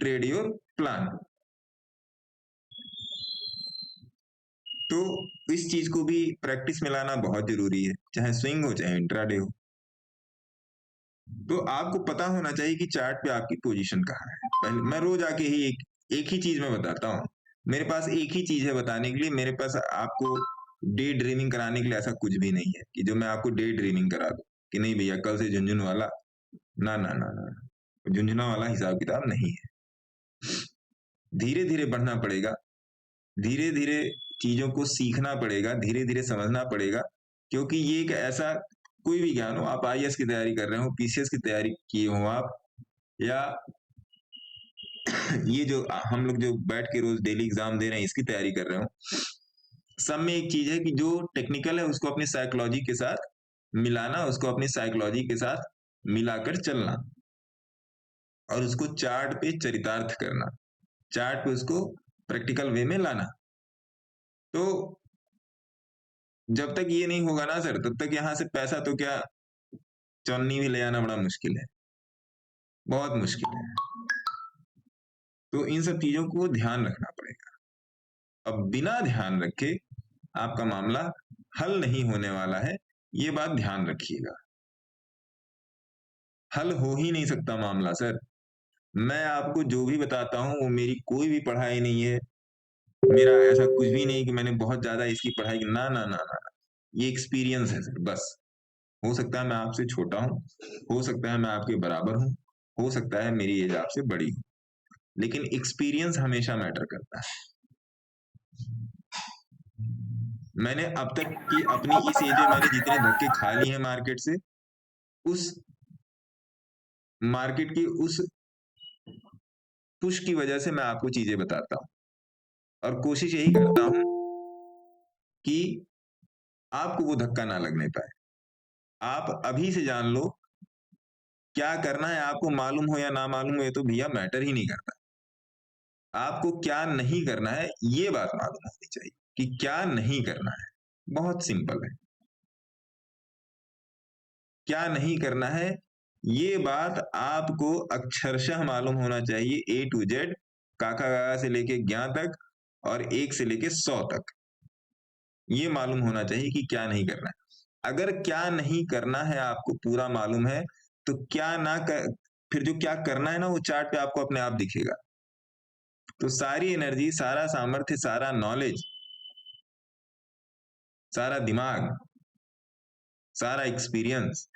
ट्रेड योर प्लान। तो इस चीज को भी प्रैक्टिस में लाना बहुत जरूरी है, चाहे स्विंग हो चाहे इंट्राडे हो। तो आपको पता होना चाहिए कि चार्ट पे आपकी पोजीशन कहाँ है। पहले मैं रोज आके ही एक ही चीज मैं बताता हूँ। मेरे पास एक ही चीज है बताने के लिए। मेरे पास आपको डे ड्रीमिंग कराने के लिए ऐसा कुछ भी नहीं है कि जो मैं आपको डे ड्रीमिंग करा दूं कि नहीं भैया कल से झुंझुन वाला, ना ना ना ना, झुंझुना वाला हिसाब किताब नहीं है। धीरे धीरे बढ़ना पड़ेगा, धीरे धीरे चीजों को सीखना पड़ेगा, धीरे धीरे समझना पड़ेगा, क्योंकि ये एक ऐसा कोई भी ज्ञान हो, आप आईएएस की तैयारी कर रहे हो, पीसीएस की तैयारी किए हो आप, या ये जो हम लोग जो बैठ के रोज डेली एग्जाम दे रहे हैं इसकी तैयारी कर रहे हो, सब में एक चीज है कि जो टेक्निकल है उसको अपनी साइकोलॉजी के साथ मिलाना, उसको अपनी साइकोलॉजी के साथ मिलाकर चलना और उसको चार्ट पे चरितार्थ करना, चार्ट पे उसको प्रैक्टिकल वे में लाना। तो जब तक ये नहीं होगा ना सर, तब तक यहां से पैसा तो क्या चौन्नी भी ले आना बड़ा मुश्किल है, बहुत मुश्किल है। तो इन सब चीजों को ध्यान रखना पड़ेगा। अब बिना ध्यान रखे आपका मामला हल नहीं होने वाला है, ये बात ध्यान रखिएगा। हल हो ही नहीं सकता मामला सर। मैं आपको जो भी बताता हूं वो मेरी कोई भी पढ़ाई नहीं है, मेरा ऐसा कुछ भी नहीं कि मैंने बहुत ज्यादा इसकी पढ़ाई, ना ना ना ना, ये एक्सपीरियंस है सर बस। हो सकता है मैं आपसे छोटा हूं, हो सकता है मैं आपके बराबर हूं, हो सकता है मेरी एज आपसे बड़ी हो, लेकिन एक्सपीरियंस हमेशा मैटर करता है। मैंने अब तक की अपनी इस एज में मैंने जितने धक्के खा लिए हैं मार्केट से, उस मार्केट की उस पुश की वजह से मैं आपको चीजें बताता हूं, और कोशिश यही करता हूं कि आपको वो धक्का ना लगने पाए। आप अभी से जान लो क्या करना है, आपको मालूम हो या ना मालूम हो ये तो भैया मैटर ही नहीं करता। आपको क्या नहीं करना है ये बात मालूम होनी चाहिए कि क्या नहीं करना है। बहुत सिंपल है, क्या नहीं करना है ये बात आपको अक्षरशः मालूम होना चाहिए, ए टू जेड, काका काका से लेके ज्ञा तक और 1 से लेके 100 तक ये मालूम होना चाहिए कि क्या नहीं करना है। अगर क्या नहीं करना है आपको पूरा मालूम है तो क्या ना कर, फिर जो क्या करना है ना वो चार्ट पे आपको अपने आप दिखेगा। तो सारी एनर्जी, सारा सामर्थ्य, सारा नॉलेज, सारा दिमाग, सारा एक्सपीरियंस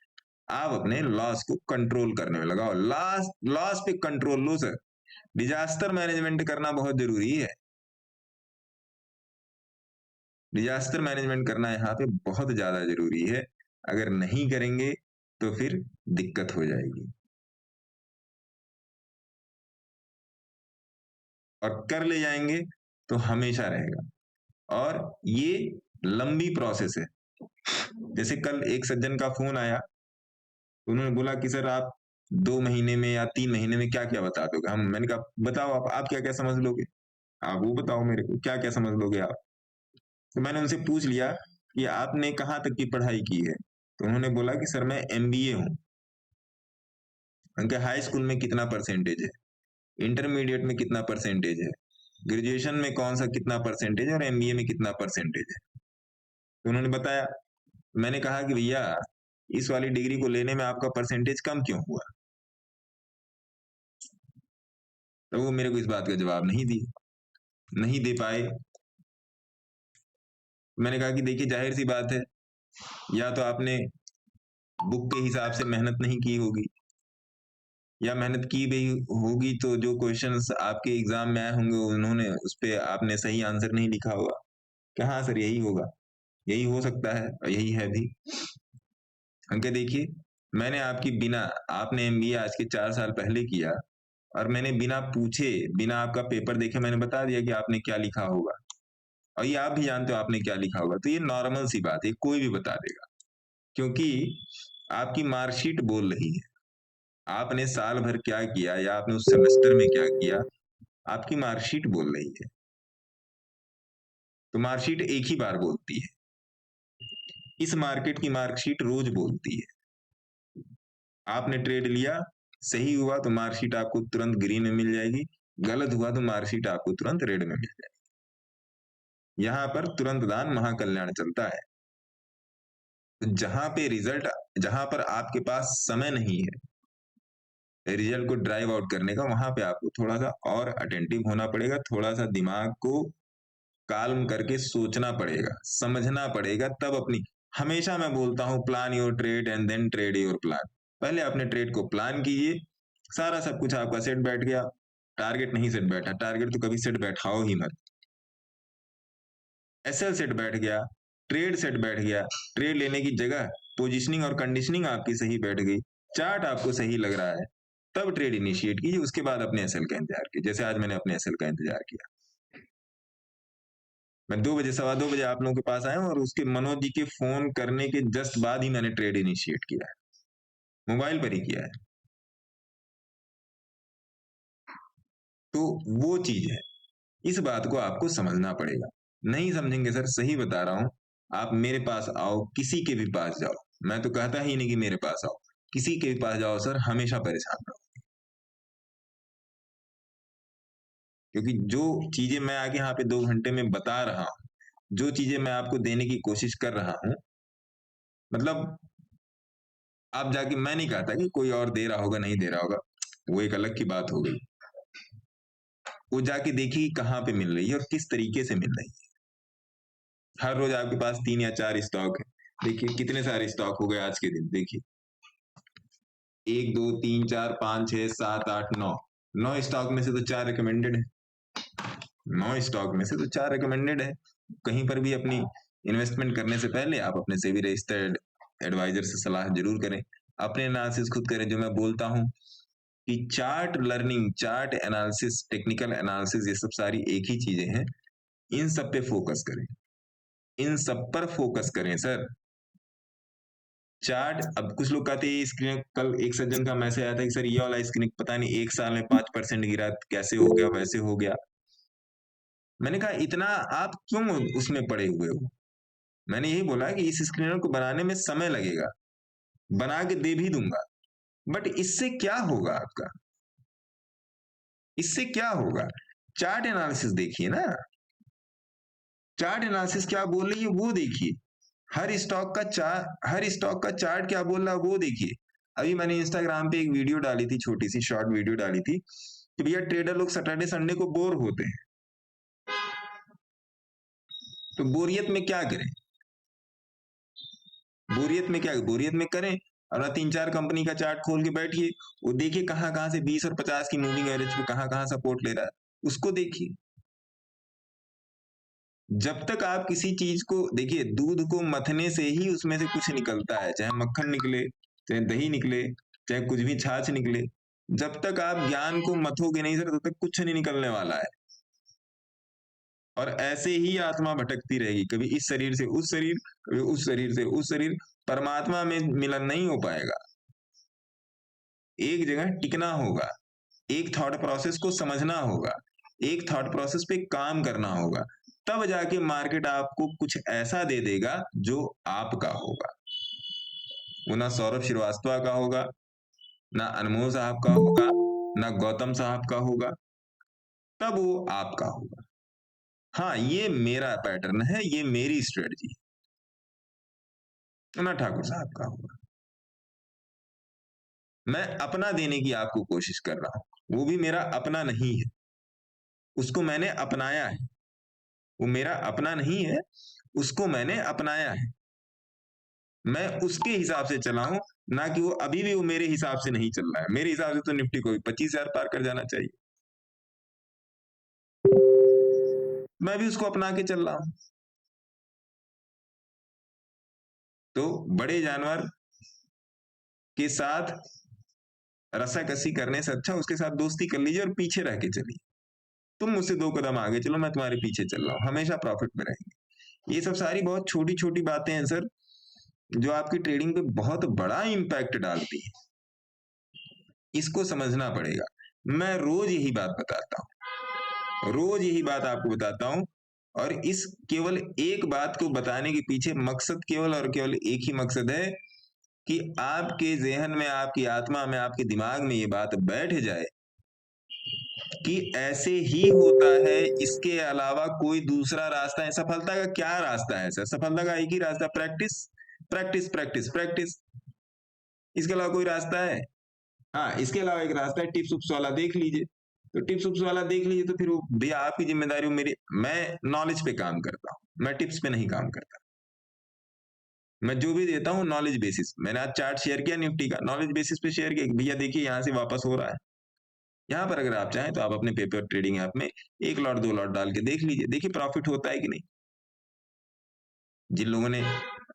आप अपने लॉस को कंट्रोल करने में लगाओ। लॉस पे कंट्रोल लो सर। डिजास्टर मैनेजमेंट करना बहुत जरूरी है। डिजास्टर मैनेजमेंट करना यहाँ पे बहुत ज्यादा जरूरी है। अगर नहीं करेंगे तो फिर दिक्कत हो जाएगी, और कर ले जाएंगे तो हमेशा रहेगा। और ये लंबी प्रोसेस है। जैसे कल एक सज्जन का फोन आया, उन्होंने बोला कि सर आप 2 महीने में या 3 महीने में क्या क्या बता दोगे। मैंने कहा बताओ आप क्या क्या समझ लोगे, आप वो बताओ मेरे को क्या क्या समझ लोगे आप। तो मैंने उनसे पूछ लिया कि आपने कहाँ तक की पढ़ाई की है, तो उन्होंने बोला कि सर मैं MBA हूँ। उनके हाई स्कूल में कितना परसेंटेज है, इंटरमीडिएट में कितना परसेंटेज है, ग्रेजुएशन में कौन सा कितना परसेंटेज है और MBA में कितना परसेंटेज है। तो उन्होंने बताया। मैंने कहा कि भैया इस वाली डिग्री को लेने में आपका परसेंटेज कम क्यों हुआ। तो वो मेरे को इस बात का जवाब नहीं दे पाए। मैंने कहा कि देखिए जाहिर सी बात है, या तो आपने बुक के हिसाब से मेहनत नहीं की होगी, या मेहनत की भी होगी तो जो क्वेश्चंस आपके एग्जाम में आए होंगे उन्होंने उस पे आपने सही आंसर नहीं लिखा होगा। कहाँ सर यही होगा, यही हो सकता है और यही है भी। अंके देखिए मैंने आपने MBA आज के 4 साल पहले किया, और मैंने बिना पूछे बिना आपका पेपर देखे मैंने बता दिया कि आपने क्या लिखा होगा, और ये आप भी जानते हो आपने क्या लिखा होगा। तो ये नॉर्मल सी बात है, कोई भी बता देगा, क्योंकि आपकी मार्कशीट बोल रही है। आपने साल भर क्या किया या आपने उस सेमेस्टर में क्या किया, आपकी मार्कशीट बोल रही है। तो मार्कशीट एक ही बार बोलती है, इस मार्केट की मार्कशीट रोज बोलती है। आपने ट्रेड लिया, सही हुआ तो मार्कशीट आपको तुरंत ग्रीन में मिल जाएगी, गलत हुआ तो मार्कशीट आपको तुरंत रेड में मिल जाएगी। यहां पर तुरंत दान महाकल्याण चलता है। जहां पर आपके पास समय नहीं है रिजल्ट को ड्राइव आउट करने का, वहां पे आपको थोड़ा सा और अटेंटिव होना पड़ेगा, थोड़ा सा दिमाग को काल्म करके सोचना पड़ेगा, समझना पड़ेगा, तब अपनी। हमेशा मैं बोलता हूं plan your trade and then trade your plan. पहले अपने ट्रेड को प्लान कीजिए, सारा सब कुछ आपका सेट बैठ गया, टारगेट नहीं सेट बैठा, टारगेट तो कभी सेट बैठाओ ही मत। SL सेट बैठ गया, ट्रेड सेट बैठ गया, ट्रेड लेने की जगह पोजीशनिंग और कंडीशनिंग आपकी सही बैठ गई, चार्ट आपको सही लग रहा है, तब ट्रेड इनिशिएट कीजिए। उसके बाद अपने SL का इंतजार कीजिए, जैसे आज मैंने अपने SL का इंतजार किया। मैं 2 बजे 2:15 बजे आप लोगों के पास आया हूं, और उसके मनोज जी के फोन करने के जस्ट बाद ही मैंने ट्रेड इनिशिएट किया है, मोबाइल पर ही किया है। तो वो चीज है, इस बात को आपको समझना पड़ेगा। नहीं समझेंगे सर, सही बता रहा हूं, आप मेरे पास आओ, किसी के भी पास जाओ, मैं तो कहता ही नहीं कि मेरे पास आओ, किसी के भी पास जाओ सर, हमेशा परेशान रहो। क्योंकि जो चीजें मैं आगे यहाँ पे 2 घंटे में बता रहा हूं, जो चीजें मैं आपको देने की कोशिश कर रहा हूं, मतलब आप जाके, मैं नहीं कहता कि कोई और दे रहा होगा नहीं दे रहा होगा, वो एक अलग की बात हो गई। वो जाके देखिए कहाँ पे मिल रही है और किस तरीके से मिल रही है। हर रोज आपके पास 3 या 4 स्टॉक है, देखिए कितने सारे स्टॉक हो गए आज के दिन। देखिए 1 2 3 4 5 6 7 8 9 9 स्टॉक में से तो 4 रिकमेंडेड है, 9 स्टॉक में से तो 4 रिकमेंडेड है। कहीं पर भी अपनी इन्वेस्टमेंट करने से पहले आप अपने सेबी रजिस्टर्ड एडवाइजर से सलाह जरूर करें, अपने एनालिसिस खुद करें। जो मैं बोलता हूं कि chart learning, chart analysis, technical analysis, ये सब सारी एक ही चीजें हैं। इन सब पे फोकस करें, इन सब पर फोकस करें सर। चार्ट, अब कुछ लोग कहते हैं स्क्रीन, कल एक सज्जन का मैसेज आया था कि सर ये वाला स्क्रीन पता नहीं 1 साल में 5% गिरा, कैसे हो गया, वैसे हो गया। मैंने कहा इतना आप क्यों उसमें पड़े हुए हो? मैंने यही बोला कि इस स्क्रीनर को बनाने में समय लगेगा, बना के दे भी दूंगा, बट इससे क्या होगा आपका? इससे क्या होगा? चार्ट एनालिसिस देखिए ना, चार्ट एनालिसिस क्या बोल रही है वो देखिए, हर स्टॉक का चार्ट क्या बोल रहा है वो देखिए। अभी मैंने इंस्टाग्राम पे एक वीडियो डाली थी, छोटी सी शॉर्ट वीडियो डाली थी कि भैया ट्रेडर लोग सैटरडे संडे को बोर होते हैं, तो बोरियत में क्या करें? बोरियत में करें और 3-4 कंपनी का चार्ट खोल के बैठिए, वो देखिए कहां से 20 और 50 की मूविंग एवरेज पे कहां सपोर्ट ले रहा है, उसको देखिए। जब तक आप किसी चीज को देखिए, दूध को मथने से ही उसमें से कुछ निकलता है, चाहे मक्खन निकले, चाहे दही निकले, चाहे कुछ भी छाछ निकले। जब तक आप ज्ञान को मथोगे नहीं सर, तब तक कुछ नहीं निकलने वाला है। और ऐसे ही आत्मा भटकती रहेगी, कभी इस शरीर से उस शरीर, कभी उस शरीर से उस शरीर। परमात्मा में मिलन नहीं हो पाएगा। एक जगह टिकना होगा, एक थॉट प्रोसेस को समझना होगा, एक थॉट प्रोसेस पे काम करना होगा, तब जाके मार्केट आपको कुछ ऐसा दे देगा जो आपका होगा। वो ना सौरभ श्रीवास्तव का होगा, ना अनमोल साहब का होगा, ना गौतम साहब का होगा, तब वो आपका होगा। हाँ, ये मेरा पैटर्न है, ये मेरी स्ट्रेटजी, ना ठाकुर साहब का होगा। मैं अपना देने की आपको कोशिश कर रहा हूं, वो भी मेरा अपना नहीं है, उसको मैंने अपनाया है। वो मेरा अपना नहीं है, उसको मैंने अपनाया है। मैं उसके हिसाब से चला हूं, ना कि वो अभी भी वो मेरे हिसाब से नहीं चल रहा है। मेरे हिसाब से तो निफ्टी को 25,000 पार कर जाना चाहिए, मैं भी उसको अपना के चल रहा हूं। तो बड़े जानवर के साथ रस्साकसी करने से अच्छा उसके साथ दोस्ती कर लीजिए और पीछे रह के चलिए। तुम मुझसे 2 कदम आगे चलो, मैं तुम्हारे पीछे चल रहा हूं, हमेशा प्रॉफिट में रहेंगे। ये सब सारी बहुत छोटी छोटी बातें हैं सर, जो आपकी ट्रेडिंग पे बहुत बड़ा इंपैक्ट डालती है। इसको समझना पड़ेगा। मैं रोज यही बात बताता हूं, रोज यही बात आपको बताता हूं, और इस केवल एक बात को बताने के पीछे मकसद केवल और केवल एक ही मकसद है कि आपके जहन में, आपकी आत्मा में, आपके दिमाग में ये बात बैठ जाए कि ऐसे ही होता है, इसके अलावा कोई दूसरा रास्ता है। सफलता का क्या रास्ता है सर? सफलता का एक ही रास्ता, प्रैक्टिस प्रैक्टिस प्रैक्टिस प्रैक्टिस। इसके अलावा कोई रास्ता है? हाँ, इसके अलावा एक रास्ता है, टिप्स उप्स वाला देख लीजिए। तो टिप्स उप्स वाला देख लीजिए तो फिर वो भैया आपकी जिम्मेदारी हो, मेरी, मैं नॉलेज पे काम करता हूं, मैं टिप्स पे नहीं काम करता। मैं जो भी देता हूँ नॉलेज बेसिस। मैंने आज चार्ट शेयर किया निफ्टी का, नॉलेज बेसिस पे शेयर किया, भैया देखिए यहाँ से वापस हो रहा है। यहाँ पर अगर आप चाहें तो आप अपने पेपर ट्रेडिंग ऐप में 1 लॉट 2 लॉट डाल के देख लीजिए, देखिए प्रॉफिट होता है कि नहीं। जिन लोगों ने,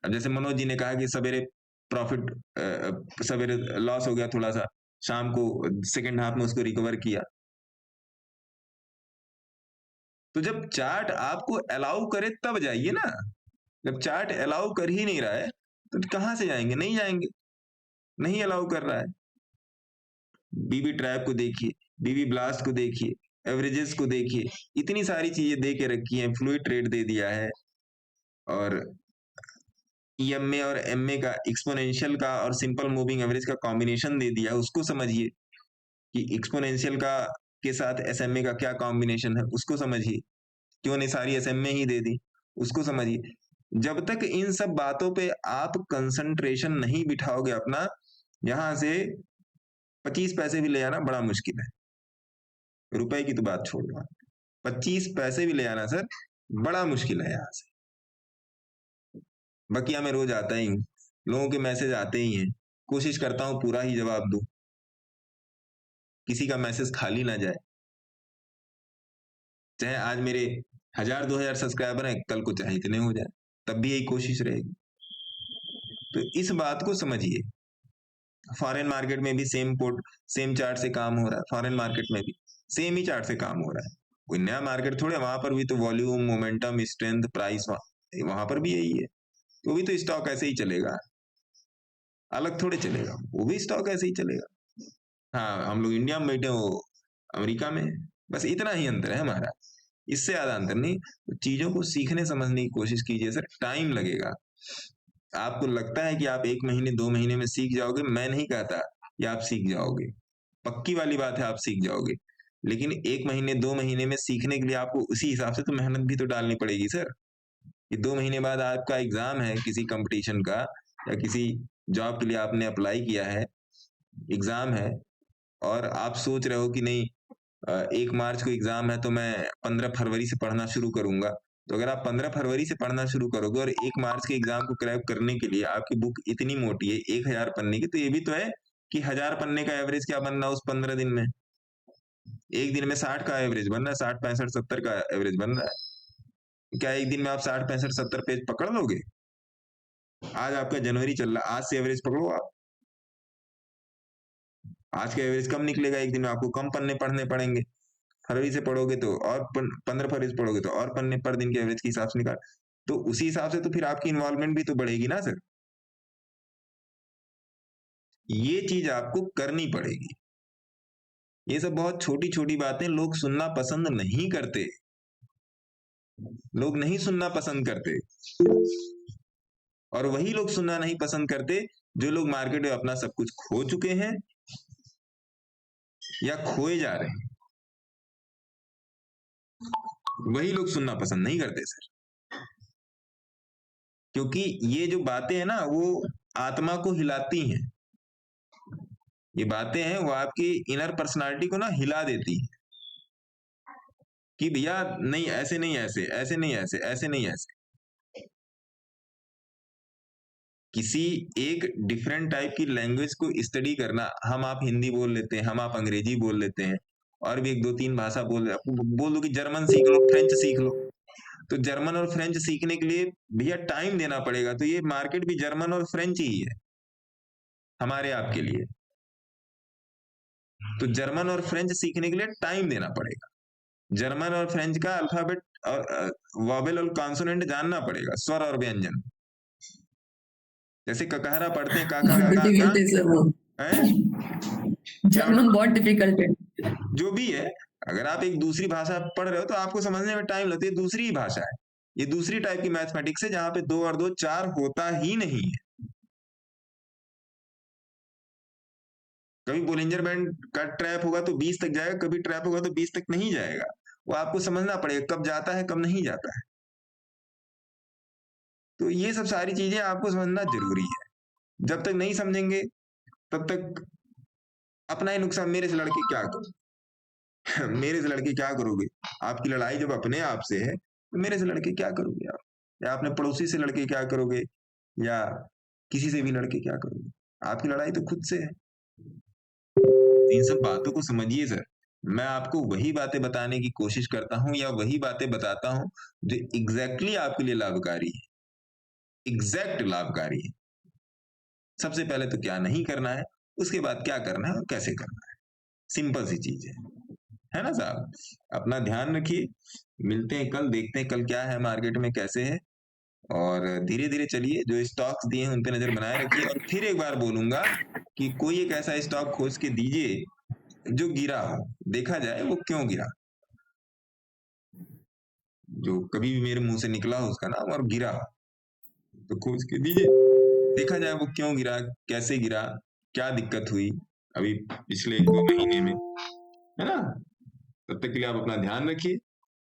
अब जैसे मनोज जी ने कहा कि सवेरे प्रॉफिट, सवेरे लॉस हो गया थोड़ा सा, शाम को सेकेंड हाफ में उसको रिकवर किया। तो जब चार्ट आपको अलाउ करे तब जाइए ना। जब चार्ट अलाउ कर ही नहीं रहा है तो कहां से जाएंगे? नहीं जाएंगे, नहीं अलाउ कर रहा है। बीबी ट्रैप को देखिए, बीबी ब्लास्ट को देखिए, एवरेजेस को देखिए, इतनी सारी चीजें दे के रखी हैं, फ्लूइड ट्रेड दे दिया है, और ईएमए और एमए का, एक्सपोनेंशियल का और सिंपल मूविंग एवरेज का कॉम्बिनेशन दे दिया है। उसको समझिए कि एक्सपोनेंशियल का के साथ एसएमए का क्या कॉम्बिनेशन है, उसको समझिए। क्यों नहीं सारी एसएमए ही दे दी, उसको समझिए। जब तक इन सब बातों पे आप कंसंट्रेशन नहीं बिठाओगे अपना, यहां से 25 पैसे भी ले आना बड़ा मुश्किल है। रुपए की तो बात छोड़ दो, 25 पैसे भी ले आना सर बड़ा मुश्किल है यहां से। बकिया मैं रोज आता ही हूँ, लोगों के मैसेज आते ही हैं, कोशिश करता हूँ पूरा ही जवाब दूं। किसी का मैसेज खाली ना जाए। चाहे आज मेरे 1000-2000 सब्सक्राइबर हैं, कल को चाहे इतने हो जाए, तब भी यही कोशिश रहेगी। तो इस बात को समझिए। फॉरेन मार्केट में भी सेम चार्ट से काम हो रहा है, फॉरेन मार्केट में भी सेम ही चार्ट से काम हो रहा है, कोई नया मार्केट थोड़े, वहां पर भी तो वॉल्यूम, मोमेंटम, स्ट्रेंथ, प्राइस वहां पर भी यही है। तो भी तो स्टॉक ऐसे ही चलेगा, अलग थोड़े चलेगा, वो भी स्टॉक ऐसे ही चलेगा। हाँ, हम लोग इंडिया में बैठे, वो अमेरिका में, बस इतना ही अंतर है हमारा, इससे ज्यादा अंतर नहीं। तो चीजों को सीखने समझने की कोशिश कीजिए सर, टाइम लगेगा। आपको लगता है कि आप 1 महीने 2 महीने में सीख जाओगे, मैं नहीं कहता कि आप सीख जाओगे, पक्की वाली बात है आप सीख जाओगे, लेकिन 1 महीने 2 महीने में सीखने के लिए आपको उसी हिसाब से तो मेहनत भी तो डालनी पड़ेगी सर। कि 2 महीने बाद आपका एग्जाम है किसी कंपटीशन का, या किसी जॉब के लिए आपने अप्लाई किया है, एग्जाम है, और आप सोच रहे हो कि नहीं 1 मार्च को एग्जाम है तो मैं 15 फरवरी से पढ़ना शुरू करूंगा। तो अगर आप 15 फरवरी से पढ़ना शुरू करोगे और 1 मार्च के एग्जाम को क्रैक करने के लिए आपकी बुक इतनी मोटी है 1000 पन्ने की, तो ये भी तो है कि 1000 पन्ने का एवरेज क्या बन रहा है उस 15 दिन में। एक दिन में 60 का एवरेज बन रहा है, 60, 65, 70 का एवरेज बन रहा है। क्या एक दिन में आप 60, 65, 70 पेज पकड़ लोगे? आज आपका जनवरी चल रहा, आज से एवरेज पकड़ो आप, आज का एवरेज कम निकलेगा, एक दिन में आपको कम पन्ने पढ़ने पड़ेंगे। फरवरी से पढ़ोगे तो और 15 फरवरी से पढ़ोगे तो और पन्ने पर दिन के एवरेज के हिसाब से निकाल, तो उसी हिसाब से तो फिर आपकी इन्वॉल्वमेंट भी तो बढ़ेगी ना सर। ये चीज आपको करनी पड़ेगी। ये सब बहुत छोटी छोटी बातें लोग सुनना पसंद नहीं करते, लोग नहीं सुनना पसंद करते, और वही लोग सुनना नहीं पसंद करते जो लोग मार्केट में अपना सब कुछ खो चुके हैं या खोए जा रहे हैं, वही लोग सुनना पसंद नहीं करते सर। क्योंकि ये जो बातें हैं ना, वो आत्मा को हिलाती हैं, ये बातें हैं वो आपकी इनर पर्सनालिटी को ना हिला देती है कि भैया नहीं ऐसे नहीं ऐसे, ऐसे नहीं ऐसे, ऐसे नहीं ऐसे। किसी एक डिफरेंट टाइप की लैंग्वेज को स्टडी करना, हम आप हिंदी बोल लेते हैं, हम आप अंग्रेजी बोल लेते हैं, और भी 1-2-3 भाषा बोल दो कि जर्मन सीख लो, फ्रेंच सीख लो, तो जर्मन और फ्रेंच सीखने के लिए भैया टाइम देना पड़ेगा। तो ये मार्केट भी जर्मन और फ्रेंच ही है हमारे आपके लिए, तो जर्मन और फ्रेंच सीखने के लिए टाइम देना पड़ेगा। जर्मन और फ्रेंच का अल्फाबेट और वॉवेल और कॉन्सोनेंट जानना पड़ेगा, स्वर और व्यंजन। जैसे ककहरा पढ़ते हैं, काका डिफिकल्ट है सर वो, जर्मन बहुत डिफिकल्ट है। जो भी है, अगर आप एक दूसरी भाषा पढ़ रहे हो तो आपको समझने में टाइम लगता है, दूसरी ही भाषा है, ये दूसरी टाइप की मैथमेटिक्स है जहां पे 2 और 2 4 होता ही नहीं है। कभी बोलिंजर बैंड का ट्रैप होगा तो 20 तक जाएगा, कभी ट्रैप होगा तो 20 तक नहीं जाएगा। वो आपको समझना पड़ेगा कब जाता है कब नहीं जाता है। तो ये सब सारी चीजें आपको समझना जरूरी है। जब तक नहीं समझेंगे तब तक अपना ही नुकसान। मेरे से लड़के क्या करो मेरे से लड़के क्या करोगे? आपकी लड़ाई जब अपने आप से है तो मेरे से लड़के क्या करोगे आप? या अपने पड़ोसी से लड़के क्या करोगे, या किसी से भी लड़के क्या करोगे? आपकी लड़ाई तो खुद से है। इन सब बातों को समझिए सर। मैं आपको वही बातें बताने की कोशिश करता हूं या वही बातें बताता हूं जो एग्जैक्टली आपके लिए लाभकारी है, एग्जैक्ट लाभकारी है। सबसे पहले तो क्या नहीं करना है, उसके बाद क्या करना है और कैसे करना है, सिंपल सी चीज है ना साहब। अपना ध्यान रखिए, मिलते हैं कल, देखते हैं कल क्या है मार्केट में, कैसे है, और धीरे धीरे चलिए। जो स्टॉक्स दिए हैं उन पे नजर बनाए रखिए। और फिर एक बार बोलूंगा कि कोई एक ऐसा स्टॉक खोज के दीजिए जो गिरा हो, देखा जाए वो क्यों गिरा, जो कभी भी मेरे मुंह से निकला हो उसका नाम और गिरा हो, तो खोज के दीजिए, देखा जाए वो क्यों गिरा, कैसे गिरा, क्या दिक्कत हुई अभी पिछले 1-2 महीने में, है ना। तब तक के लिए आप अपना ध्यान रखिए,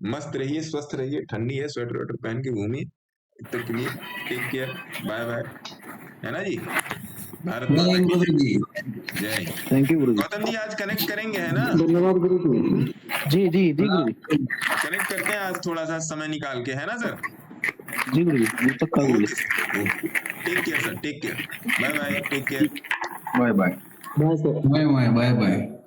मस्त रहिए, स्वस्थ रहिए, ठंडी है स्वेटर वेटर पहन के घूमिए। तब तक के लिए टेक केयर, बाय बाय, है ना जी। भारत माता की जय। थैंक यू गुरु जी। गौतम जी आज कनेक्ट करेंगे, है ना? धन्यवाद गुरु जी। जी जी जी गुरु जी, कनेक्ट करते हैं आज थोड़ा सा समय निकाल के, है ना सर? जी गुरु जी, तक का गुरु जी। Take care sir, take care, bye bye, take care, bye bye bye sir, bye bye bye bye.